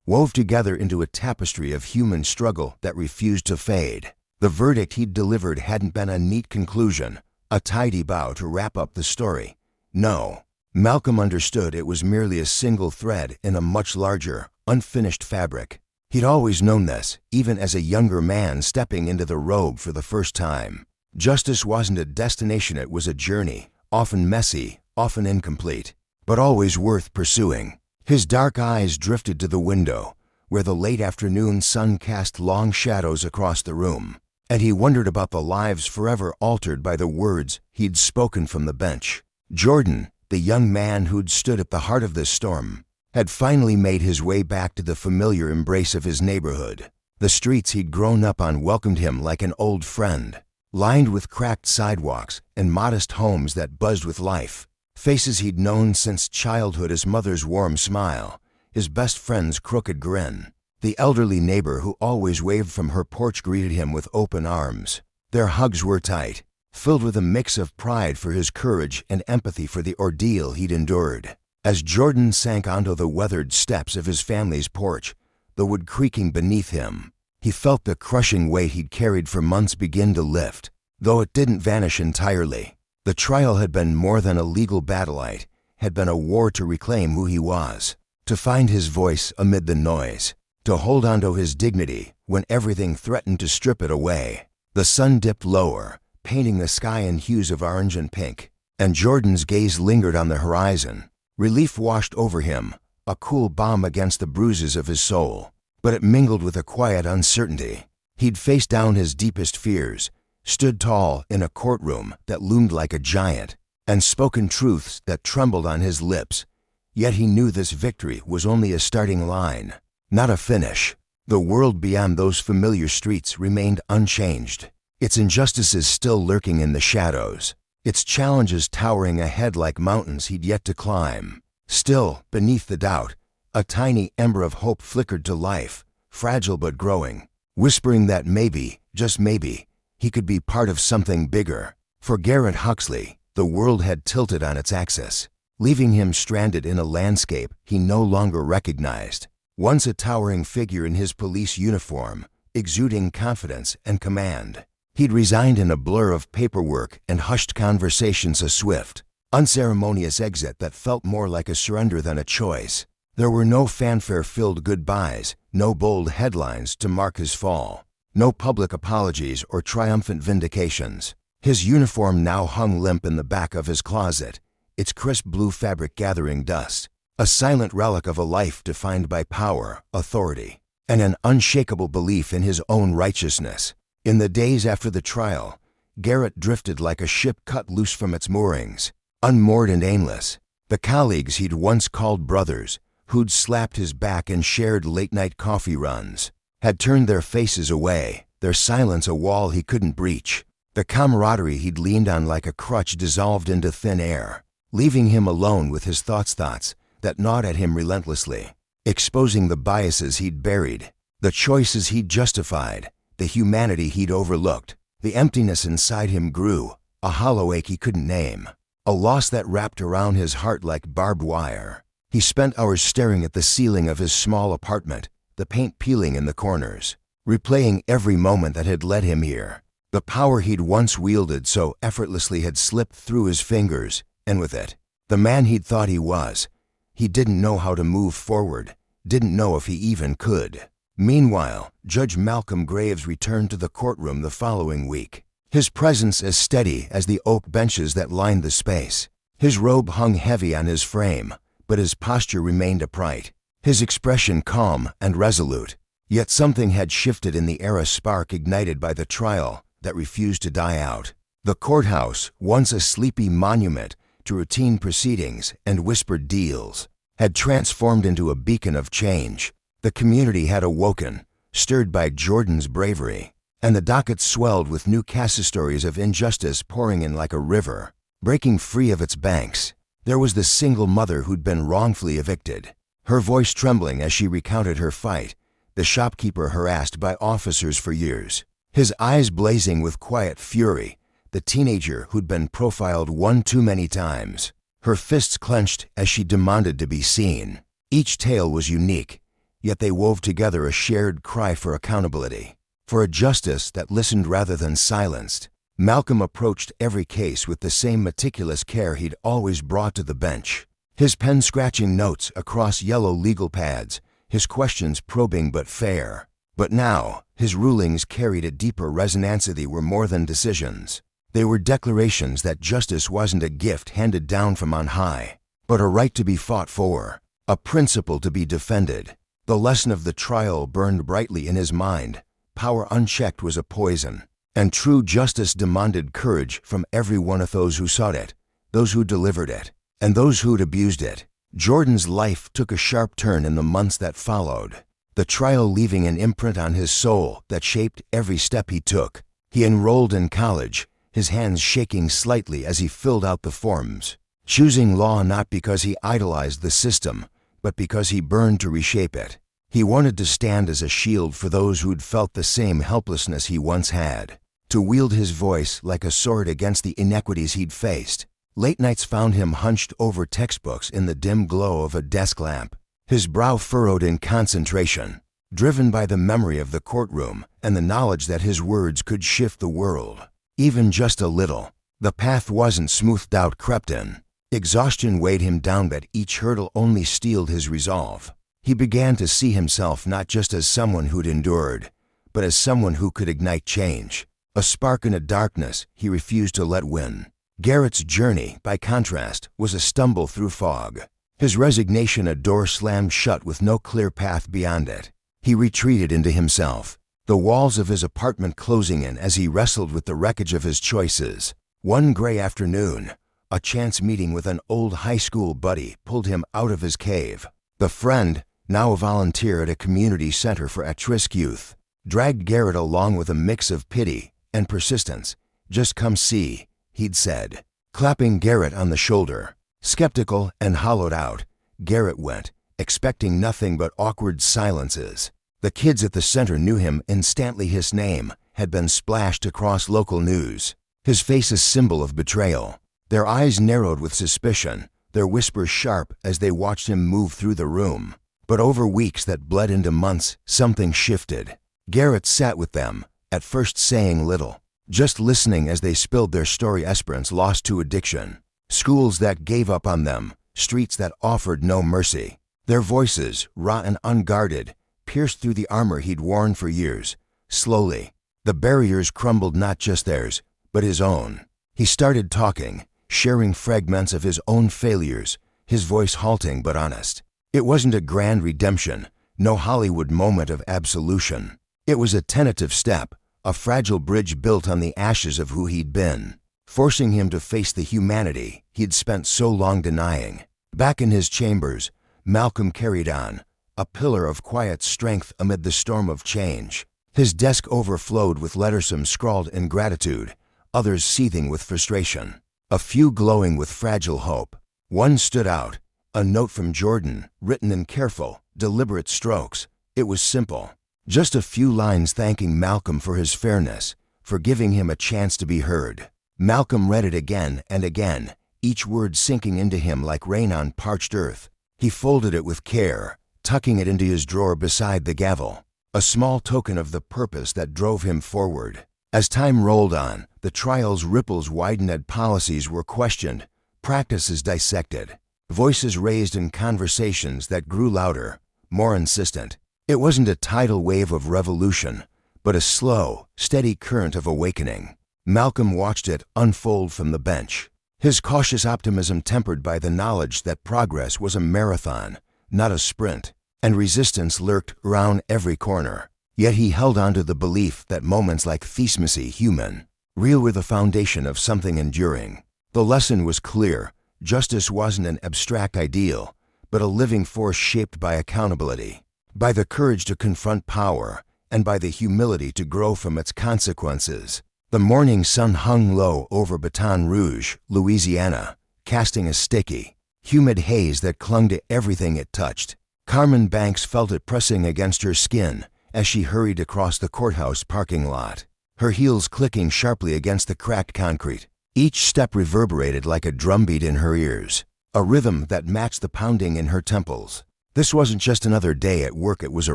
wove together into a tapestry of human struggle that refused to fade. The verdict he'd delivered hadn't been a neat conclusion, a tidy bow to wrap up the story. No, Malcolm understood it was merely a single thread in a much larger, unfinished fabric. He'd always known this, even as a younger man stepping into the robe for the first time. Justice wasn't a destination, it was a journey, often messy, often incomplete, but always worth pursuing. His dark eyes drifted to the window, where the late afternoon sun cast long shadows across the room, and he wondered about the lives forever altered by the words he'd spoken from the bench. Jordan, the young man who'd stood at the heart of this storm, had finally made his way back to the familiar embrace of his neighborhood. The streets he'd grown up on welcomed him like an old friend, lined with cracked sidewalks and modest homes that buzzed with life. Faces he'd known since childhood, his mother's warm smile, his best friend's crooked grin. The elderly neighbor who always waved from her porch greeted him with open arms. Their hugs were tight, filled with a mix of pride for his courage and empathy for the ordeal he'd endured. As Jordan sank onto the weathered steps of his family's porch, the wood creaking beneath him, he felt the crushing weight he'd carried for months begin to lift, though it didn't vanish entirely. The trial had been more than a legal battle, it had been a war to reclaim who he was, to find his voice amid the noise, to hold onto his dignity when everything threatened to strip it away. The sun dipped lower, painting the sky in hues of orange and pink, and Jordan's gaze lingered on the horizon. Relief washed over him, a cool balm against the bruises of his soul, but it mingled with a quiet uncertainty. He'd faced down his deepest fears, stood tall in a courtroom that loomed like a giant, and spoken truths that trembled on his lips, yet he knew this victory was only a starting line, not a finish. The world beyond those familiar streets remained unchanged, its injustices still lurking in the shadows, its challenges towering ahead like mountains he'd yet to climb. Still, beneath the doubt, a tiny ember of hope flickered to life, fragile but growing, whispering that maybe, just maybe, he could be part of something bigger. For Garrett Huxley, the world had tilted on its axis, leaving him stranded in a landscape he no longer recognized. Once a towering figure in his police uniform, exuding confidence and command, he'd resigned in a blur of paperwork and hushed conversations, a swift, unceremonious exit that felt more like a surrender than a choice. There were no fanfare-filled goodbyes, no bold headlines to mark his fall, no public apologies or triumphant vindications. His uniform now hung limp in the back of his closet, its crisp blue fabric gathering dust, a silent relic of a life defined by power, authority, and an unshakable belief in his own righteousness. In the days after the trial, Garrett drifted like a ship cut loose from its moorings, unmoored and aimless. The colleagues he'd once called brothers, who'd slapped his back and shared late-night coffee runs, had turned their faces away, their silence a wall he couldn't breach. The camaraderie he'd leaned on like a crutch dissolved into thin air, leaving him alone with his thoughts that gnawed at him relentlessly, exposing the biases he'd buried, the choices he'd justified, the humanity he'd overlooked. The emptiness inside him grew, a hollow ache he couldn't name, a loss that wrapped around his heart like barbed wire. He spent hours staring at the ceiling of his small apartment, the paint peeling in the corners, replaying every moment that had led him here. The power he'd once wielded so effortlessly had slipped through his fingers, and with it, the man he'd thought he was. He didn't know how to move forward, didn't know if he even could. Meanwhile, Judge Malcolm Graves returned to the courtroom the following week, his presence as steady as the oak benches that lined the space. His robe hung heavy on his frame, but his posture remained upright, his expression calm and resolute. Yet something had shifted in the air, a spark ignited by the trial that refused to die out. The courthouse, once a sleepy monument to routine proceedings and whispered deals, had transformed into a beacon of change. The community had awoken, stirred by Jordan's bravery, and the docket swelled with new case stories of injustice pouring in like a river, breaking free of its banks. There was the single mother who'd been wrongfully evicted, her voice trembling as she recounted her fight, the shopkeeper harassed by officers for years, his eyes blazing with quiet fury, the teenager who'd been profiled one too many times, her fists clenched as she demanded to be seen. Each tale was unique, yet they wove together a shared cry for accountability, for a justice that listened rather than silenced. Malcolm approached every case with the same meticulous care he'd always brought to the bench. His pen scratching notes across yellow legal pads, his questions probing but fair. But now, his rulings carried a deeper resonance. They were more than decisions. They were declarations that justice wasn't a gift handed down from on high, but a right to be fought for, a principle to be defended. The lesson of the trial burned brightly in his mind. Power unchecked was a poison, and true justice demanded courage from every one of those who sought it, those who delivered it, and those who'd abused it. Jordan's life took a sharp turn in the months that followed, the trial leaving an imprint on his soul that shaped every step he took. He enrolled in college, his hands shaking slightly as he filled out the forms, choosing law not because he idolized the system, but because he burned to reshape it. He wanted to stand as a shield for those who'd felt the same helplessness he once had, to wield his voice like a sword against the inequities he'd faced. Late nights found him hunched over textbooks in the dim glow of a desk lamp, his brow furrowed in concentration, driven by the memory of the courtroom and the knowledge that his words could shift the world, even just a little. The path wasn't smoothed out, crept in. Exhaustion weighed him down, but each hurdle only steeled his resolve. He began to see himself not just as someone who'd endured, but as someone who could ignite change, a spark in a darkness he refused to let win. Garrett's journey, by contrast, was a stumble through fog. His resignation a door slammed shut with no clear path beyond it. He retreated into himself, the walls of his apartment closing in as he wrestled with the wreckage of his choices. One gray afternoon, a chance meeting with an old high school buddy pulled him out of his cave. The friend, now a volunteer at a community center for at-risk youth, dragged Garrett along with a mix of pity and persistence. "Just come see," he'd said, clapping Garrett on the shoulder. Skeptical and hollowed out, Garrett went, expecting nothing but awkward silences. The kids at the center knew him instantly. His name had been splashed across local news, his face a symbol of betrayal. Their eyes narrowed with suspicion, their whispers sharp as they watched him move through the room. But over weeks that bled into months, something shifted. Garrett sat with them, at first saying little, just listening as they spilled their story. Aspirants lost to addiction, schools that gave up on them, streets that offered no mercy. Their voices, raw and unguarded, pierced through the armor he'd worn for years. Slowly, the barriers crumbled, not just theirs, but his own. He started talking, sharing fragments of his own failures, his voice halting but honest. It wasn't a grand redemption, no Hollywood moment of absolution. It was a tentative step, a fragile bridge built on the ashes of who he'd been, forcing him to face the humanity he'd spent so long denying. Back in his chambers, Malcolm carried on, a pillar of quiet strength amid the storm of change. His desk overflowed with letters, some scrawled in gratitude, others seething with frustration, a few glowing with fragile hope. One stood out, a note from Jordan, written in careful, deliberate strokes. It was simple, just a few lines thanking Malcolm for his fairness, for giving him a chance to be heard. Malcolm read it again and again, each word sinking into him like rain on parched earth. He folded it with care, tucking it into his drawer beside the gavel, a small token of the purpose that drove him forward. As time rolled on, the trial's ripples widened and policies were questioned, practices dissected, voices raised in conversations that grew louder, more insistent. It wasn't a tidal wave of revolution, but a slow, steady current of awakening. Malcolm watched it unfold from the bench, his cautious optimism tempered by the knowledge that progress was a marathon, not a sprint, and resistance lurked around every corner. Yet he held on to the belief that moments like these, messy, human, real, were the foundation of something enduring. The lesson was clear. Justice wasn't an abstract ideal, but a living force shaped by accountability, by the courage to confront power, and by the humility to grow from its consequences. The morning sun hung low over Baton Rouge, Louisiana, casting a sticky, humid haze that clung to everything it touched. Carmen Banks felt it pressing against her skin as she hurried across the courthouse parking lot, her heels clicking sharply against the cracked concrete. Each step reverberated like a drumbeat in her ears, a rhythm that matched the pounding in her temples. This wasn't just another day at work, it was a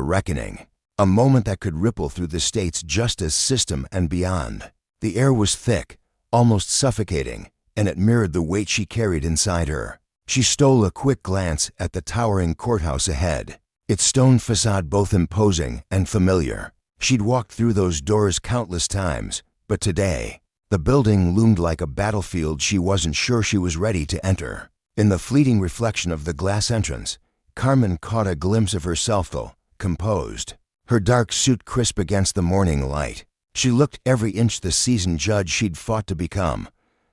reckoning, a moment that could ripple through the state's justice system and beyond. The air was thick, almost suffocating, and it mirrored the weight she carried inside her. She stole a quick glance at the towering courthouse ahead, its stone facade both imposing and familiar. She'd walked through those doors countless times, but today, the building loomed like a battlefield she wasn't sure she was ready to enter. In the fleeting reflection of the glass entrance, Carmen caught a glimpse of herself, though composed, her dark suit crisp against the morning light. She looked every inch the seasoned judge she'd fought to become,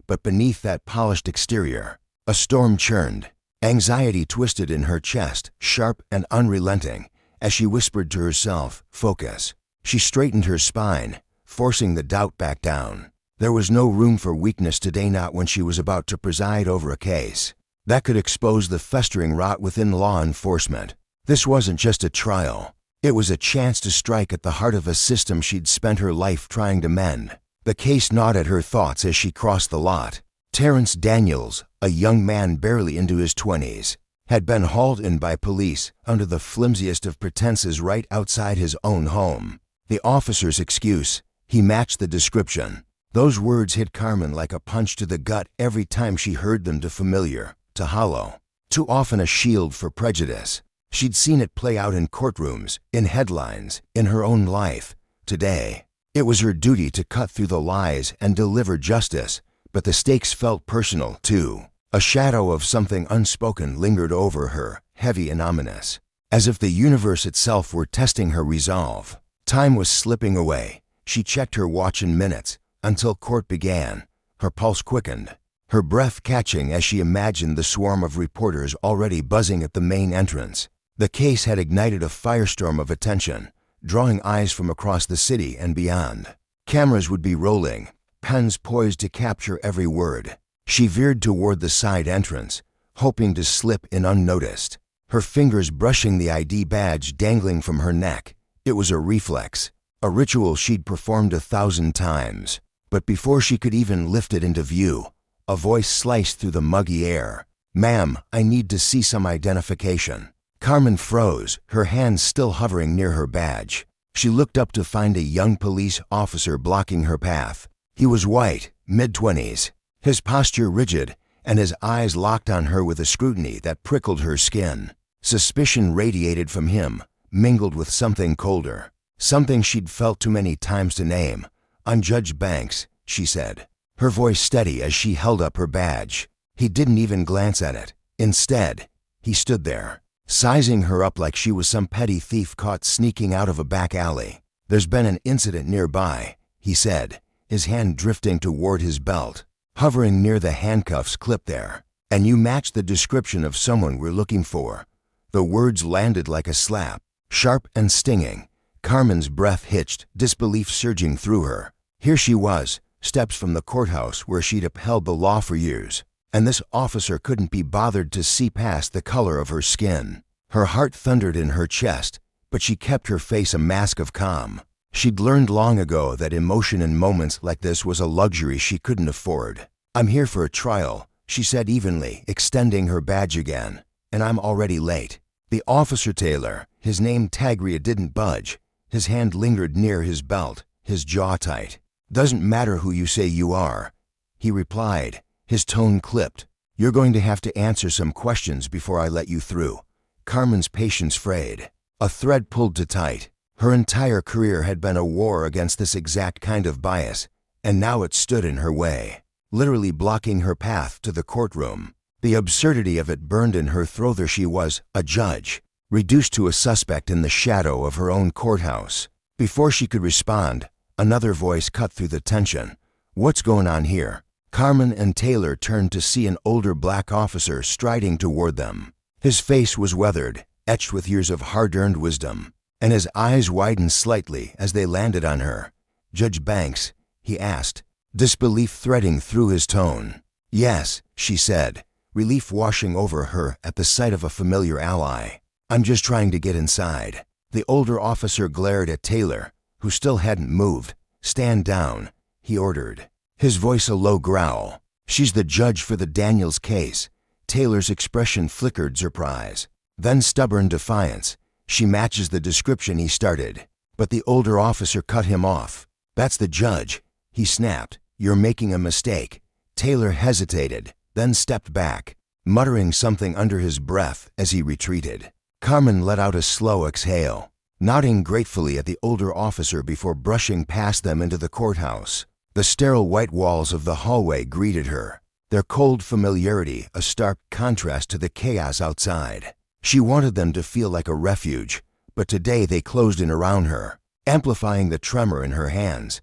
but beneath that polished exterior, a storm churned. Anxiety twisted in her chest, sharp and unrelenting, as she whispered to herself, "Focus." She straightened her spine, forcing the doubt back down. There was no room for weakness today, not when she was about to preside over a case that could expose the festering rot within law enforcement. This wasn't just a trial. It was a chance to strike at the heart of a system she'd spent her life trying to mend. The case gnawed at her thoughts as she crossed the lot. Terrence Daniels, a young man barely into his 20s, had been hauled in by police under the flimsiest of pretenses right outside his own home. The officer's excuse, he matched the description. Those words hit Carmen like a punch to the gut every time she heard them, too familiar, too hollow, too often a shield for prejudice. She'd seen it play out in courtrooms, in headlines, in her own life. Today, it was her duty to cut through the lies and deliver justice, but the stakes felt personal, too. A shadow of something unspoken lingered over her, heavy and ominous, as if the universe itself were testing her resolve. Time was slipping away. She checked her watch in minutes, until court began. Her pulse quickened, her breath catching as she imagined the swarm of reporters already buzzing at the main entrance. The case had ignited a firestorm of attention, drawing eyes from across the city and beyond. Cameras would be rolling, pens poised to capture every word. She veered toward the side entrance, hoping to slip in unnoticed, her fingers brushing the ID badge dangling from her neck. It was a reflex, a ritual she'd performed 1,000 times. But before she could even lift it into view, a voice sliced through the muggy air. "Ma'am, I need to see some identification." Carmen froze, her hands still hovering near her badge. She looked up to find a young police officer blocking her path. He was white, mid-20s, his posture rigid, and his eyes locked on her with a scrutiny that prickled her skin. Suspicion radiated from him, mingled with something colder, something she'd felt too many times to name. "I'm Judge Banks," she said, her voice steady as she held up her badge. He didn't even glance at it. Instead, he stood there, sizing her up like she was some petty thief caught sneaking out of a back alley. "There's been an incident nearby," he said, his hand drifting toward his belt, hovering near the handcuffs clipped there. "And you match the description of someone we're looking for." The words landed like a slap, sharp and stinging. Carmen's breath hitched, disbelief surging through her. Here she was, steps from the courthouse where she'd upheld the law for years, and this officer couldn't be bothered to see past the color of her skin. Her heart thundered in her chest, but she kept her face a mask of calm. She'd learned long ago that emotion in moments like this was a luxury she couldn't afford. "I'm here for a trial," she said evenly, extending her badge again, "and I'm already late." The officer Taylor, his name Tagria, didn't budge. His hand lingered near his belt, his jaw tight. "Doesn't matter who you say you are," he replied, his tone clipped. "You're going to have to answer some questions before I let you through." Carmen's patience frayed. A thread pulled too tight. Her entire career had been a war against this exact kind of bias, and now it stood in her way, literally blocking her path to the courtroom. The absurdity of it burned in her throat. There she was, a judge, reduced to a suspect in the shadow of her own courthouse. Before she could respond, another voice cut through the tension. "What's going on here?" Carmen and Taylor turned to see an older black officer striding toward them. His face was weathered, etched with years of hard-earned wisdom, and his eyes widened slightly as they landed on her. "Judge Banks?" he asked, disbelief threading through his tone. "Yes," she said, relief washing over her at the sight of a familiar ally. "I'm just trying to get inside." The older officer glared at Taylor, who still hadn't moved. "Stand down," he ordered, his voice a low growl. "She's the judge for the Daniels case." Taylor's expression flickered surprise, then stubborn defiance. "She matches the description," he started, but the older officer cut him off. "That's the judge," he snapped. "You're making a mistake." Taylor hesitated, then stepped back, muttering something under his breath as he retreated. Carmen let out a slow exhale, nodding gratefully at the older officer before brushing past them into the courthouse. The sterile white walls of the hallway greeted her, their cold familiarity a stark contrast to the chaos outside. She wanted them to feel like a refuge, but today they closed in around her, amplifying the tremor in her hands.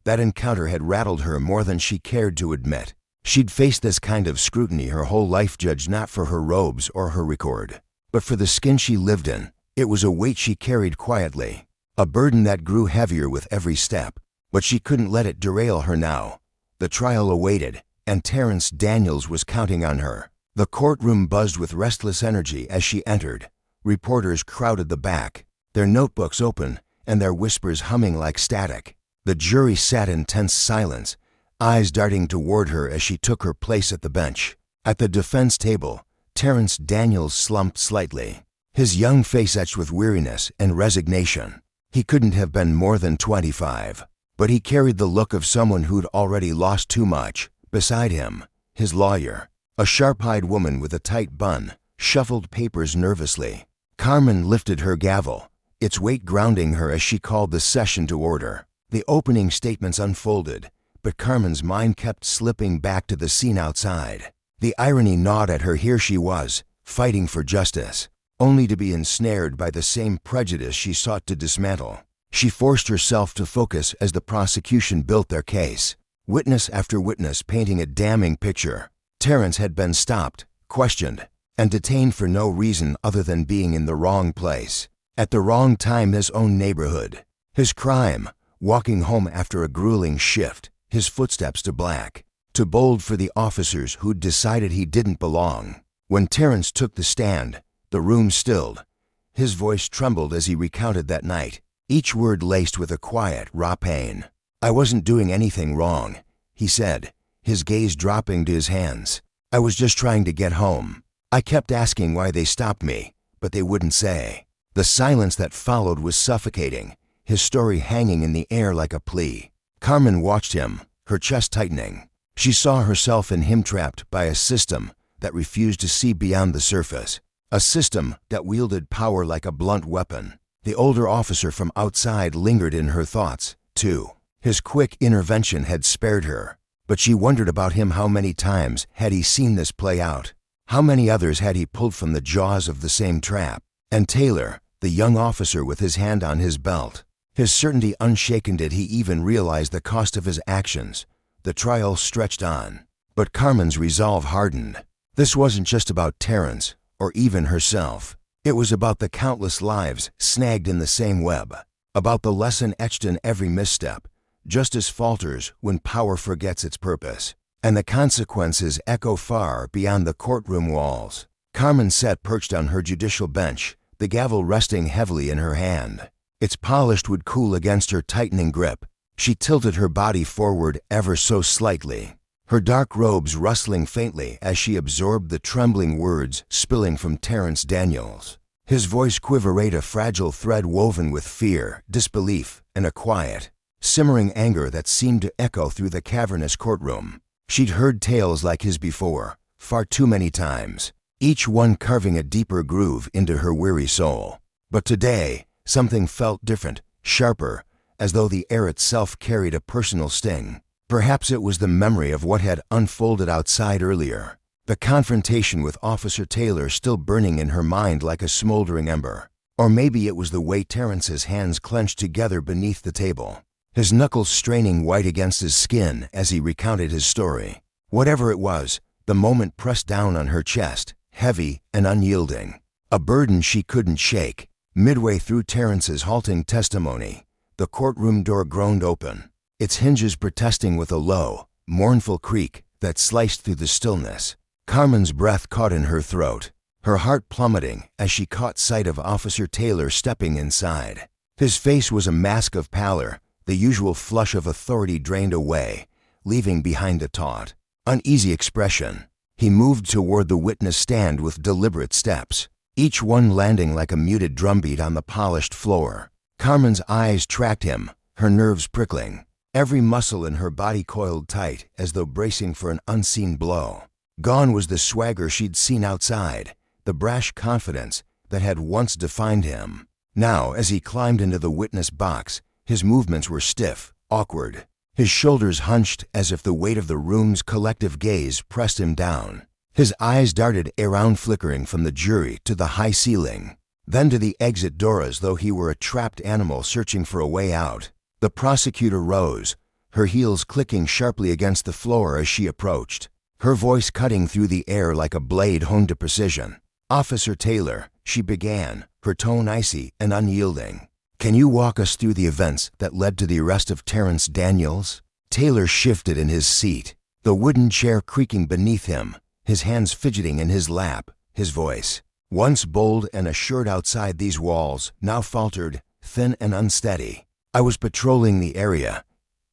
That encounter had rattled her more than she cared to admit. She'd faced this kind of scrutiny her whole life, judged not for her robes or her record, but for the skin she lived in. It was a weight she carried quietly, a burden that grew heavier with every step, but she couldn't let it derail her now. The trial awaited, and Terrence Daniels was counting on her. The courtroom buzzed with restless energy as she entered. Reporters crowded the back, their notebooks open and their whispers humming like static. The jury sat in tense silence, eyes darting toward her as she took her place at the bench. At the defense table, Terrence Daniels slumped slightly, his young face etched with weariness and resignation. He couldn't have been more than 25, but he carried the look of someone who'd already lost too much. Beside him, his lawyer, a sharp-eyed woman with a tight bun, shuffled papers nervously. Carmen lifted her gavel, its weight grounding her as she called the session to order. The opening statements unfolded, but Carmen's mind kept slipping back to the scene outside. The irony gnawed at her. Here she was, fighting for justice, only to be ensnared by the same prejudice she sought to dismantle. She forced herself to focus as the prosecution built their case, witness after witness painting a damning picture. Terrence had been stopped, questioned, and detained for no reason other than being in the wrong place, at the wrong time, his own neighborhood. His crime, walking home after a grueling shift, his footsteps to black, too bold for the officers who'd decided he didn't belong. When Terrence took the stand, the room stilled. His voice trembled as he recounted that night, each word laced with a quiet, raw pain. "I wasn't doing anything wrong," he said, his gaze dropping to his hands. "I was just trying to get home. I kept asking why they stopped me, but they wouldn't say." The silence that followed was suffocating, his story hanging in the air like a plea. Carmen watched him, her chest tightening. She saw herself and him trapped by a system that refused to see beyond the surface, a system that wielded power like a blunt weapon. The older officer from outside lingered in her thoughts, too. His quick intervention had spared her, but she wondered about him. How many times had he seen this play out? How many others had he pulled from the jaws of the same trap? And Taylor, the young officer with his hand on his belt, his certainty unshaken. Did he even realize the cost of his actions? The trial stretched on, but Carmen's resolve hardened. This wasn't just about Terrence, or even herself. It was about the countless lives snagged in the same web, about the lesson etched in every misstep. Justice falters when power forgets its purpose, and the consequences echo far beyond the courtroom walls. Carmen sat perched on her judicial bench, the gavel resting heavily in her hand. Its polished wood cool against her tightening grip. She tilted her body forward ever so slightly, her dark robes rustling faintly as she absorbed the trembling words spilling from Terrence Daniels. His voice quivered, a fragile thread woven with fear, disbelief, and a quiet, simmering anger that seemed to echo through the cavernous courtroom. She'd heard tales like his before, far too many times, each one carving a deeper groove into her weary soul. But today, something felt different, sharper, as though the air itself carried a personal sting. Perhaps it was the memory of what had unfolded outside earlier, the confrontation with Officer Taylor still burning in her mind like a smoldering ember. Or maybe it was the way Terrence's hands clenched together beneath the table, his knuckles straining white against his skin as he recounted his story. Whatever it was, the moment pressed down on her chest, heavy and unyielding, a burden she couldn't shake. Midway through Terrence's halting testimony, the courtroom door groaned open, its hinges protesting with a low, mournful creak that sliced through the stillness. Carmen's breath caught in her throat, her heart plummeting as she caught sight of Officer Taylor stepping inside. His face was a mask of pallor, the usual flush of authority drained away, leaving behind a taut, uneasy expression. He moved toward the witness stand with deliberate steps, each one landing like a muted drumbeat on the polished floor. Carmen's eyes tracked him, her nerves prickling. Every muscle in her body coiled tight as though bracing for an unseen blow. Gone was the swagger she'd seen outside, the brash confidence that had once defined him. Now, as he climbed into the witness box, his movements were stiff, awkward. His shoulders hunched as if the weight of the room's collective gaze pressed him down. His eyes darted around, flickering from the jury to the high ceiling, then to the exit door as though he were a trapped animal searching for a way out. The prosecutor rose, her heels clicking sharply against the floor as she approached, her voice cutting through the air like a blade honed to precision. "Officer Taylor," she began, her tone icy and unyielding. "Can you walk us through the events that led to the arrest of Terrence Daniels?" Taylor shifted in his seat, the wooden chair creaking beneath him, his hands fidgeting in his lap, his voice, once bold and assured outside these walls, now faltered, thin and unsteady. "I was patrolling the area,"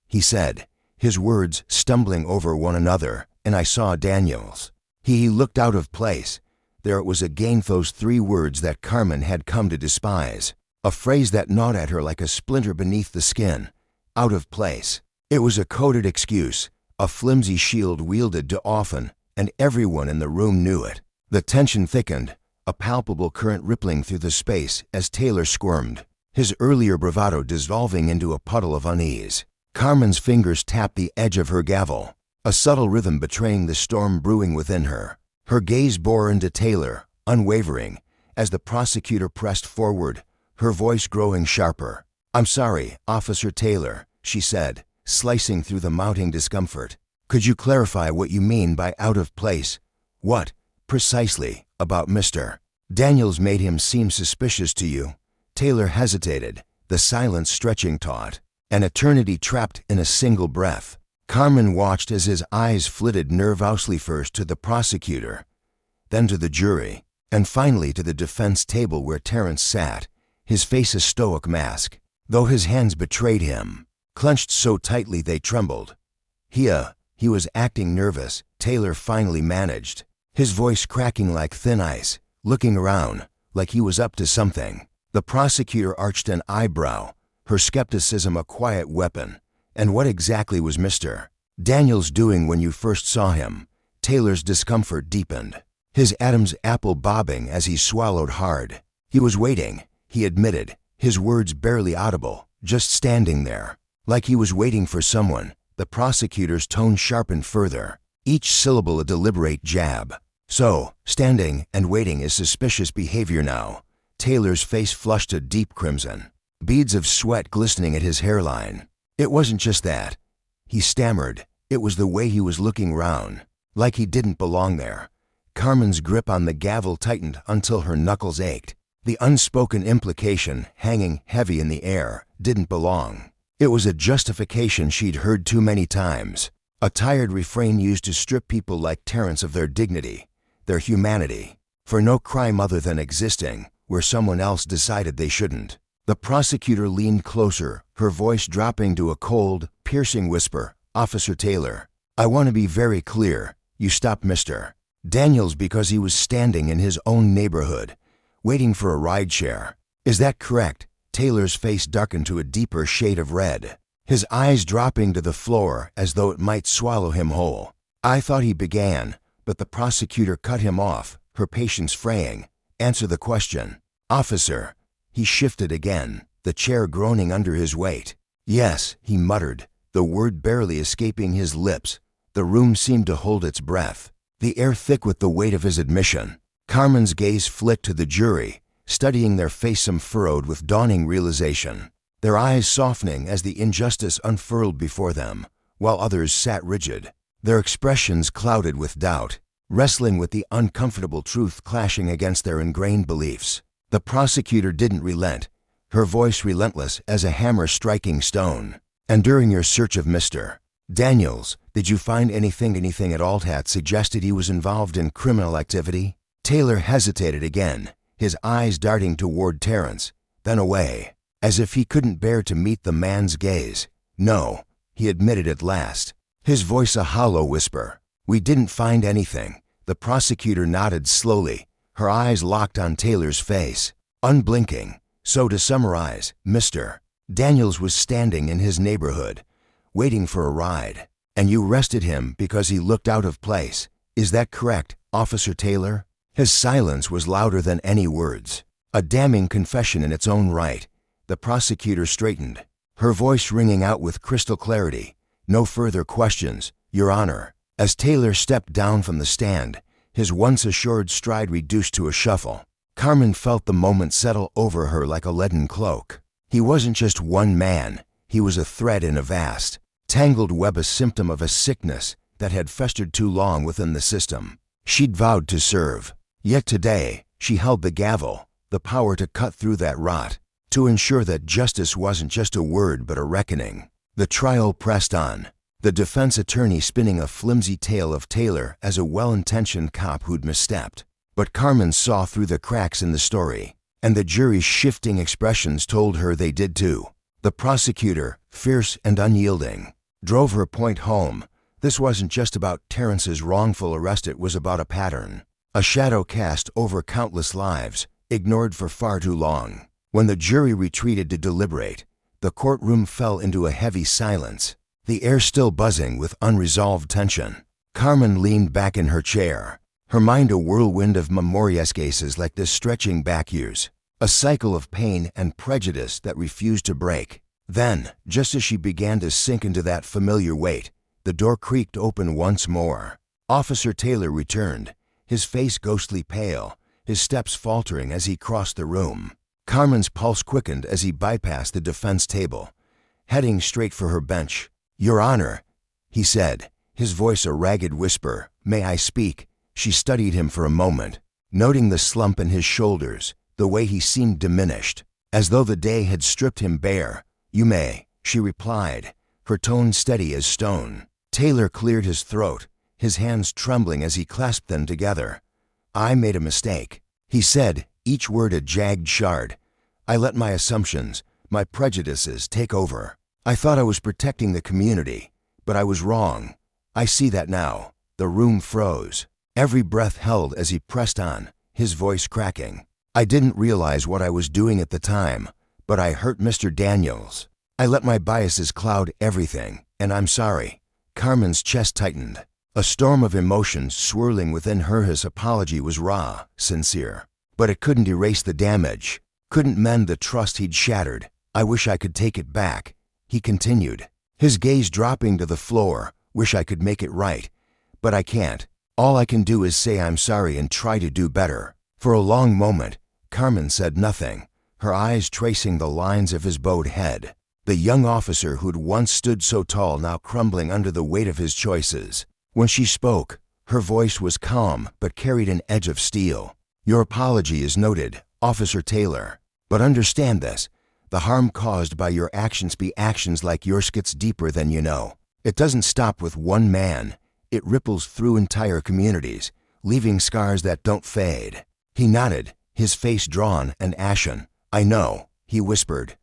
he said, his words stumbling over one another, "and I saw Daniels." He looked out of place. There it was again, those three words that Carmen had come to despise, a phrase that gnawed at her like a splinter beneath the skin. Out of place. It was a coded excuse, a flimsy shield wielded too often, and everyone in the room knew it. The tension thickened, a palpable current rippling through the space as Taylor squirmed, his earlier bravado dissolving into a puddle of unease. Carmen's fingers tapped the edge of her gavel, a subtle rhythm betraying the storm brewing within her. Her gaze bore into Taylor, unwavering, as the prosecutor pressed forward, her voice growing sharper. "I'm sorry, Officer Taylor," she said, slicing through the mounting discomfort. "Could you clarify what you mean by out of place? What, precisely, about Mr. Daniels made him seem suspicious to you?" Taylor hesitated, the silence stretching taut, an eternity trapped in a single breath. Carmen watched as his eyes flitted nervously first to the prosecutor, then to the jury, and finally to the defense table where Terrence sat, his face a stoic mask, though his hands betrayed him, clenched so tightly they trembled. He was acting nervous, Taylor finally managed, his voice cracking like thin ice, looking around, like he was up to something. The prosecutor arched an eyebrow, her skepticism a quiet weapon. "And what exactly was Mr. Daniels doing when you first saw him?" Taylor's discomfort deepened, his Adam's apple bobbing as he swallowed hard. "He was waiting," he admitted, his words barely audible, "just standing there, like he was waiting for someone." The prosecutor's tone sharpened further, each syllable a deliberate jab. "So, standing and waiting is suspicious behavior now." Taylor's face flushed a deep crimson, beads of sweat glistening at his hairline. "It wasn't just that," he stammered. "It was the way he was looking round, like he didn't belong there." Carmen's grip on the gavel tightened until her knuckles ached. The unspoken implication, hanging heavy in the air, didn't belong. It was a justification she'd heard too many times, a tired refrain used to strip people like Terrence of their dignity, their humanity, for no crime other than existing where someone else decided they shouldn't. The prosecutor leaned closer, her voice dropping to a cold, piercing whisper. "Officer Taylor, I want to be very clear. You stopped Mr. Daniels because he was standing in his own neighborhood, waiting for a rideshare. Is that correct?" Taylor's face darkened to a deeper shade of red, his eyes dropping to the floor as though it might swallow him whole. "I thought," he began, but the prosecutor cut him off, her patience fraying. "Answer the question." "Officer." He shifted again, the chair groaning under his weight. "Yes," he muttered, the word barely escaping his lips. The room seemed to hold its breath, the air thick with the weight of his admission. Carmen's gaze flicked to the jury, studying their face, some furrowed with dawning realization, their eyes softening as the injustice unfurled before them, while others sat rigid, their expressions clouded with doubt, wrestling with the uncomfortable truth clashing against their ingrained beliefs. The prosecutor didn't relent, her voice relentless as a hammer striking stone. "And during your search of Mr. Daniels, did you find anything at all that suggested he was involved in criminal activity?" Taylor hesitated again, his eyes darting toward Terrence, then away, as if he couldn't bear to meet the man's gaze. "No," he admitted at last, his voice a hollow whisper. "We didn't find anything." The prosecutor nodded slowly, her eyes locked on Taylor's face, unblinking. "So to summarize, Mr. Daniels was standing in his neighborhood, waiting for a ride. And you arrested him because he looked out of place. Is that correct, Officer Taylor? His silence was louder than any words. A damning confession in its own right. The prosecutor straightened, her voice ringing out with crystal clarity. No further questions, Your Honor. As Taylor stepped down from the stand, his once assured stride reduced to a shuffle. Carmen felt the moment settle over her like a leaden cloak. He wasn't just one man, he was a thread in a vast, tangled web, a symptom of a sickness that had festered too long within the system. She'd vowed to serve, yet today she held the gavel, the power to cut through that rot, to ensure that justice wasn't just a word but a reckoning. The trial pressed on, the defense attorney spinning a flimsy tale of Taylor as a well-intentioned cop who'd misstepped. But Carmen saw through the cracks in the story, and the jury's shifting expressions told her they did too. The prosecutor, fierce and unyielding, drove her point home. This wasn't just about Terrence's wrongful arrest, it was about a pattern, a shadow cast over countless lives, ignored for far too long. When the jury retreated to deliberate, the courtroom fell into a heavy silence, the air still buzzing with unresolved tension. Carmen leaned back in her chair, her mind a whirlwind of memories, cases like this stretching back years, a cycle of pain and prejudice that refused to break. Then, just as she began to sink into that familiar weight, the door creaked open once more. Officer Taylor returned, his face ghostly pale, his steps faltering as he crossed the room. Carmen's pulse quickened as he bypassed the defense table, heading straight for her bench. Your Honor, he said, his voice a ragged whisper. May I speak? She studied him for a moment, noting the slump in his shoulders, the way he seemed diminished, as though the day had stripped him bare. You may, she replied, her tone steady as stone. Taylor cleared his throat, his hands trembling as he clasped them together. I made a mistake, he said, each word a jagged shard. I let my assumptions, my prejudices take over. I thought I was protecting the community, but I was wrong. I see that now. The room froze, every breath held as he pressed on, his voice cracking. I didn't realize what I was doing at the time, but I hurt Mr. Daniels. I let my biases cloud everything, and I'm sorry. Carmen's chest tightened, a storm of emotions swirling within her. His apology was raw, sincere, but it couldn't erase the damage, couldn't mend the trust he'd shattered. I wish I could take it back, he continued, his gaze dropping to the floor. Wish I could make it right, but I can't. All I can do is say I'm sorry and try to do better. For a long moment, Carmen said nothing, her eyes tracing the lines of his bowed head. The young officer who'd once stood so tall now crumbling under the weight of his choices. When she spoke, her voice was calm but carried an edge of steel. Your apology is noted, Officer Taylor. But understand this, the harm caused by your actions be actions like yours gets deeper than you know. It doesn't stop with one man. It ripples through entire communities, leaving scars that don't fade. He nodded, his face drawn and ashen. I know, he whispered.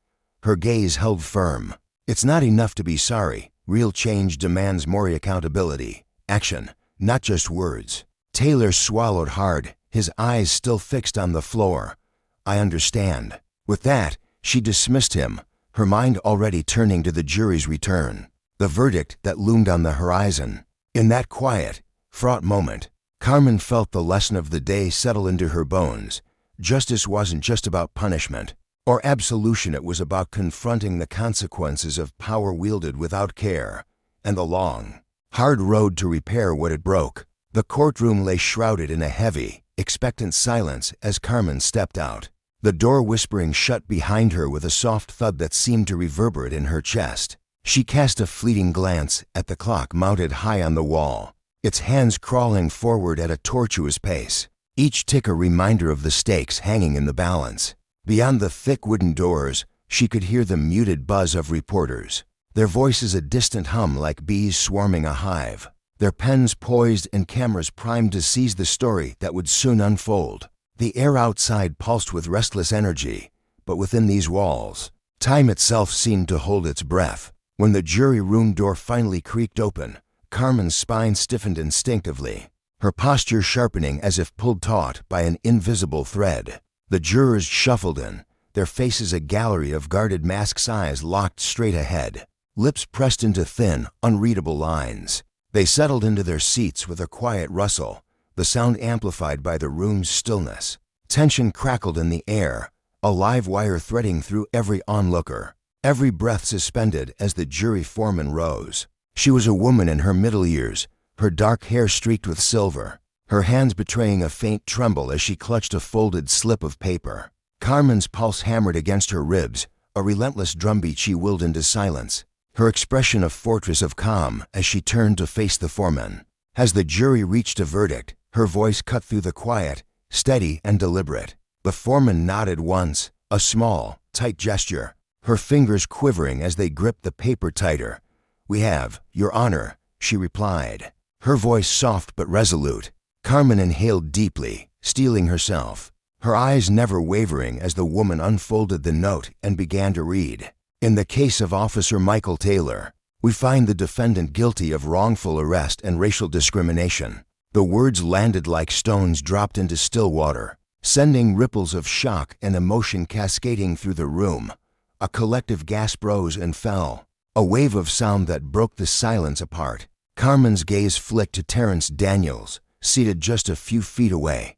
Her gaze held firm. It's not enough to be sorry. Real change demands more accountability, action, not just words. Taylor swallowed hard, his eyes still fixed on the floor. I understand. With that, she dismissed him, her mind already turning to the jury's return, the verdict that loomed on the horizon. In that quiet, fraught moment, Carmen felt the lesson of the day settle into her bones. Justice wasn't just about punishment or absolution, it was about confronting the consequences of power wielded without care, and the long, hard road to repair what it broke. The courtroom lay shrouded in a heavy, expectant silence as Carmen stepped out, the door whispering shut behind her with a soft thud that seemed to reverberate in her chest. She cast a fleeting glance at the clock mounted high on the wall, its hands crawling forward at a tortuous pace, each tick a reminder of the stakes hanging in the balance. Beyond the thick wooden doors, she could hear the muted buzz of reporters, their voices a distant hum like bees swarming a hive, their pens poised and cameras primed to seize the story that would soon unfold. The air outside pulsed with restless energy, but within these walls, time itself seemed to hold its breath. When the jury room door finally creaked open, Carmen's spine stiffened instinctively, her posture sharpening as if pulled taut by an invisible thread. The jurors shuffled in, their faces a gallery of guarded masks, eyes locked straight ahead. lips pressed into thin, unreadable lines. They settled into their seats with a quiet rustle, the sound amplified by the room's stillness. Tension crackled in the air, a live wire threading through every onlooker, every breath suspended as the jury foreman rose. She was a woman in her middle years, her dark hair streaked with silver, her hands betraying a faint tremble as she clutched a folded slip of paper. Carmen's pulse hammered against her ribs, a relentless drumbeat she willed into silence, her expression a fortress of calm as she turned to face the foreman. As the jury reached a verdict, her voice cut through the quiet, steady and deliberate. The foreman nodded once, a small, tight gesture, her fingers quivering as they gripped the paper tighter. "We have, Your Honor," she replied, her voice soft but resolute. Carmen inhaled deeply, steeling herself, her eyes never wavering as the woman unfolded the note and began to read. "In the case of Officer Michael Taylor, we find the defendant guilty of wrongful arrest and racial discrimination." The words landed like stones dropped into still water, sending ripples of shock and emotion cascading through the room. A collective gasp rose and fell, a wave of sound that broke the silence apart. Carmen's gaze flicked to Terrence Daniels, seated just a few feet away.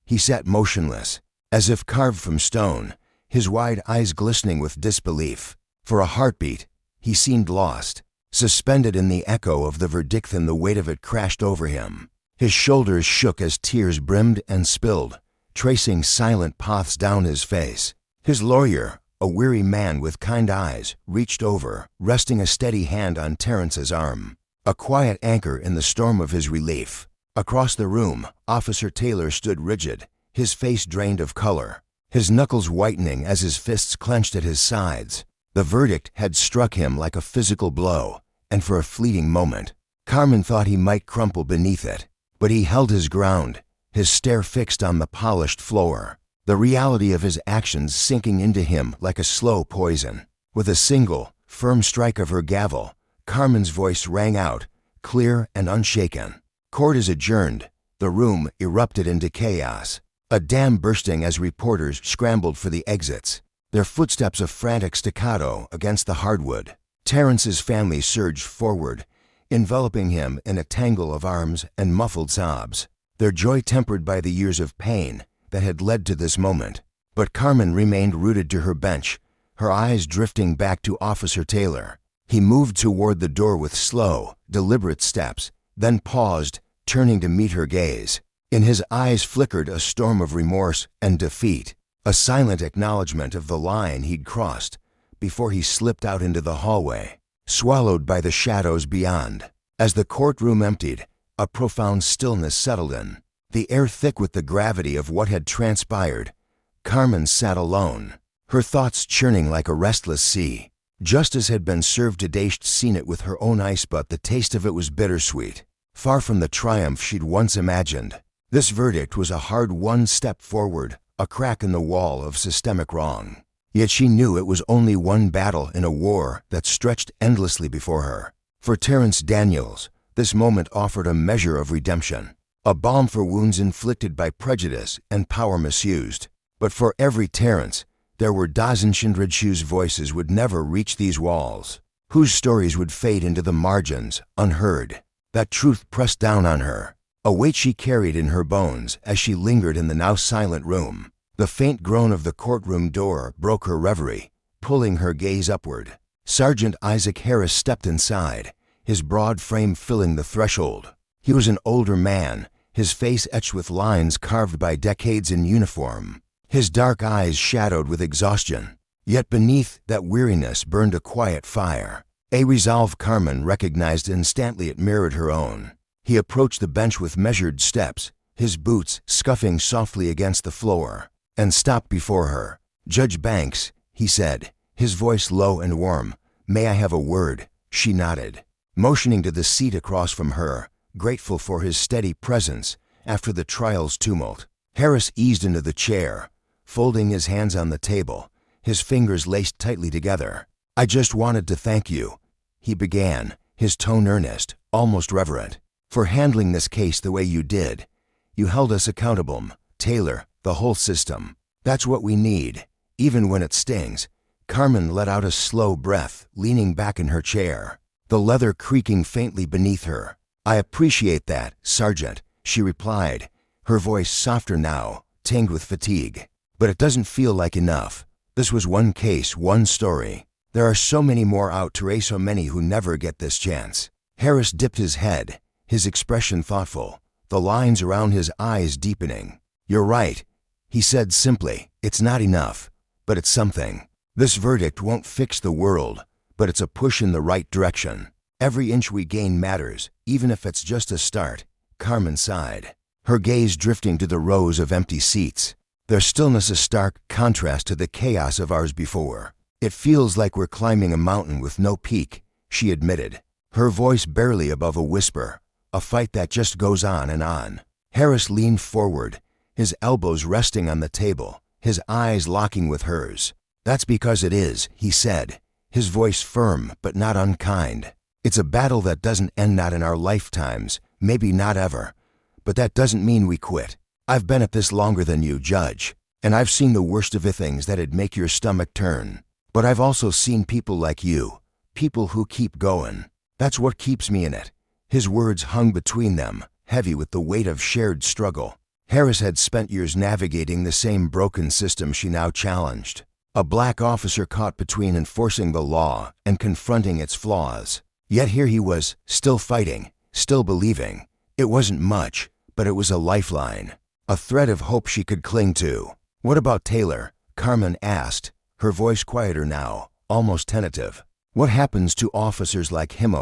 He sat motionless, as if carved from stone, his wide eyes glistening with disbelief. For a heartbeat, he seemed lost, suspended in the echo of the verdict, and the weight of it crashed over him. His shoulders shook as tears brimmed and spilled, tracing silent paths down his face. His lawyer, a weary man with kind eyes, reached over, resting a steady hand on Terrence's arm, a quiet anchor in the storm of his relief. Across the room, Officer Taylor stood rigid, his face drained of color, his knuckles whitening as his fists clenched at his sides. The verdict had struck him like a physical blow, and for a fleeting moment, Carmen thought he might crumple beneath it. But he held his ground, his stare fixed on the polished floor, the reality of his actions sinking into him like a slow poison. With a single, firm strike of her gavel, Carmen's voice rang out, clear and unshaken. "Court is adjourned." The room erupted into chaos, a dam bursting as reporters scrambled for the exits, their footsteps a frantic staccato against the hardwood. Terrence's family surged forward, enveloping him in a tangle of arms and muffled sobs, their joy tempered by the years of pain that had led to this moment. But Carmen remained rooted to her bench, her eyes drifting back to Officer Taylor. He moved toward the door with slow, deliberate steps, then paused, turning to meet her gaze. In his eyes flickered a storm of remorse and defeat, a silent acknowledgement of the line he'd crossed before he slipped out into the hallway, swallowed by the shadows beyond. As the courtroom emptied, a profound stillness settled in, the air thick with the gravity of what had transpired. Carmen sat alone, her thoughts churning like a restless sea. Justice had been served today. She'd seen it with her own eyes, but the taste of it was bittersweet, far from the triumph she'd once imagined. This verdict was a hard one step forward, a crack in the wall of systemic wrong. Yet she knew it was only one battle in a war that stretched endlessly before her. For Terrence Daniels, this moment offered a measure of redemption, a balm for wounds inflicted by prejudice and power misused. But for every Terrence, there were dozens whose voices would never reach these walls, whose stories would fade into the margins, unheard. That truth pressed down on her, a weight she carried in her bones as she lingered in the now silent room. The faint groan of the courtroom door broke her reverie, pulling her gaze upward. Sergeant Isaac Harris stepped inside, his broad frame filling the threshold. He was an older man, his face etched with lines carved by decades in uniform, his dark eyes shadowed with exhaustion. Yet beneath that weariness burned a quiet fire, a resolve Carmen recognized instantly. It mirrored her own. He approached the bench with measured steps, his boots scuffing softly against the floor, and stopped before her. "Judge Banks," he said, his voice low and warm. "May I have a word?" She nodded, motioning to the seat across from her, grateful for his steady presence after the trial's tumult. Harris eased into the chair, folding his hands on the table, his fingers laced tightly together. "I just wanted to thank you," he began, his tone earnest, almost reverent, "for handling this case the way you did. You held us accountable, Taylor, the whole system. That's what we need, even when it stings. Carmen let out a slow breath, leaning back in her chair, the leather creaking faintly beneath her. "I appreciate that, Sergeant," she replied, her voice softer now, tinged with fatigue. "But it doesn't feel like enough. This was one case, one story. There are so many more out there, so many who never get this chance." Harris dipped his head, his expression thoughtful, the lines around his eyes deepening. "You're right," he said simply. "It's not enough, but it's something. This verdict won't fix the world, but it's a push in the right direction. Every inch we gain matters, even if it's just a start." Carmen sighed, her gaze drifting to the rows of empty seats, their stillness a stark contrast to the chaos of ours before. "It feels like we're climbing a mountain with no peak," she admitted, her voice barely above a whisper, "a fight that just goes on and on." Harris leaned forward, his elbows resting on the table, his eyes locking with hers. "That's because it is," he said, his voice firm but not unkind. "It's a battle that doesn't end, not in our lifetimes, maybe not ever. But that doesn't mean we quit. I've been at this longer than you, Judge, and I've seen the worst of the things that'd make your stomach turn. But I've also seen people like you, people who keep going. That's what keeps me in it." His words hung between them, heavy with the weight of shared struggle. Harris had spent years navigating the same broken system she now challenged. A black officer caught between enforcing the law and confronting its flaws. Yet here he was, still fighting, still believing. It wasn't much, but it was a lifeline, a thread of hope she could cling to. "What about Taylor?" Carmen asked, her voice quieter now, almost tentative. "What happens to officers like him,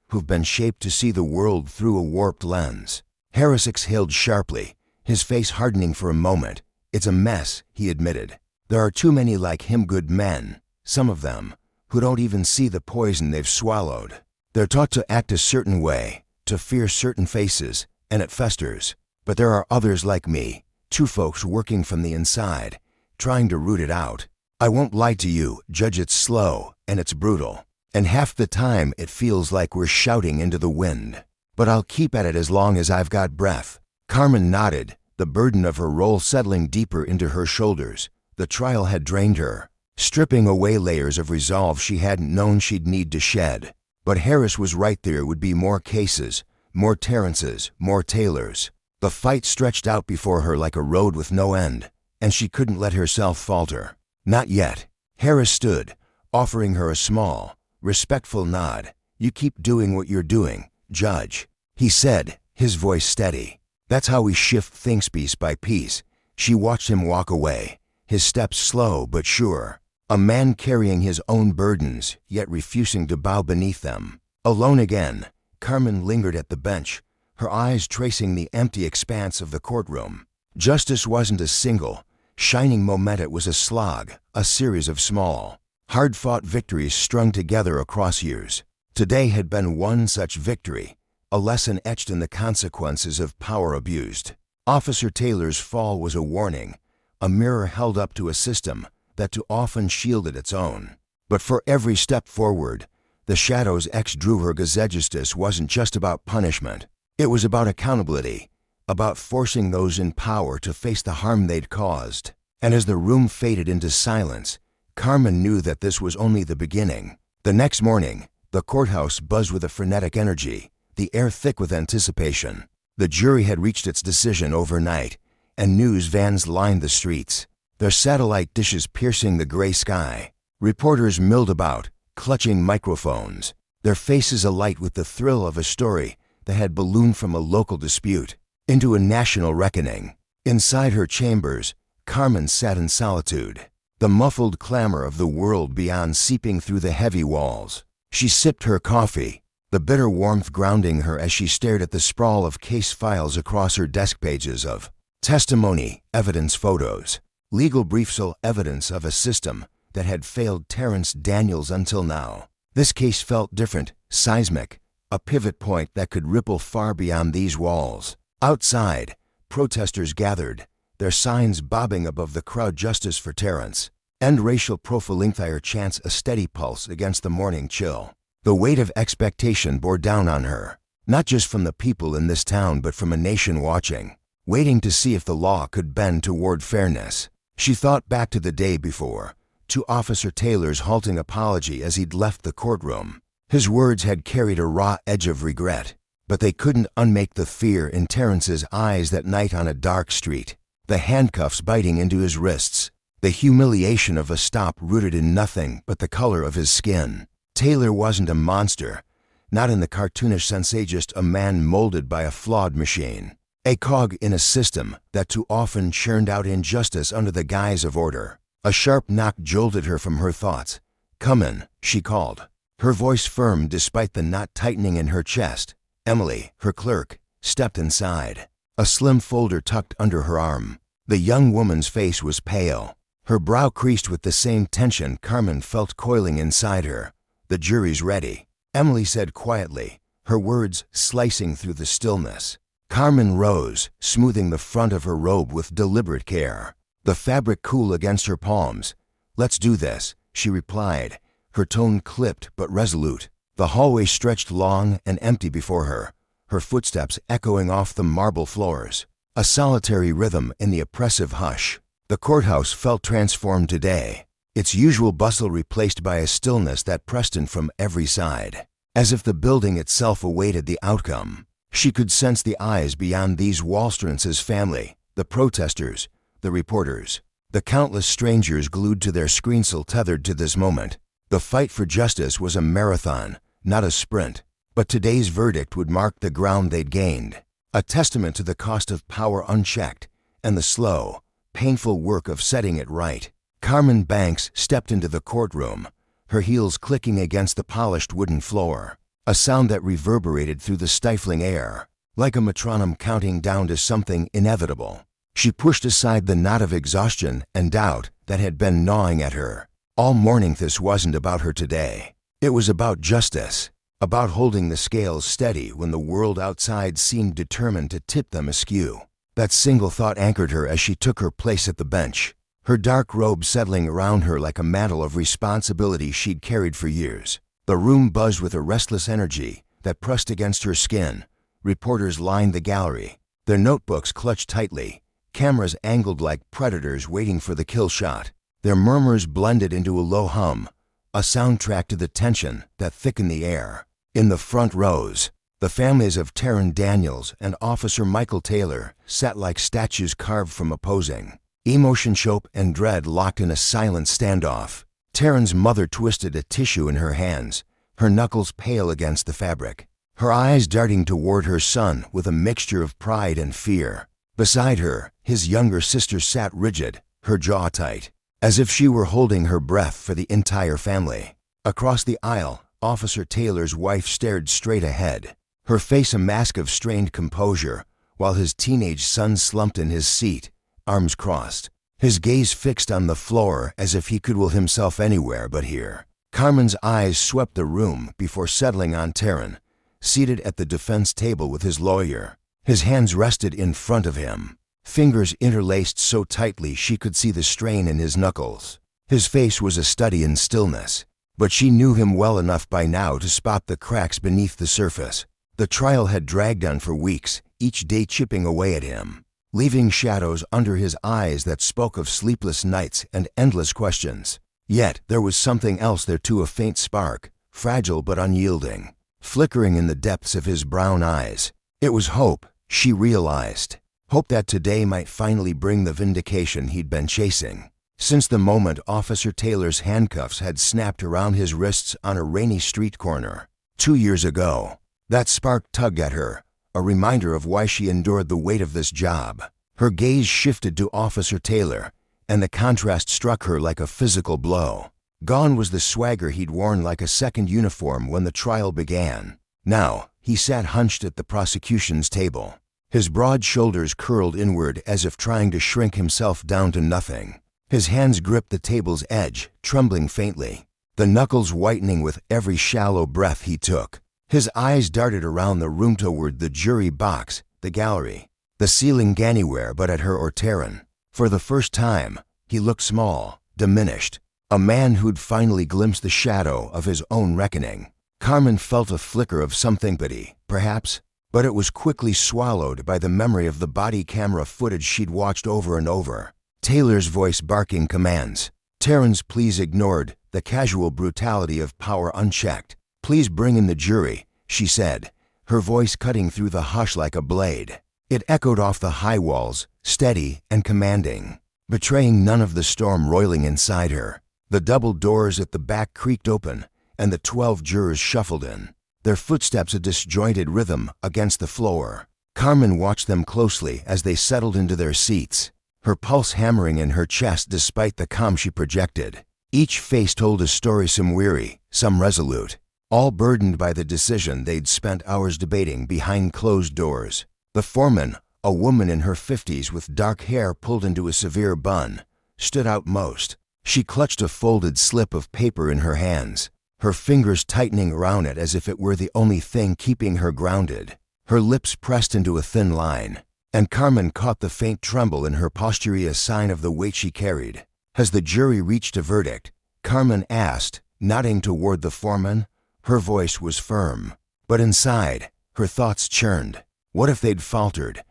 who've been shaped to see the world through a warped lens?" Harris exhaled sharply, his face hardening for a moment. "It's a mess," he admitted. "There are too many like him, good men, some of them, who don't even see the poison they've swallowed. They're taught to act a certain way, to fear certain faces, and it festers. But there are others like me, two folks working from the inside, trying to root it out. I won't lie to you, Judge, it's slow, and it's brutal. And half the time it feels like we're shouting into the wind. But I'll keep at it as long as I've got breath." Carmen nodded, the burden of her role settling deeper into her shoulders. The trial had drained her, stripping away layers of resolve she hadn't known she'd need to shed. But Harris was right, there would be more cases, more Terrences, more Taylors. The fight stretched out before her like a road with no end, and she couldn't let herself falter. "Not yet." Harris stood, offering her a small, respectful nod. "You keep doing what you're doing, Judge," he said, his voice steady. "That's how we shift things piece by piece." She watched him walk away, his steps slow but sure, a man carrying his own burdens, yet refusing to bow beneath them. Alone again, Carmen lingered at the bench, her eyes tracing the empty expanse of the courtroom. Justice wasn't a single, shining moment, it was a slog, a series of small, hard-fought victories strung together across years. Today had been one such victory, a lesson etched in the consequences of power abused. Officer Taylor's fall was a warning, a mirror held up to a system that too often shielded its own. But for every step forward, the shadows drew her. Justice wasn't just about punishment. It was about accountability, about forcing those in power to face the harm they'd caused. And as the room faded into silence, Carmen knew that this was only the beginning. The next morning, the courthouse buzzed with a frenetic energy, the air thick with anticipation. The jury had reached its decision overnight, and news vans lined the streets, their satellite dishes piercing the gray sky. Reporters milled about, clutching microphones, their faces alight with the thrill of a story that had ballooned from a local dispute into a national reckoning. Inside her chambers, Carmen sat in solitude, the muffled clamor of the world beyond seeping through the heavy walls. She sipped her coffee, the bitter warmth grounding her as she stared at the sprawl of case files across her desk, pages of testimony, evidence, photos, legal briefs, all evidence of a system that had failed Terrence Daniels until now. This case felt different, seismic, a pivot point that could ripple far beyond these walls. Outside, protesters gathered, their signs bobbing above the crowd. "Justice for Terrence," "End racial profiling," their chants a steady pulse against the morning chill. The weight of expectation bore down on her, not just from the people in this town but from a nation watching, waiting to see if the law could bend toward fairness. She thought back to the day before, to Officer Taylor's halting apology as he'd left the courtroom. His words had carried a raw edge of regret, but they couldn't unmake the fear in Terrence's eyes that night on a dark street, the handcuffs biting into his wrists, the humiliation of a stop rooted in nothing but the color of his skin. Taylor wasn't a monster, not in the cartoonish sense, just a man molded by a flawed machine, a cog in a system that too often churned out injustice under the guise of order. A sharp knock jolted her from her thoughts. "Come in," she called, her voice firm despite the knot tightening in her chest. Emily, her clerk, stepped inside, a slim folder tucked under her arm. The young woman's face was pale, her brow creased with the same tension Carmen felt coiling inside her. "The jury's ready," Emily said quietly, her words slicing through the stillness. Carmen rose, smoothing the front of her robe with deliberate care, the fabric cool against her palms. "Let's do this," she replied, her tone clipped but resolute. The hallway stretched long and empty before her, her footsteps echoing off the marble floors, a solitary rhythm in the oppressive hush. The courthouse felt transformed today, its usual bustle replaced by a stillness that pressed in from every side, as if the building itself awaited the outcome. She could sense the eyes beyond these Wallstrance's family, the protesters, the reporters, the countless strangers glued to their screensel tethered to this moment. The fight for justice was a marathon, not a sprint, but today's verdict would mark the ground they'd gained, a testament to the cost of power unchecked and the slow, painful work of setting it right. Carmen Banks stepped into the courtroom, her heels clicking against the polished wooden floor, a sound that reverberated through the stifling air, like a metronome counting down to something inevitable. She pushed aside the knot of exhaustion and doubt that had been gnawing at her. All morning this wasn't about her today. It was about justice, about holding the scales steady when the world outside seemed determined to tip them askew. That single thought anchored her as she took her place at the bench, her dark robe settling around her like a mantle of responsibility she'd carried for years. The room buzzed with a restless energy that pressed against her skin. Reporters lined the gallery, their notebooks clutched tightly, cameras angled like predators waiting for the kill shot. Their murmurs blended into a low hum, a soundtrack to the tension that thickened the air. In the front rows, the families of Taryn Daniels and Officer Michael Taylor sat like statues carved from opposing. Emotion, hope, and dread locked in a silent standoff. Taryn's mother twisted a tissue in her hands, her knuckles pale against the fabric, her eyes darting toward her son with a mixture of pride and fear. Beside her, his younger sister sat rigid, her jaw tight, as if she were holding her breath for the entire family. Across the aisle, Officer Taylor's wife stared straight ahead, her face a mask of strained composure, while his teenage son slumped in his seat, arms crossed, his gaze fixed on the floor as if he could will himself anywhere but here. Carmen's eyes swept the room before settling on Taryn, seated at the defense table with his lawyer. His hands rested in front of him, fingers interlaced so tightly she could see the strain in his knuckles. His face was a study in stillness, but she knew him well enough by now to spot the cracks beneath the surface. The trial had dragged on for weeks, each day chipping away at him, leaving shadows under his eyes that spoke of sleepless nights and endless questions. Yet there was something else there too, a faint spark, fragile but unyielding, flickering in the depths of his brown eyes. It was hope, she realized. Hope that today might finally bring the vindication he'd been chasing. Since the moment Officer Taylor's handcuffs had snapped around his wrists on a rainy street corner 2 years ago, that spark tugged at her, a reminder of why she endured the weight of this job. Her gaze shifted to Officer Taylor, and the contrast struck her like a physical blow. Gone was the swagger he'd worn like a second uniform when the trial began. Now, he sat hunched at the prosecution's table, his broad shoulders curled inward as if trying to shrink himself down to nothing. His hands gripped the table's edge, trembling faintly, the knuckles whitening with every shallow breath he took. His eyes darted around the room toward the jury box, the gallery, the ceiling, anywhere but at her or Taryn. For the first time, he looked small, diminished, a man who'd finally glimpsed the shadow of his own reckoning. Carmen felt a flicker of something pity, perhaps, but it was quickly swallowed by the memory of the body camera footage she'd watched over and over. Taylor's voice barking commands, Taryn's pleas ignored the casual brutality of power unchecked. "Please bring in the jury," she said, her voice cutting through the hush like a blade. It echoed off the high walls, steady and commanding, betraying none of the storm roiling inside her. The double doors at the back creaked open, and the 12 jurors shuffled in, their footsteps a disjointed rhythm against the floor. Carmen watched them closely as they settled into their seats, her pulse hammering in her chest despite the calm she projected. Each face told a story, some weary, some resolute, all burdened by the decision they'd spent hours debating behind closed doors. The foreman, a woman in her 50s with dark hair pulled into a severe bun, stood out most. She clutched a folded slip of paper in her hands, her fingers tightening around it as if it were the only thing keeping her grounded. Her lips pressed into a thin line, and Carmen caught the faint tremble in her posture, a sign of the weight she carried. "Has the jury reached a verdict?" Carmen asked, nodding toward the foreman. Her voice was firm, but inside, her thoughts churned. What if they'd faltered?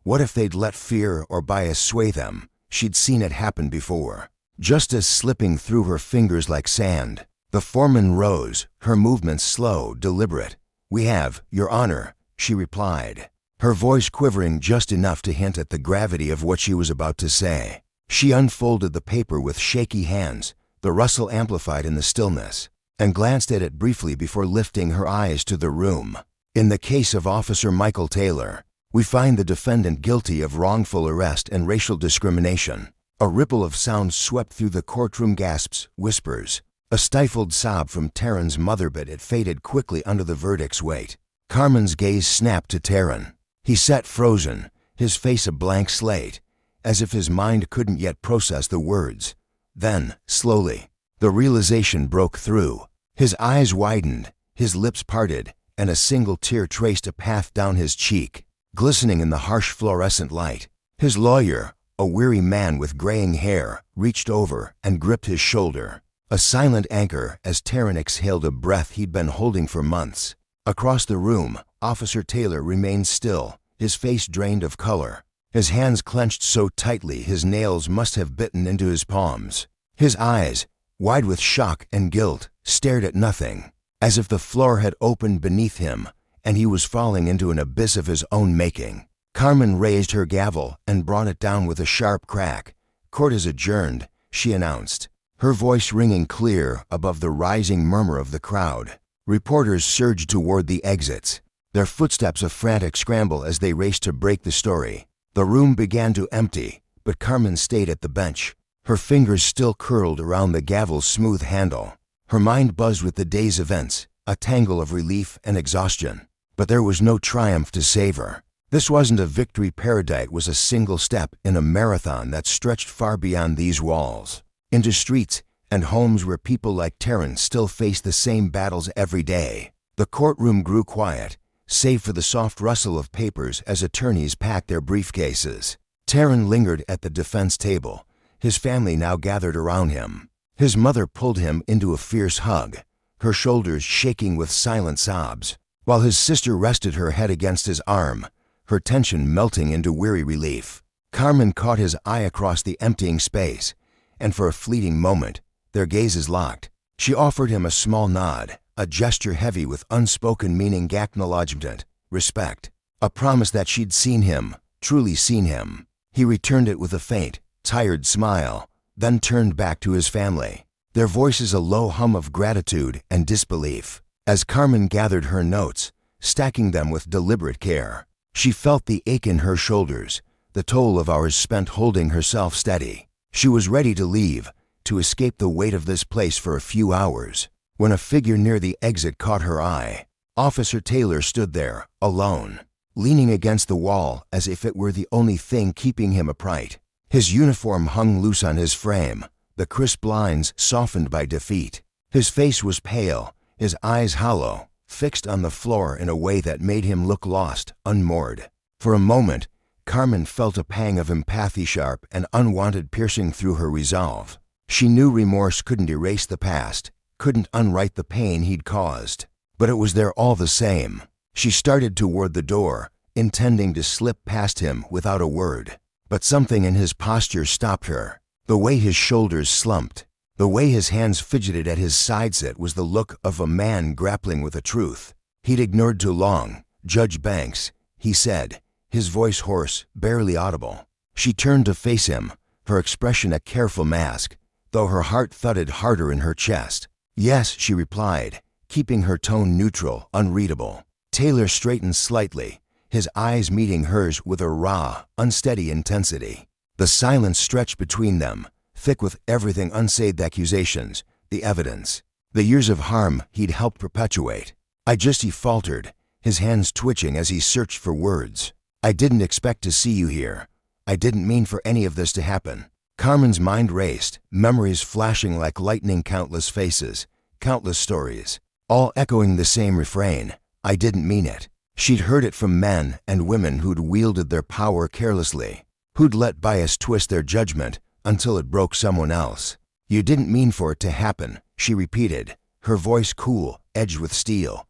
What if they'd let fear or bias sway them? She'd seen it happen before. Justice slipping through her fingers like sand. The foreman rose, her movements slow, deliberate. "We have, Your Honor," she replied, her voice quivering just enough to hint at the gravity of what she was about to say. She unfolded the paper with shaky hands, the rustle amplified in the stillness, and glanced at it briefly before lifting her eyes to the room. "In the case of Officer Michael Taylor, we find the defendant guilty of wrongful arrest and racial discrimination." A ripple of sound swept through the courtroom, gasps, whispers, a stifled sob from Taryn's mother, but it faded quickly under the verdict's weight. Carmen's gaze snapped to Taryn. He sat frozen, his face a blank slate, as if his mind couldn't yet process the words. Then, slowly, the realization broke through. His eyes widened, his lips parted, and a single tear traced a path down his cheek, glistening in the harsh fluorescent light. His lawyer, a weary man with graying hair, reached over and gripped his shoulder, a silent anchor as Taryn exhaled a breath he'd been holding for months. Across the room, Officer Taylor remained still, his face drained of color, his hands clenched so tightly his nails must have bitten into his palms. His eyes, wide with shock and guilt, stared at nothing, as if the floor had opened beneath him and he was falling into an abyss of his own making. Carmen raised her gavel and brought it down with a sharp crack. "Court is adjourned," she announced, her voice ringing clear above the rising murmur of the crowd. Reporters surged toward the exits, their footsteps a frantic scramble as they raced to break the story. The room began to empty, but Carmen stayed at the bench, her fingers still curled around the gavel's smooth handle. Her mind buzzed with the day's events, a tangle of relief and exhaustion. But there was no triumph to savor. This wasn't a victory parade, it was a single step in a marathon that stretched far beyond these walls, into streets and homes where people like Taryn still face the same battles every day. The courtroom grew quiet, save for the soft rustle of papers as attorneys packed their briefcases. Taryn lingered at the defense table, his family now gathered around him. His mother pulled him into a fierce hug, her shoulders shaking with silent sobs, while his sister rested her head against his arm, her tension melting into weary relief. Carmen caught his eye across the emptying space, and for a fleeting moment, their gazes locked. She offered him a small nod, a gesture heavy with unspoken meaning, acknowledgement, respect, a promise that she'd seen him, truly seen him. He returned it with a faint, tired smile, then turned back to his family, their voices a low hum of gratitude and disbelief. As Carmen gathered her notes, stacking them with deliberate care, she felt the ache in her shoulders, the toll of hours spent holding herself steady. She was ready to leave, to escape the weight of this place for a few hours, when a figure near the exit caught her eye. Officer Taylor stood there, alone, leaning against the wall as if it were the only thing keeping him upright. His uniform hung loose on his frame, the crisp lines softened by defeat. His face was pale, his eyes hollow, fixed on the floor in a way that made him look lost, unmoored. For a moment, Carmen felt a pang of empathy, sharp and unwanted, piercing through her resolve. She knew remorse couldn't erase the past, couldn't unwrite the pain he'd caused, but it was there all the same. She started toward the door, intending to slip past him without a word, but something in his posture stopped her, the way his shoulders slumped, The way his hands fidgeted at his sideset was the look of a man grappling with a truth he'd ignored too long. "Judge Banks," he said, his voice hoarse, barely audible. She turned to face him, her expression a careful mask, though her heart thudded harder in her chest. "Yes," she replied, keeping her tone neutral, unreadable. Taylor straightened slightly, his eyes meeting hers with a raw, unsteady intensity. The silence stretched between them, thick with everything unsaved accusations, the evidence, the years of harm he'd helped perpetuate. He faltered, his hands twitching as he searched for words. "I didn't expect to see you here. I didn't mean for any of this to happen." Carmen's mind raced, memories flashing like lightning, countless faces, countless stories, all echoing the same refrain, "I didn't mean it." She'd heard it from men and women who'd wielded their power carelessly, who'd let bias twist their judgment until it broke someone else. "You didn't mean for it to happen," she repeated, her voice cool, edged with steel.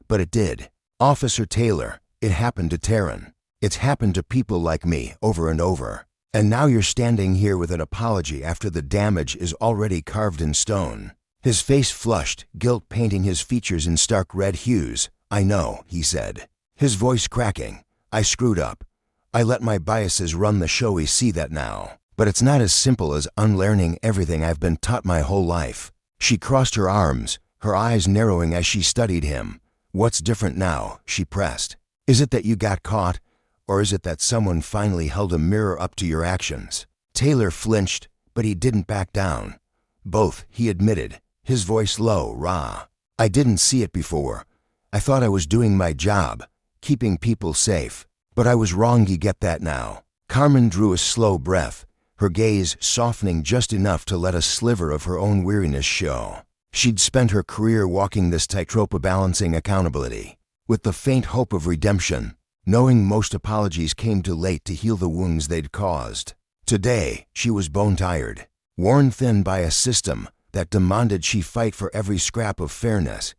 "But it did. Officer Taylor, it happened to Taryn. It's happened to people like me over and over. And now you're standing here with an apology after the damage is already carved in stone." His face flushed, guilt painting his features in stark red hues. "I know," he said, his voice cracking. "I screwed up. I let my biases run the show. We see that now. But it's not as simple as unlearning everything I've been taught my whole life." She crossed her arms, her eyes narrowing as she studied him. "What's different now?" she pressed. "Is it that you got caught? Or is it that someone finally held a mirror up to your actions?" Taylor flinched, but he didn't back down. "Both," he admitted, his voice low, raw. "I didn't see it before. I thought I was doing my job, keeping people safe. But I was wrong. You get that now." Carmen drew a slow breath, her gaze softening just enough to let a sliver of her own weariness show. She'd spent her career walking this tightrope of balancing accountability, with the faint hope of redemption, knowing most apologies came too late to heal the wounds they'd caused. Today, she was bone-tired, worn thin by a system that demanded she fight for every scrap of fairness.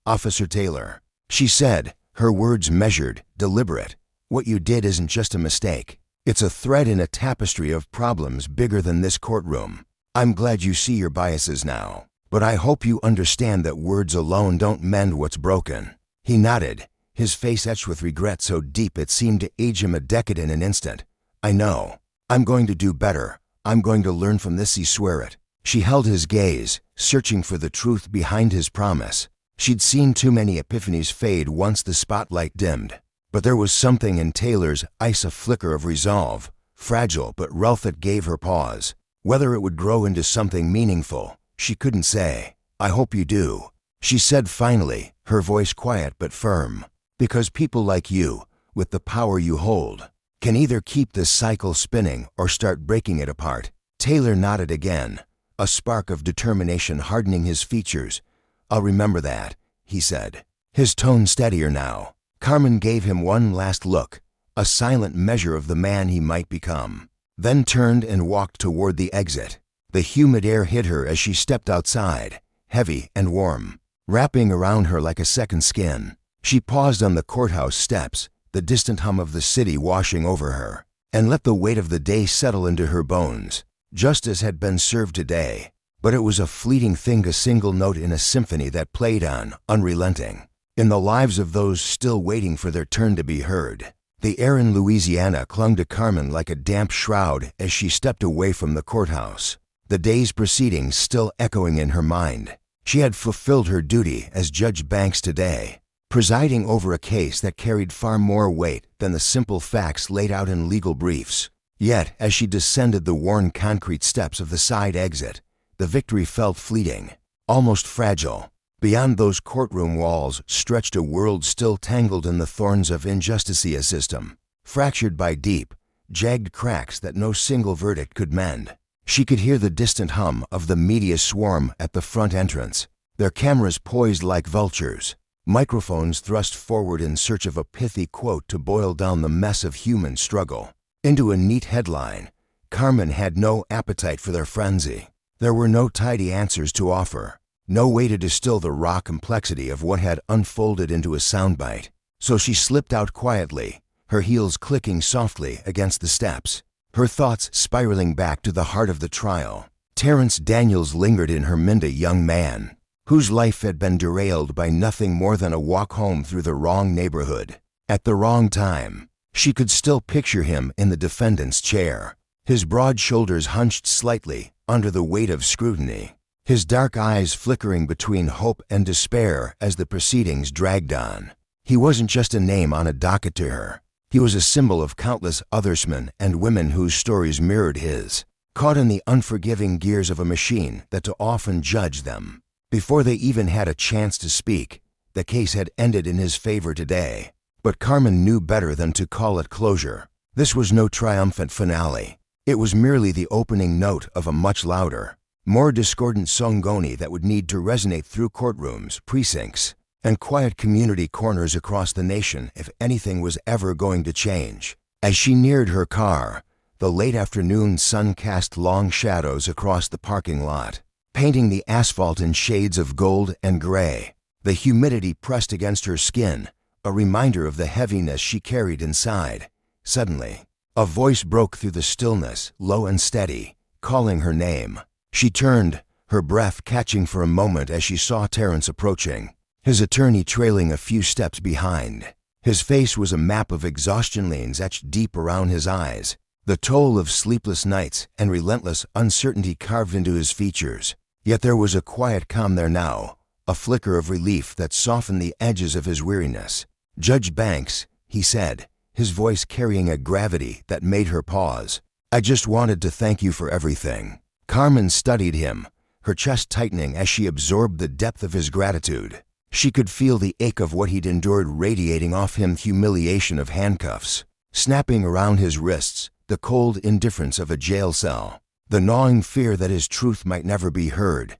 "Officer Taylor," she said, her words measured, deliberate, "what you did isn't just a mistake. It's a thread in a tapestry of problems bigger than this courtroom. I'm glad you see your biases now, but I hope you understand that words alone don't mend what's broken." He nodded, his face etched with regret so deep it seemed to age him a decade in an instant. "I know. I'm going to do better. I'm going to learn from this. You swear it." She held his gaze, searching for the truth behind his promise. She'd seen too many epiphanies fade once the spotlight dimmed. But there was something in Taylor's eyes, a flicker of resolve, fragile but real, that gave her pause. Whether it would grow into something meaningful, she couldn't say. "I hope you do," she said finally, her voice quiet but firm. "Because people like you, with the power you hold, can either keep this cycle spinning or start breaking it apart." Taylor nodded again, a spark of determination hardening his features. "I'll remember that," he said, his tone steadier now. Carmen gave him one last look, a silent measure of the man he might become, then turned and walked toward the exit. The humid air hit her as she stepped outside, heavy and warm, wrapping around her like a second skin. She paused on the courthouse steps, the distant hum of the city washing over her, and let the weight of the day settle into her bones. Justice had been served today, but it was a fleeting thing, a single note in a symphony that played on, unrelenting, in the lives of those still waiting for their turn to be heard. The air in Louisiana clung to Carmen like a damp shroud as she stepped away from the courthouse, the day's proceedings still echoing in her mind. She had fulfilled her duty as Judge Banks today, presiding over a case that carried far more weight than the simple facts laid out in legal briefs. Yet, as she descended the worn concrete steps of the side exit, the victory felt fleeting, almost fragile. Beyond those courtroom walls stretched a world still tangled in the thorns of injustice, a system fractured by deep, jagged cracks that no single verdict could mend. She could hear the distant hum of the media swarm at the front entrance, their cameras poised like vultures, microphones thrust forward in search of a pithy quote to boil down the mess of human struggle into a neat headline. Carmen had no appetite for their frenzy. There were no tidy answers to offer, no way to distill the raw complexity of what had unfolded into a soundbite. So she slipped out quietly, her heels clicking softly against the steps, her thoughts spiraling back to the heart of the trial. Terrence Daniels lingered in her mind, a young man whose life had been derailed by nothing more than a walk home through the wrong neighborhood at the wrong time. She could still picture him in the defendant's chair, his broad shoulders hunched slightly under the weight of scrutiny, his dark eyes flickering between hope and despair as the proceedings dragged on. He wasn't just a name on a docket to her. He was a symbol of countless othersmen and women whose stories mirrored his, caught in the unforgiving gears of a machine that too often judged them. Before they even had a chance to speak, the case had ended in his favor today. But Carmen knew better than to call it closure. This was no triumphant finale. It was merely the opening note of a much louder, more discordant songoni that would need to resonate through courtrooms, precincts, and quiet community corners across the nation if anything was ever going to change. As she neared her car, the late afternoon sun cast long shadows across the parking lot, painting the asphalt in shades of gold and gray. The humidity pressed against her skin, a reminder of the heaviness she carried inside. Suddenly, a voice broke through the stillness, low and steady, calling her name. She turned, her breath catching for a moment as she saw Terrence approaching, his attorney trailing a few steps behind. His face was a map of exhaustion lines etched deep around his eyes, the toll of sleepless nights and relentless uncertainty carved into his features. Yet there was a quiet calm there now, a flicker of relief that softened the edges of his weariness. "Judge Banks," he said, his voice carrying a gravity that made her pause. "I just wanted to thank you for everything." Carmen studied him, her chest tightening as she absorbed the depth of his gratitude. She could feel the ache of what he'd endured radiating off him, humiliation of handcuffs, snapping around his wrists, the cold indifference of a jail cell, the gnawing fear that his truth might never be heard.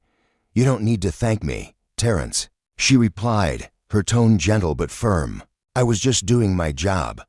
"You don't need to thank me, Terrence," she replied, her tone gentle but firm. "I was just doing my job."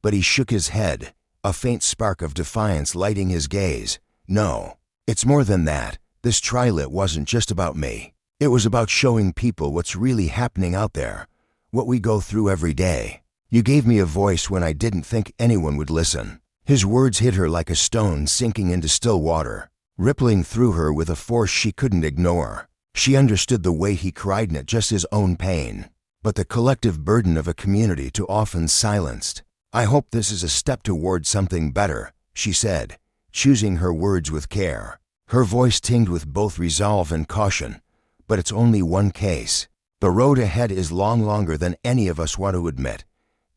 But he shook his head, a faint spark of defiance lighting his gaze. "No, it's more than that. This trial wasn't just about me. It was about showing people what's really happening out there, what we go through every day. You gave me a voice when I didn't think anyone would listen." His words hit her like a stone sinking into still water, rippling through her with a force she couldn't ignore. She understood the way he cried, not just his own pain, but the collective burden of a community too often silenced. "I hope this is a step toward something better," she said, choosing her words with care. Her voice tinged with both resolve and caution. "But it's only one case. The road ahead is longer than any of us want to admit."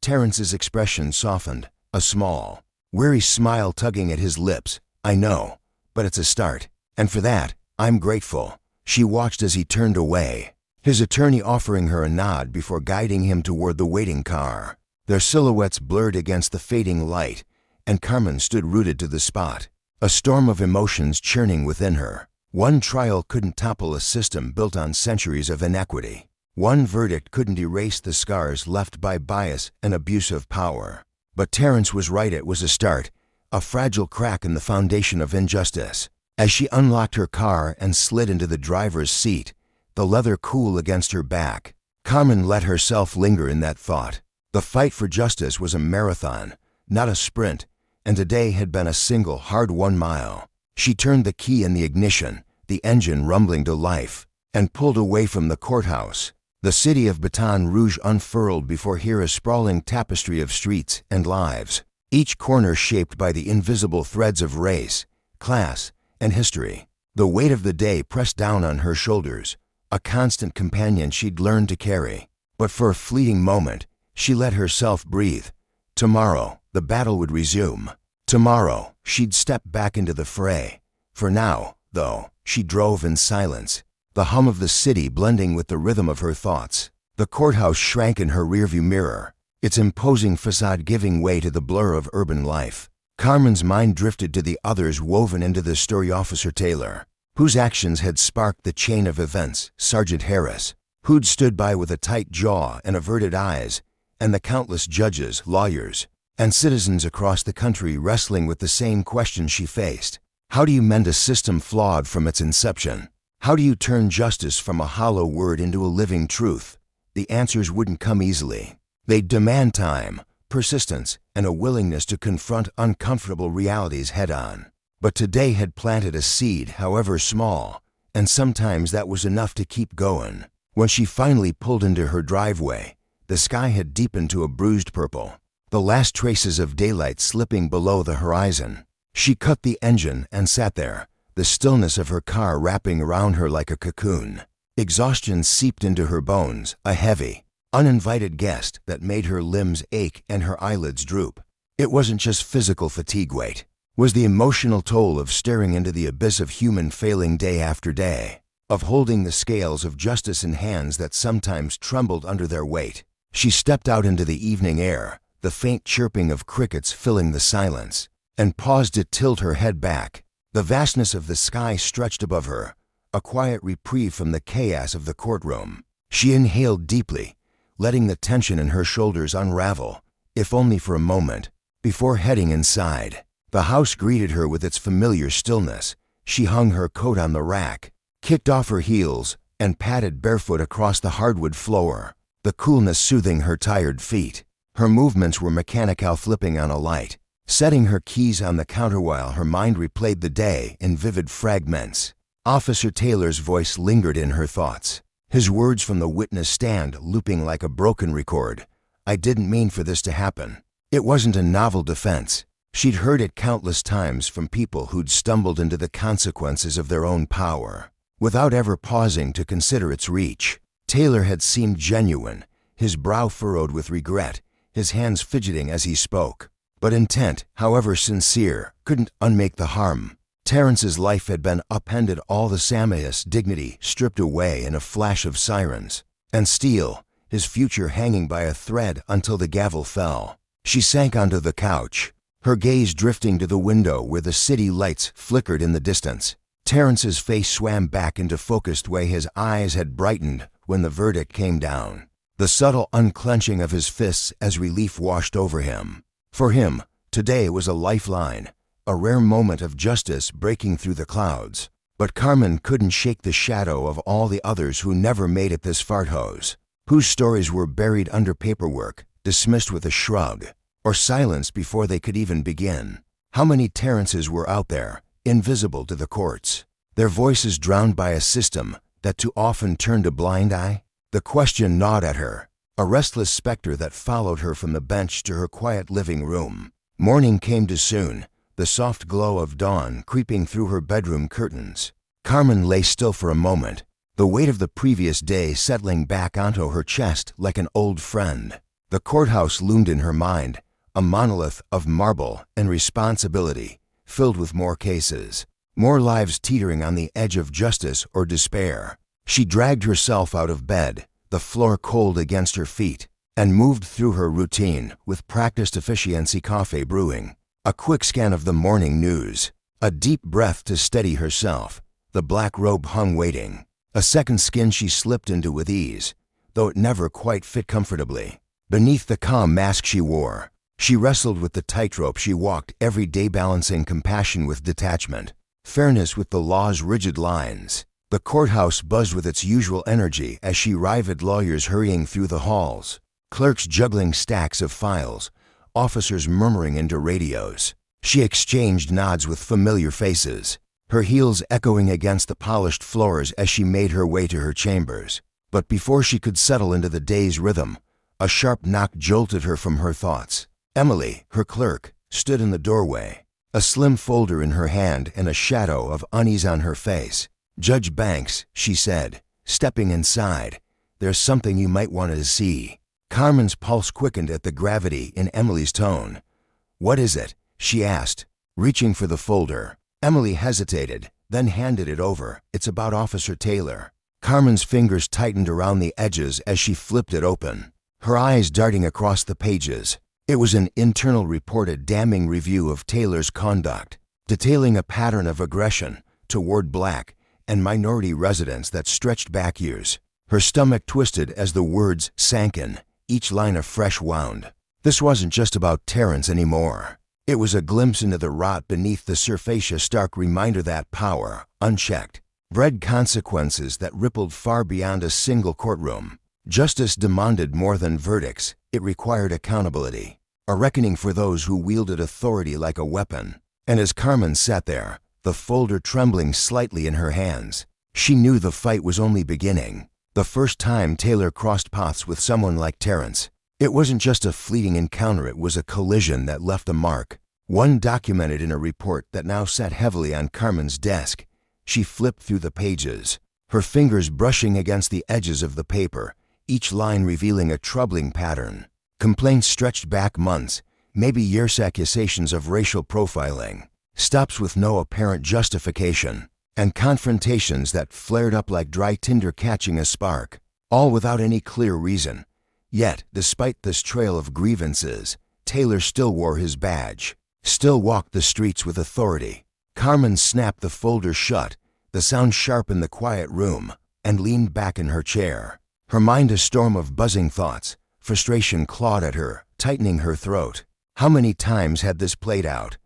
Terrence's expression softened, a small, weary smile tugging at his lips. "I know, but it's a start, and for that, I'm grateful." She watched as he turned away, his attorney offering her a nod before guiding him toward the waiting car. Their silhouettes blurred against the fading light, and Carmen stood rooted to the spot, a storm of emotions churning within her. One trial couldn't topple a system built on centuries of inequity. One verdict couldn't erase the scars left by bias and abuse of power. But Terrence was right, it was a start, a fragile crack in the foundation of injustice. As she unlocked her car and slid into the driver's seat, the leather cool against her back, Carmen let herself linger in that thought. The fight for justice was a marathon, not a sprint, and today had been a single hard-won mile. She turned the key in the ignition, the engine rumbling to life, and pulled away from the courthouse. The city of Baton Rouge unfurled before her, a sprawling tapestry of streets and lives, each corner shaped by the invisible threads of race, class, and history. The weight of the day pressed down on her shoulders, a constant companion she'd learned to carry. But for a fleeting moment, she let herself breathe. Tomorrow, the battle would resume. Tomorrow, she'd step back into the fray. For now, though, she drove in silence, the hum of the city blending with the rhythm of her thoughts. The courthouse shrank in her rearview mirror, its imposing facade giving way to the blur of urban life. Carmen's mind drifted to the others woven into the story: Officer Taylor, whose actions had sparked the chain of events; Sergeant Harris, who'd stood by with a tight jaw and averted eyes; and the countless judges, lawyers, and citizens across the country wrestling with the same question she faced. How do you mend a system flawed from its inception? How do you turn justice from a hollow word into a living truth? The answers wouldn't come easily. They'd demand time, persistence, and a willingness to confront uncomfortable realities head-on. But today had planted a seed, however small, and sometimes that was enough to keep going. When she finally pulled into her driveway, the sky had deepened to a bruised purple, the last traces of daylight slipping below the horizon. She cut the engine and sat there, the stillness of her car wrapping around her like a cocoon. Exhaustion seeped into her bones, a heavy, uninvited guest that made her limbs ache and her eyelids droop. It wasn't just physical fatigue weight. Was the emotional toll of staring into the abyss of human failing day after day, of holding the scales of justice in hands that sometimes trembled under their weight. She stepped out into the evening air, the faint chirping of crickets filling the silence, and paused to tilt her head back. The vastness of the sky stretched above her, a quiet reprieve from the chaos of the courtroom. She inhaled deeply, letting the tension in her shoulders unravel, if only for a moment, before heading inside. The house greeted her with its familiar stillness. She hung her coat on the rack, kicked off her heels, and padded barefoot across the hardwood floor, the coolness soothing her tired feet. Her movements were mechanical, flipping on a light, setting her keys on the counter while her mind replayed the day in vivid fragments. Officer Taylor's voice lingered in her thoughts, his words from the witness stand looping like a broken record. "I didn't mean for this to happen." It wasn't a novel defense. She'd heard it countless times from people who'd stumbled into the consequences of their own power, without ever pausing to consider its reach. Taylor had seemed genuine, his brow furrowed with regret, his hands fidgeting as he spoke. But intent, however sincere, couldn't unmake the harm. Terrence's life had been upended, all the Samias' dignity stripped away in a flash of sirens, and steel, his future hanging by a thread until the gavel fell. She sank onto the couch, her gaze drifting to the window where the city lights flickered in the distance. Terrence's face swam back into focus the way his eyes had brightened when the verdict came down, the subtle unclenching of his fists as relief washed over him. For him, today was a lifeline, a rare moment of justice breaking through the clouds. But Carmen couldn't shake the shadow of all the others who never made it this far, whose stories were buried under paperwork, dismissed with a shrug, or silenced before they could even begin. How many Terrences were out there, invisible to the courts, their voices drowned by a system that too often turned a blind eye? The question gnawed at her, a restless specter that followed her from the bench to her quiet living room. Morning came too soon, the soft glow of dawn creeping through her bedroom curtains. Carmen lay still for a moment, the weight of the previous day settling back onto her chest like an old friend. The courthouse loomed in her mind, a monolith of marble and responsibility, filled with more cases, more lives teetering on the edge of justice or despair. She dragged herself out of bed, the floor cold against her feet, and moved through her routine with practiced efficiency, coffee brewing, a quick scan of the morning news, a deep breath to steady herself. The black robe hung waiting, a second skin she slipped into with ease, though it never quite fit comfortably. Beneath the calm mask she wore, she wrestled with the tightrope she walked every day, balancing compassion with detachment, fairness with the law's rigid lines. The courthouse buzzed with its usual energy as she riveted, lawyers hurrying through the halls, clerks juggling stacks of files, officers murmuring into radios. She exchanged nods with familiar faces, her heels echoing against the polished floors as she made her way to her chambers. But before she could settle into the day's rhythm, a sharp knock jolted her from her thoughts. Emily, her clerk, stood in the doorway, a slim folder in her hand and a shadow of unease on her face. "Judge Banks," she said, stepping inside, "there's something you might want to see." Carmen's pulse quickened at the gravity in Emily's tone. "What is it?" she asked, reaching for the folder. Emily hesitated, then handed it over. "It's about Officer Taylor." Carmen's fingers tightened around the edges as she flipped it open, her eyes darting across the pages. It was an internal report, a damning review of Taylor's conduct, detailing a pattern of aggression toward Black and minority residents that stretched back years. Her stomach twisted as the words sank in, each line a fresh wound. This wasn't just about Terrence anymore. It was a glimpse into the rot beneath the surface, a stark reminder that power, unchecked, bred consequences that rippled far beyond a single courtroom. Justice demanded more than verdicts. It required accountability, a reckoning for those who wielded authority like a weapon. And as Carmen sat there, the folder trembling slightly in her hands, she knew the fight was only beginning. The first time Taylor crossed paths with someone like Terrence, it wasn't just a fleeting encounter, it was a collision that left a mark. One documented in a report that now sat heavily on Carmen's desk. She flipped through the pages, her fingers brushing against the edges of the paper, each line revealing a troubling pattern. Complaints stretched back months, maybe years, accusations of racial profiling, stops with no apparent justification, and confrontations that flared up like dry tinder catching a spark, all without any clear reason. Yet, despite this trail of grievances, Taylor still wore his badge, still walked the streets with authority. Carmen snapped the folder shut, the sound sharp in the quiet room, and leaned back in her chair. Her mind a storm of buzzing thoughts. Frustration clawed at her, tightening her throat. How many times had this played out?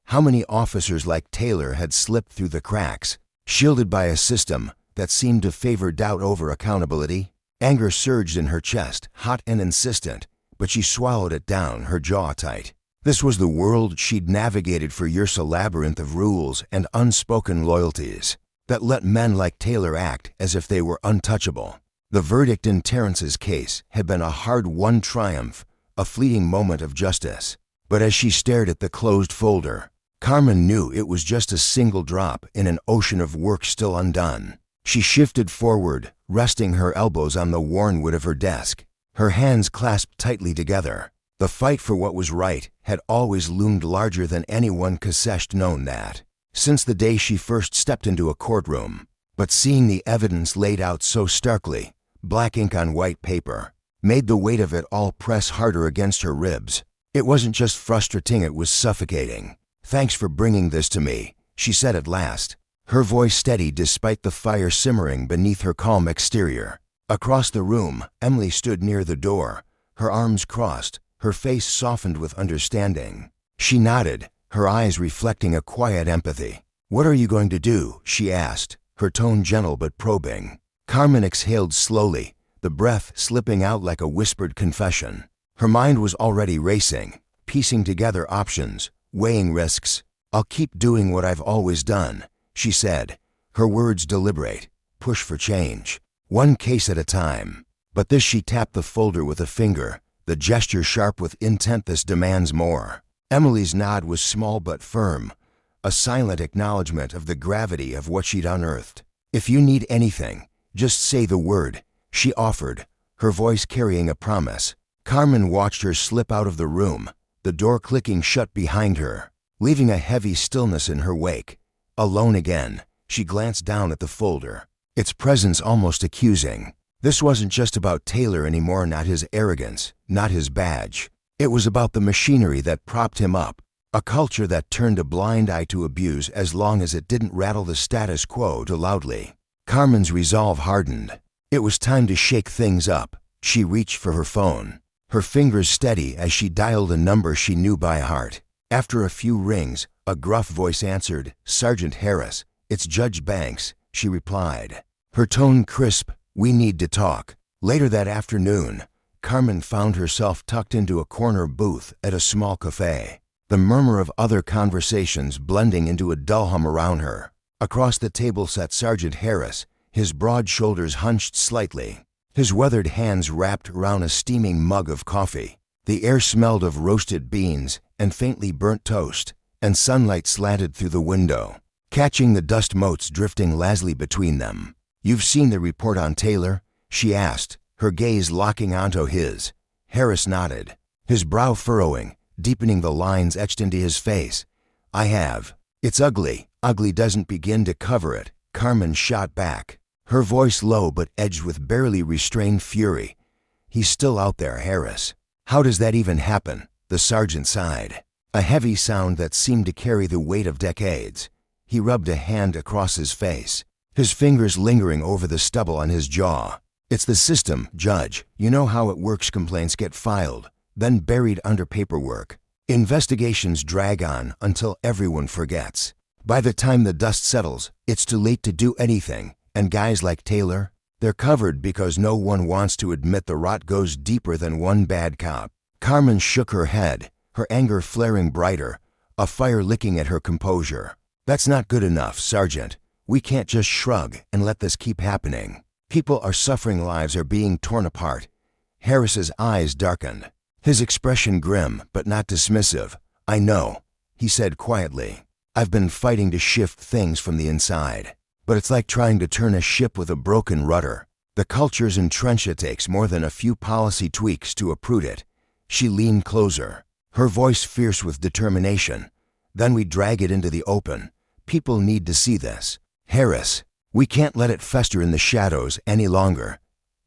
How many officers like Taylor had slipped through the cracks, shielded by a system that seemed to favor doubt over accountability? Anger surged in her chest, hot and insistent, but she swallowed it down, her jaw tight. This was the world she'd navigated for years, a labyrinth of rules and unspoken loyalties that let men like Taylor act as if they were untouchable. The verdict in Terrence's case had been a hard-won triumph, a fleeting moment of justice. But as she stared at the closed folder, Carmen knew it was just a single drop in an ocean of work still undone. She shifted forward, resting her elbows on the worn wood of her desk, her hands clasped tightly together. The fight for what was right had always loomed larger than anyone Kasesht known that, since the day she first stepped into a courtroom. But seeing the evidence laid out so starkly, black ink on white paper, made the weight of it all press harder against her ribs. It wasn't just frustrating, it was suffocating. "Thanks for bringing this to me," she said at last, her voice steady despite the fire simmering beneath her calm exterior. Across the room, Emily stood near the door, her arms crossed, her face softened with understanding. She nodded, her eyes reflecting a quiet empathy. "What are you going to do?" she asked, her tone gentle but probing. Carmen exhaled slowly, the breath slipping out like a whispered confession. Her mind was already racing, piecing together options, weighing risks. "I'll keep doing what I've always done," she said, her words deliberate. "Push for change, one case at a time." But this, she tapped the folder with a finger, the gesture sharp with intent. "This demands more." Emily's nod was small but firm, a silent acknowledgement of the gravity of what she'd unearthed. "If you need anything, just say the word," she offered, her voice carrying a promise. Carmen watched her slip out of the room, the door clicking shut behind her, leaving a heavy stillness in her wake. Alone again, she glanced down at the folder, its presence almost accusing. This wasn't just about Taylor anymore, not his arrogance, not his badge. It was about the machinery that propped him up, a culture that turned a blind eye to abuse as long as it didn't rattle the status quo too loudly. Carmen's resolve hardened. It was time to shake things up. She reached for her phone, her fingers steady as she dialed a number she knew by heart. After a few rings, a gruff voice answered. "Sergeant Harris, it's Judge Banks," she replied, her tone crisp. "We need to talk." Later that afternoon, Carmen found herself tucked into a corner booth at a small cafe, the murmur of other conversations blending into a dull hum around her. Across the table sat Sergeant Harris, his broad shoulders hunched slightly, his weathered hands wrapped around a steaming mug of coffee. The air smelled of roasted beans and faintly burnt toast, and sunlight slanted through the window, catching the dust motes drifting lazily between them. "You've seen the report on Taylor?" she asked, her gaze locking onto his. Harris nodded, his brow furrowing, deepening the lines etched into his face. "I have. It's ugly." "Ugly doesn't begin to cover it," Carmen shot back, her voice low but edged with barely restrained fury. "He's still out there, Harris." "How does that even happen?" The sergeant sighed, a heavy sound that seemed to carry the weight of decades. He rubbed a hand across his face, his fingers lingering over the stubble on his jaw. "It's the system, Judge. You know how it works. Complaints get filed, then buried under paperwork. Investigations drag on until everyone forgets. By the time the dust settles, it's too late to do anything. And guys like Taylor, they're covered because no one wants to admit the rot goes deeper than one bad cop." Carmen shook her head, her anger flaring brighter, a fire licking at her composure. That's not good enough, Sergeant. We can't just shrug and let this keep happening. People are suffering, lives are being torn apart. Harris's eyes darkened, his expression grim but not dismissive. I know, he said quietly. I've been fighting to shift things from the inside. But it's like trying to turn a ship with a broken rudder. The culture's entrenched. It takes more than a few policy tweaks to uproot it. She leaned closer, her voice fierce with determination. Then we drag it into the open. People need to see this. Harris, we can't let it fester in the shadows any longer.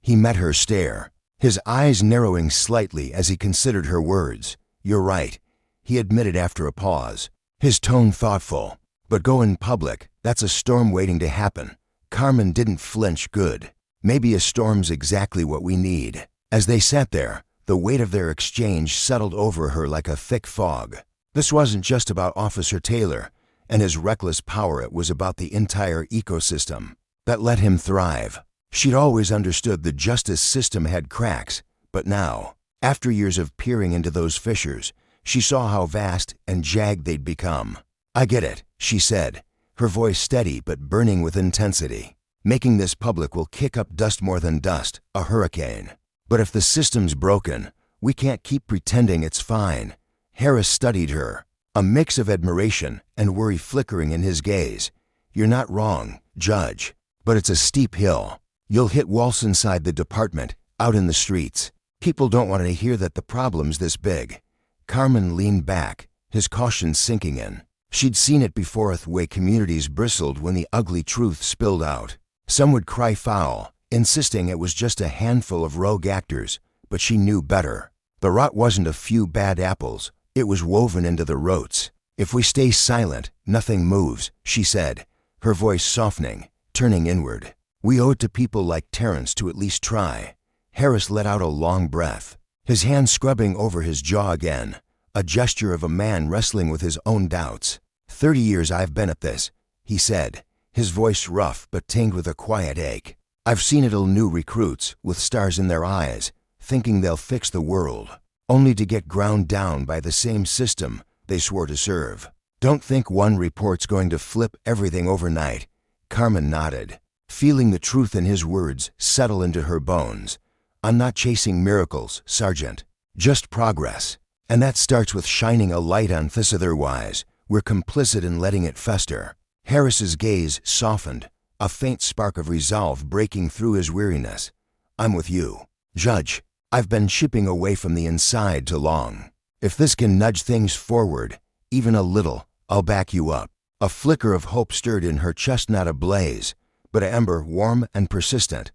He met her stare, his eyes narrowing slightly as he considered her words. You're right, he admitted after a pause, his tone thoughtful. But go in public, that's a storm waiting to happen. Carmen didn't flinch. Good. Maybe a storm's exactly what we need. As they sat there, the weight of their exchange settled over her like a thick fog. This wasn't just about Officer Taylor and his reckless power. It was about the entire ecosystem that let him thrive. She'd always understood the justice system had cracks, but now, after years of peering into those fissures, she saw how vast and jagged they'd become. I get it, she said, her voice steady but burning with intensity. Making this public will kick up dust, more than dust, a hurricane. But if the system's broken, we can't keep pretending it's fine. Harris studied her, a mix of admiration and worry flickering in his gaze. You're not wrong, Judge, but it's a steep hill. You'll hit walls inside the department, out in the streets. People don't want to hear that the problem's this big. Carmen leaned back, his caution sinking in. She'd seen it before, the way communities bristled when the ugly truth spilled out. Some would cry foul, insisting it was just a handful of rogue actors, but she knew better. The rot wasn't a few bad apples, it was woven into the roots. If we stay silent, nothing moves, she said, her voice softening, turning inward. We owe it to people like Terrence to at least try. Harris let out a long breath, his hand scrubbing over his jaw again, a gesture of a man wrestling with his own doubts. 30 years I've been at this, he said, his voice rough but tinged with a quiet ache. I've seen it all. New recruits, with stars in their eyes, thinking they'll fix the world, only to get ground down by the same system they swore to serve. Don't think one report's going to flip everything overnight. Carmen nodded, feeling the truth in his words settle into her bones. I'm not chasing miracles, Sergeant, just progress. And that starts with shining a light on this. Otherwise, we're complicit in letting it fester. Harris's gaze softened, a faint spark of resolve breaking through his weariness. I'm with you, Judge. I've been chipping away from the inside too long. If this can nudge things forward, even a little, I'll back you up. A flicker of hope stirred in her chest, not a blaze, but an ember warm and persistent.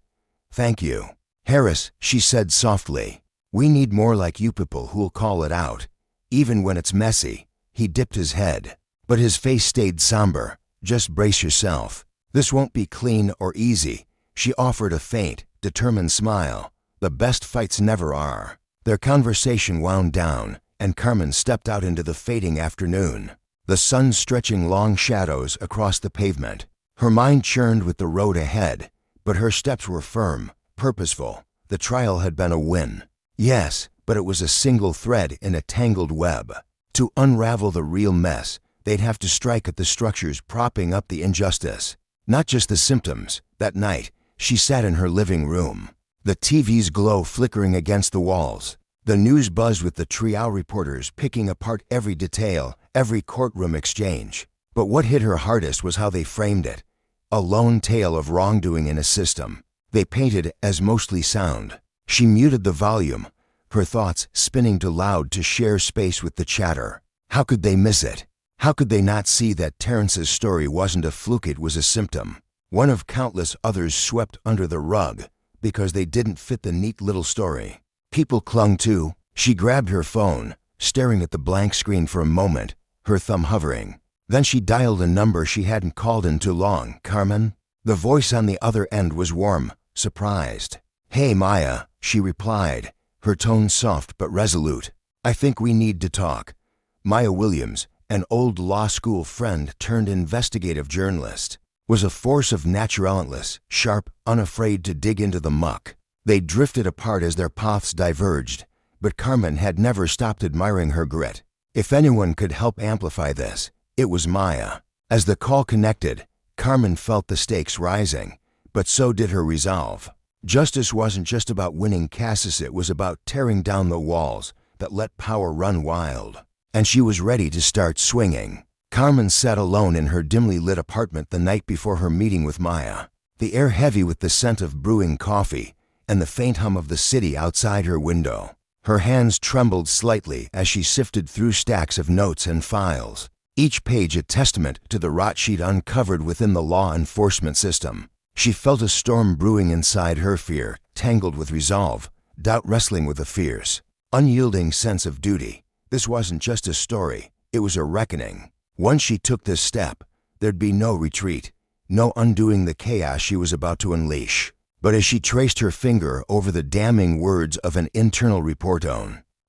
Thank you, Harris, she said softly. We need more like you people who'll call it out, even when it's messy. He dipped his head, but his face stayed somber. Just brace yourself. This won't be clean or easy. She offered a faint, determined smile. The best fights never are. Their conversation wound down, and Carmen stepped out into the fading afternoon, the sun stretching long shadows across the pavement. Her mind churned with the road ahead, but her steps were firm, purposeful. The trial had been a win. Yes, but it was a single thread in a tangled web. To unravel the real mess, they'd have to strike at the structures propping up the injustice, not just the symptoms. That night, she sat in her living room, the TV's glow flickering against the walls. The news buzzed with the trial reporters picking apart every detail, every courtroom exchange. But what hit her hardest was how they framed it. A lone tale of wrongdoing in a system they painted as mostly sound. She muted the volume, her thoughts spinning too loud to share space with the chatter. How could they miss it? How could they not see that Terrence's story wasn't a fluke? It was a symptom, one of countless others swept under the rug because they didn't fit the neat little story people clung to. She grabbed her phone, staring at the blank screen for a moment, her thumb hovering. Then she dialed a number she hadn't called in too long. Carmen? The voice on the other end was warm, surprised. Hey, Maya, she replied, her tone soft but resolute. I think we need to talk. Maya Williams, an old law school friend turned investigative journalist, was a force of naturalness, sharp, unafraid to dig into the muck. They drifted apart as their paths diverged, but Carmen had never stopped admiring her grit. If anyone could help amplify this, it was Maya. As the call connected, Carmen felt the stakes rising, but so did her resolve. Justice wasn't just about winning cases, it was about tearing down the walls that let power run wild. And she was ready to start swinging. Carmen sat alone in her dimly lit apartment the night before her meeting with Maya, the air heavy with the scent of brewing coffee and the faint hum of the city outside her window. Her hands trembled slightly as she sifted through stacks of notes and files, each page a testament to the rot she'd uncovered within the law enforcement system. She felt a storm brewing inside her, fear tangled with resolve, doubt wrestling with a fierce, unyielding sense of duty. This wasn't just a story, it was a reckoning. Once she took this step, there'd be no retreat, no undoing the chaos she was about to unleash. But as she traced her finger over the damning words of an internal report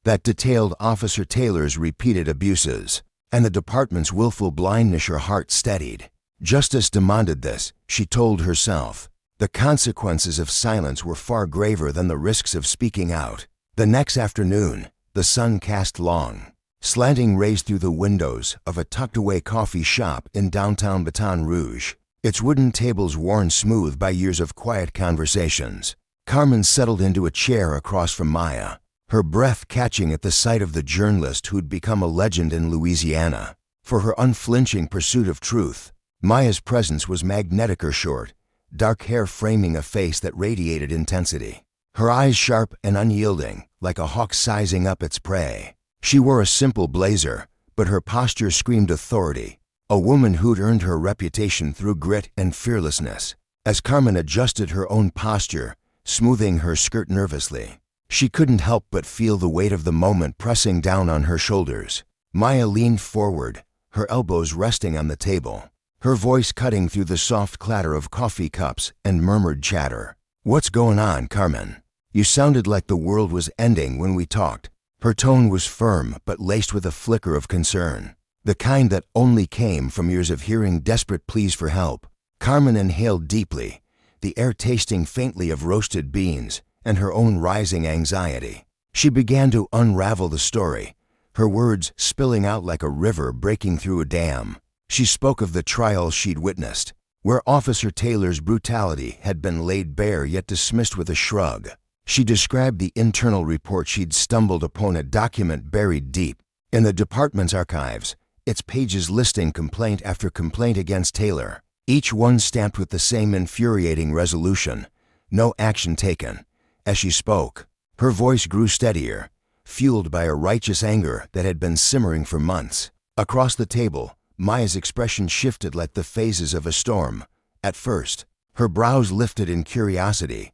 that detailed Officer Taylor's repeated abuses and the department's willful blindness, her heart steadied. Justice demanded this, she told herself. The consequences of silence were far graver than the risks of speaking out. The next afternoon, the sun cast long, slanting rays through the windows of a tucked-away coffee shop in downtown Baton Rouge, its wooden tables worn smooth by years of quiet conversations. Carmen settled into a chair across from Maya, her breath catching at the sight of the journalist who'd become a legend in Louisiana for her unflinching pursuit of truth. Maya's presence was magnetic, her short, dark hair framing a face that radiated intensity, her eyes sharp and unyielding, like a hawk sizing up its prey. She wore a simple blazer, but her posture screamed authority, a woman who'd earned her reputation through grit and fearlessness. As Carmen adjusted her own posture, smoothing her skirt nervously, she couldn't help but feel the weight of the moment pressing down on her shoulders. Maya leaned forward, her elbows resting on the table, her voice cutting through the soft clatter of coffee cups and murmured chatter. "What's going on, Carmen? You sounded like the world was ending when we talked." Her tone was firm but laced with a flicker of concern, the kind that only came from years of hearing desperate pleas for help. Carmen inhaled deeply, the air tasting faintly of roasted beans and her own rising anxiety. She began to unravel the story, her words spilling out like a river breaking through a dam. She spoke of the trial she'd witnessed, where Officer Taylor's brutality had been laid bare yet dismissed with a shrug. She described the internal report she'd stumbled upon, a document buried deep in the department's archives, its pages listing complaint after complaint against Taylor, each one stamped with the same infuriating resolution: no action taken. As she spoke, her voice grew steadier, fueled by a righteous anger that had been simmering for months. Across the table, Maya's expression shifted like the phases of a storm. At first, her brows lifted in curiosity,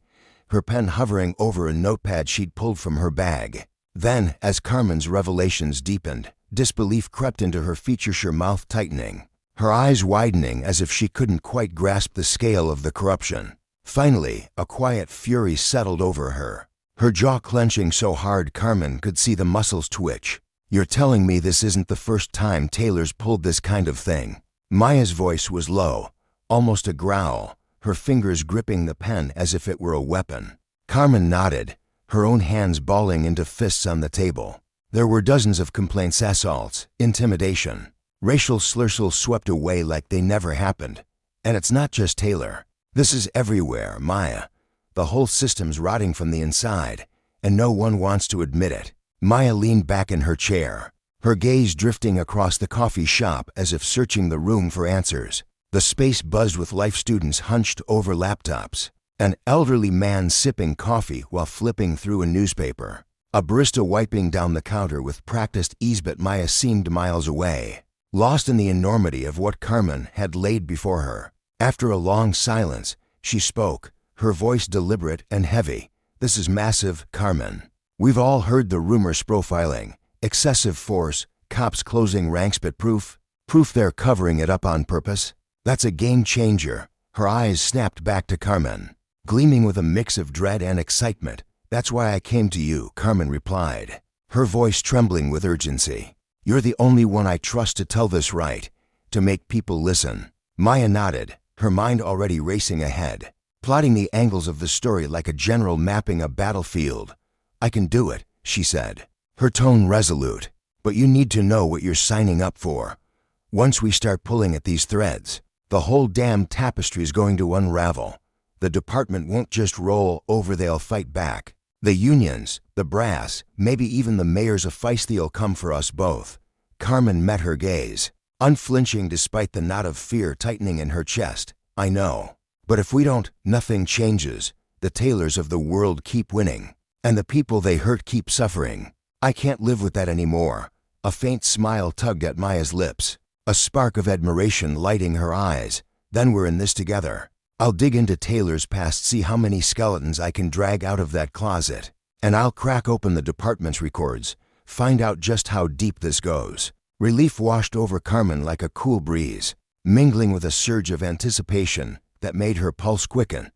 her pen hovering over a notepad she'd pulled from her bag. Then, as Carmen's revelations deepened, disbelief crept into her features, her mouth tightening, her eyes widening as if she couldn't quite grasp the scale of the corruption. Finally, a quiet fury settled over her, her jaw clenching so hard Carmen could see the muscles twitch. "You're telling me this isn't the first time Taylor's pulled this kind of thing?" Maya's voice was low, almost a growl, her fingers gripping the pen as if it were a weapon. Carmen nodded, her own hands balling into fists on the table. There were dozens of complaints, assaults, intimidation, racial slurs swept away like they never happened. And it's not just Taylor. This is everywhere, Maya. The whole system's rotting from the inside, and no one wants to admit it. Maya leaned back in her chair, her gaze drifting across the coffee shop as if searching the room for answers. The space buzzed with life students hunched over laptops, an elderly man sipping coffee while flipping through a newspaper, a barista wiping down the counter with practiced ease. But Maya seemed miles away, lost in the enormity of what Carmen had laid before her. After a long silence, she spoke, her voice deliberate and heavy. "This is massive, Carmen. We've all heard the rumors: profiling, excessive force, cops closing ranks, but proof they're covering it up on purpose. That's a game changer." Her eyes snapped back to Carmen, gleaming with a mix of dread and excitement. "That's why I came to you," Carmen replied, her voice trembling with urgency. "You're the only one I trust to tell this right, to make people listen." Maya nodded, her mind already racing ahead, plotting the angles of the story like a general mapping a battlefield. "I can do it," she said, her tone resolute. But you need to know what you're signing up for. Once we start pulling at these threads, the whole damn tapestry is going to unravel. The department won't just roll over, they'll fight back. The unions, the brass, maybe even the mayors of Feisty'll come for us both." Carmen met her gaze, unflinching despite the knot of fear tightening in her chest. "I know. But if we don't, nothing changes. The tailors of the world keep winning, and the people they hurt keep suffering. I can't live with that anymore." A faint smile tugged at Maya's lips, a spark of admiration lighting her eyes. "Then we're in this together. I'll dig into Taylor's past, see how many skeletons I can drag out of that closet, and I'll crack open the department's records, find out just how deep this goes." Relief washed over Carmen like a cool breeze, mingling with a surge of anticipation that made her pulse quicken.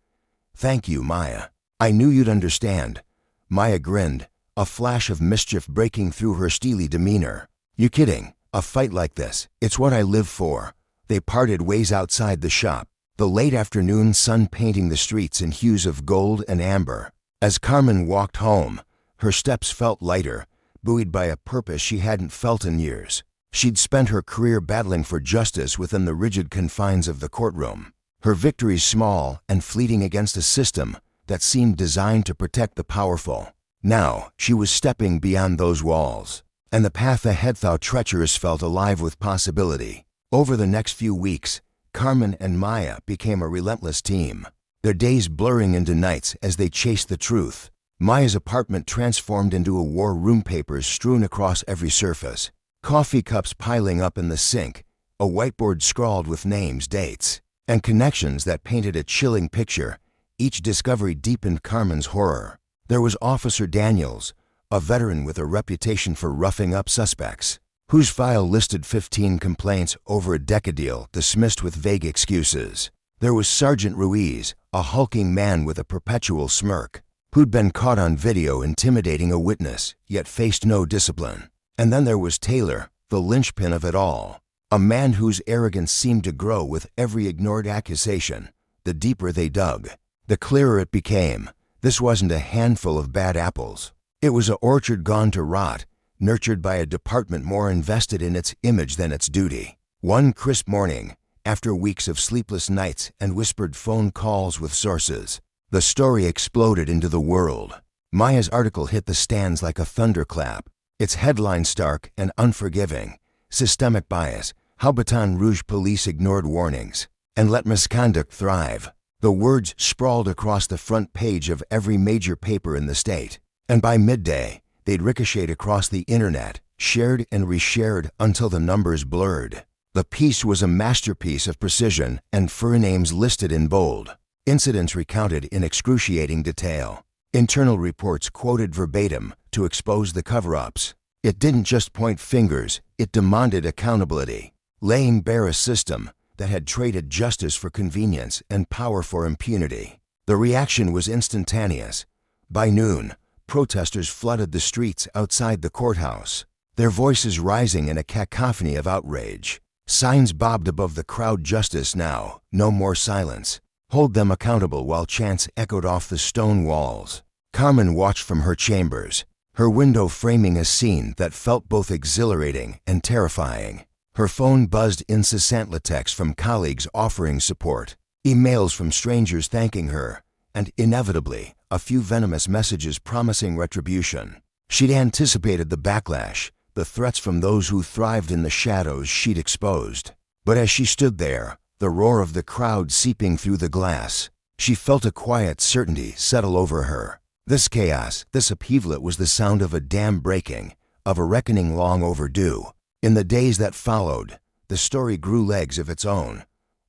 "Thank you, Maya. I knew you'd understand." Maya grinned, a flash of mischief breaking through her steely demeanor. "You kidding? A fight like this, it's what I live for." They parted ways outside the shop, the late afternoon sun painting the streets in hues of gold and amber. As Carmen walked home, her steps felt lighter, buoyed by a purpose she hadn't felt in years. She'd spent her career battling for justice within the rigid confines of the courtroom, her victories small and fleeting against a system that seemed designed to protect the powerful. Now, she was stepping beyond those walls, and the path ahead, though treacherous, felt alive with possibility. Over the next few weeks, Carmen and Maya became a relentless team, their days blurring into nights as they chased the truth. Maya's apartment transformed into a war room, papers strewn across every surface, coffee cups piling up in the sink, a whiteboard scrawled with names, dates, and connections that painted a chilling picture. Each discovery deepened Carmen's horror. There was Officer Daniels, a veteran with a reputation for roughing up suspects, whose file listed 15 complaints over a decadeal dismissed with vague excuses. There was Sergeant Ruiz, a hulking man with a perpetual smirk, who'd been caught on video intimidating a witness, yet faced no discipline. And then there was Taylor, the linchpin of it all, a man whose arrogance seemed to grow with every ignored accusation. The deeper they dug, the clearer it became. This wasn't a handful of bad apples. It was an orchard gone to rot, nurtured by a department more invested in its image than its duty. One crisp morning, after weeks of sleepless nights and whispered phone calls with sources, the story exploded into the world. Maya's article hit the stands like a thunderclap, its headline stark and unforgiving. "Systemic bias, how Baton Rouge police ignored warnings and let misconduct thrive." The words sprawled across the front page of every major paper in the state, and by midday, they'd ricocheted across the internet, shared and reshared until the numbers blurred. The piece was a masterpiece of precision and names listed in bold, incidents recounted in excruciating detail, internal reports quoted verbatim to expose the cover-ups. It didn't just point fingers, it demanded accountability, laying bare a system that had traded justice for convenience and power for impunity. The reaction was instantaneous. By noon, protesters flooded the streets outside the courthouse, their voices rising in a cacophony of outrage. Signs bobbed above the crowd, "Justice now, no more silence. Hold them accountable," while chants echoed off the stone walls. Carmen watched from her chambers, her window framing a scene that felt both exhilarating and terrifying. Her phone buzzed incessantly, texts from colleagues offering support, emails from strangers thanking her, and inevitably, a few venomous messages promising retribution. She'd anticipated the backlash, the threats from those who thrived in the shadows she'd exposed. But as she stood there, the roar of the crowd seeping through the glass, she felt a quiet certainty settle over her. This chaos, this upheaval, was the sound of a dam breaking, of a reckoning long overdue. In the days that followed, the story grew legs of its own.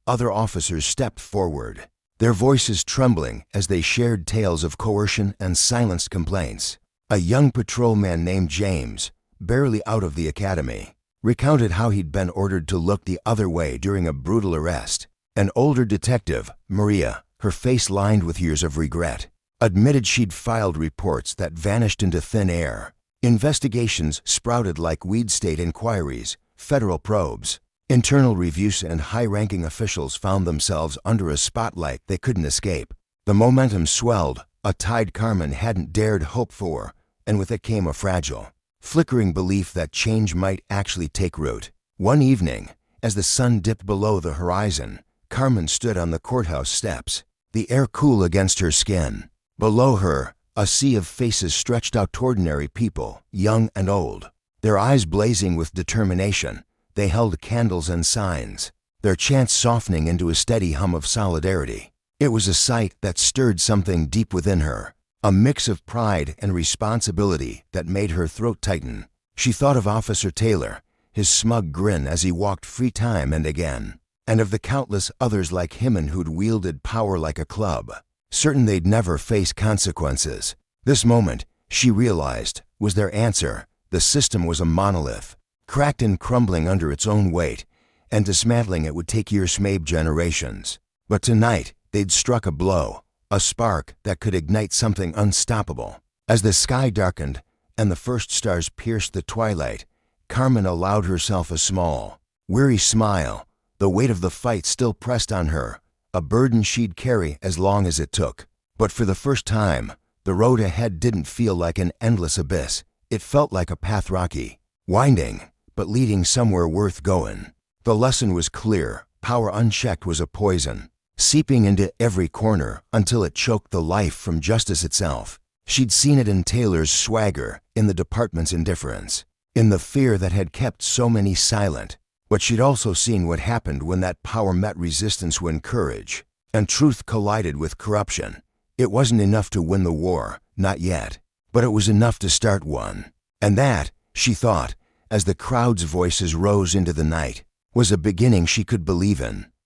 Other officers stepped forward, their voices trembling as they shared tales of coercion and silenced complaints. A young patrolman named James, barely out of the academy, recounted how he'd been ordered to look the other way during a brutal arrest. An older detective, Maria, her face lined with years of regret, admitted she'd filed reports that vanished into thin air. Investigations sprouted like weeds, state inquiries, federal probes, internal reviews, and high-ranking officials found themselves under a spotlight they couldn't escape. The momentum swelled, a tide Carmen hadn't dared hope for, and with it came a fragile flickering belief that change might actually take root. One evening, as the sun dipped below the horizon, Carmen stood on the courthouse steps, the air cool against her skin. Below her, a sea of faces stretched out toward ordinary people, young and old. Their eyes blazing with determination, they held candles and signs, their chants softening into a steady hum of solidarity. It was a sight that stirred something deep within her, a mix of pride and responsibility that made her throat tighten. She thought of Officer Taylor, his smug grin as he walked free time and again, and of the countless others like him who'd wielded power like a club, certain they'd never face consequences. This moment, she realized, was their answer. The system was a monolith, cracked and crumbling under its own weight, and dismantling it would take years, maybe generations. But tonight, they'd struck a blow, a spark that could ignite something unstoppable. As the sky darkened and the first stars pierced the twilight, Carmen allowed herself a small, weary smile. The weight of the fight still pressed on her, a burden she'd carry as long as it took. But for the first time, the road ahead didn't feel like an endless abyss. It felt like a path, rocky, winding, but leading somewhere worth going. The lesson was clear: power unchecked was a poison, seeping into every corner until it choked the life from justice itself. She'd seen it in Taylor's swagger, in the department's indifference, in the fear that had kept so many silent. But she'd also seen what happened when that power met resistance, when courage and truth collided with corruption. It wasn't enough to win the war, not yet, but it was enough to start one. And that, she thought, as the crowd's voices rose into the night, was a beginning she could believe in.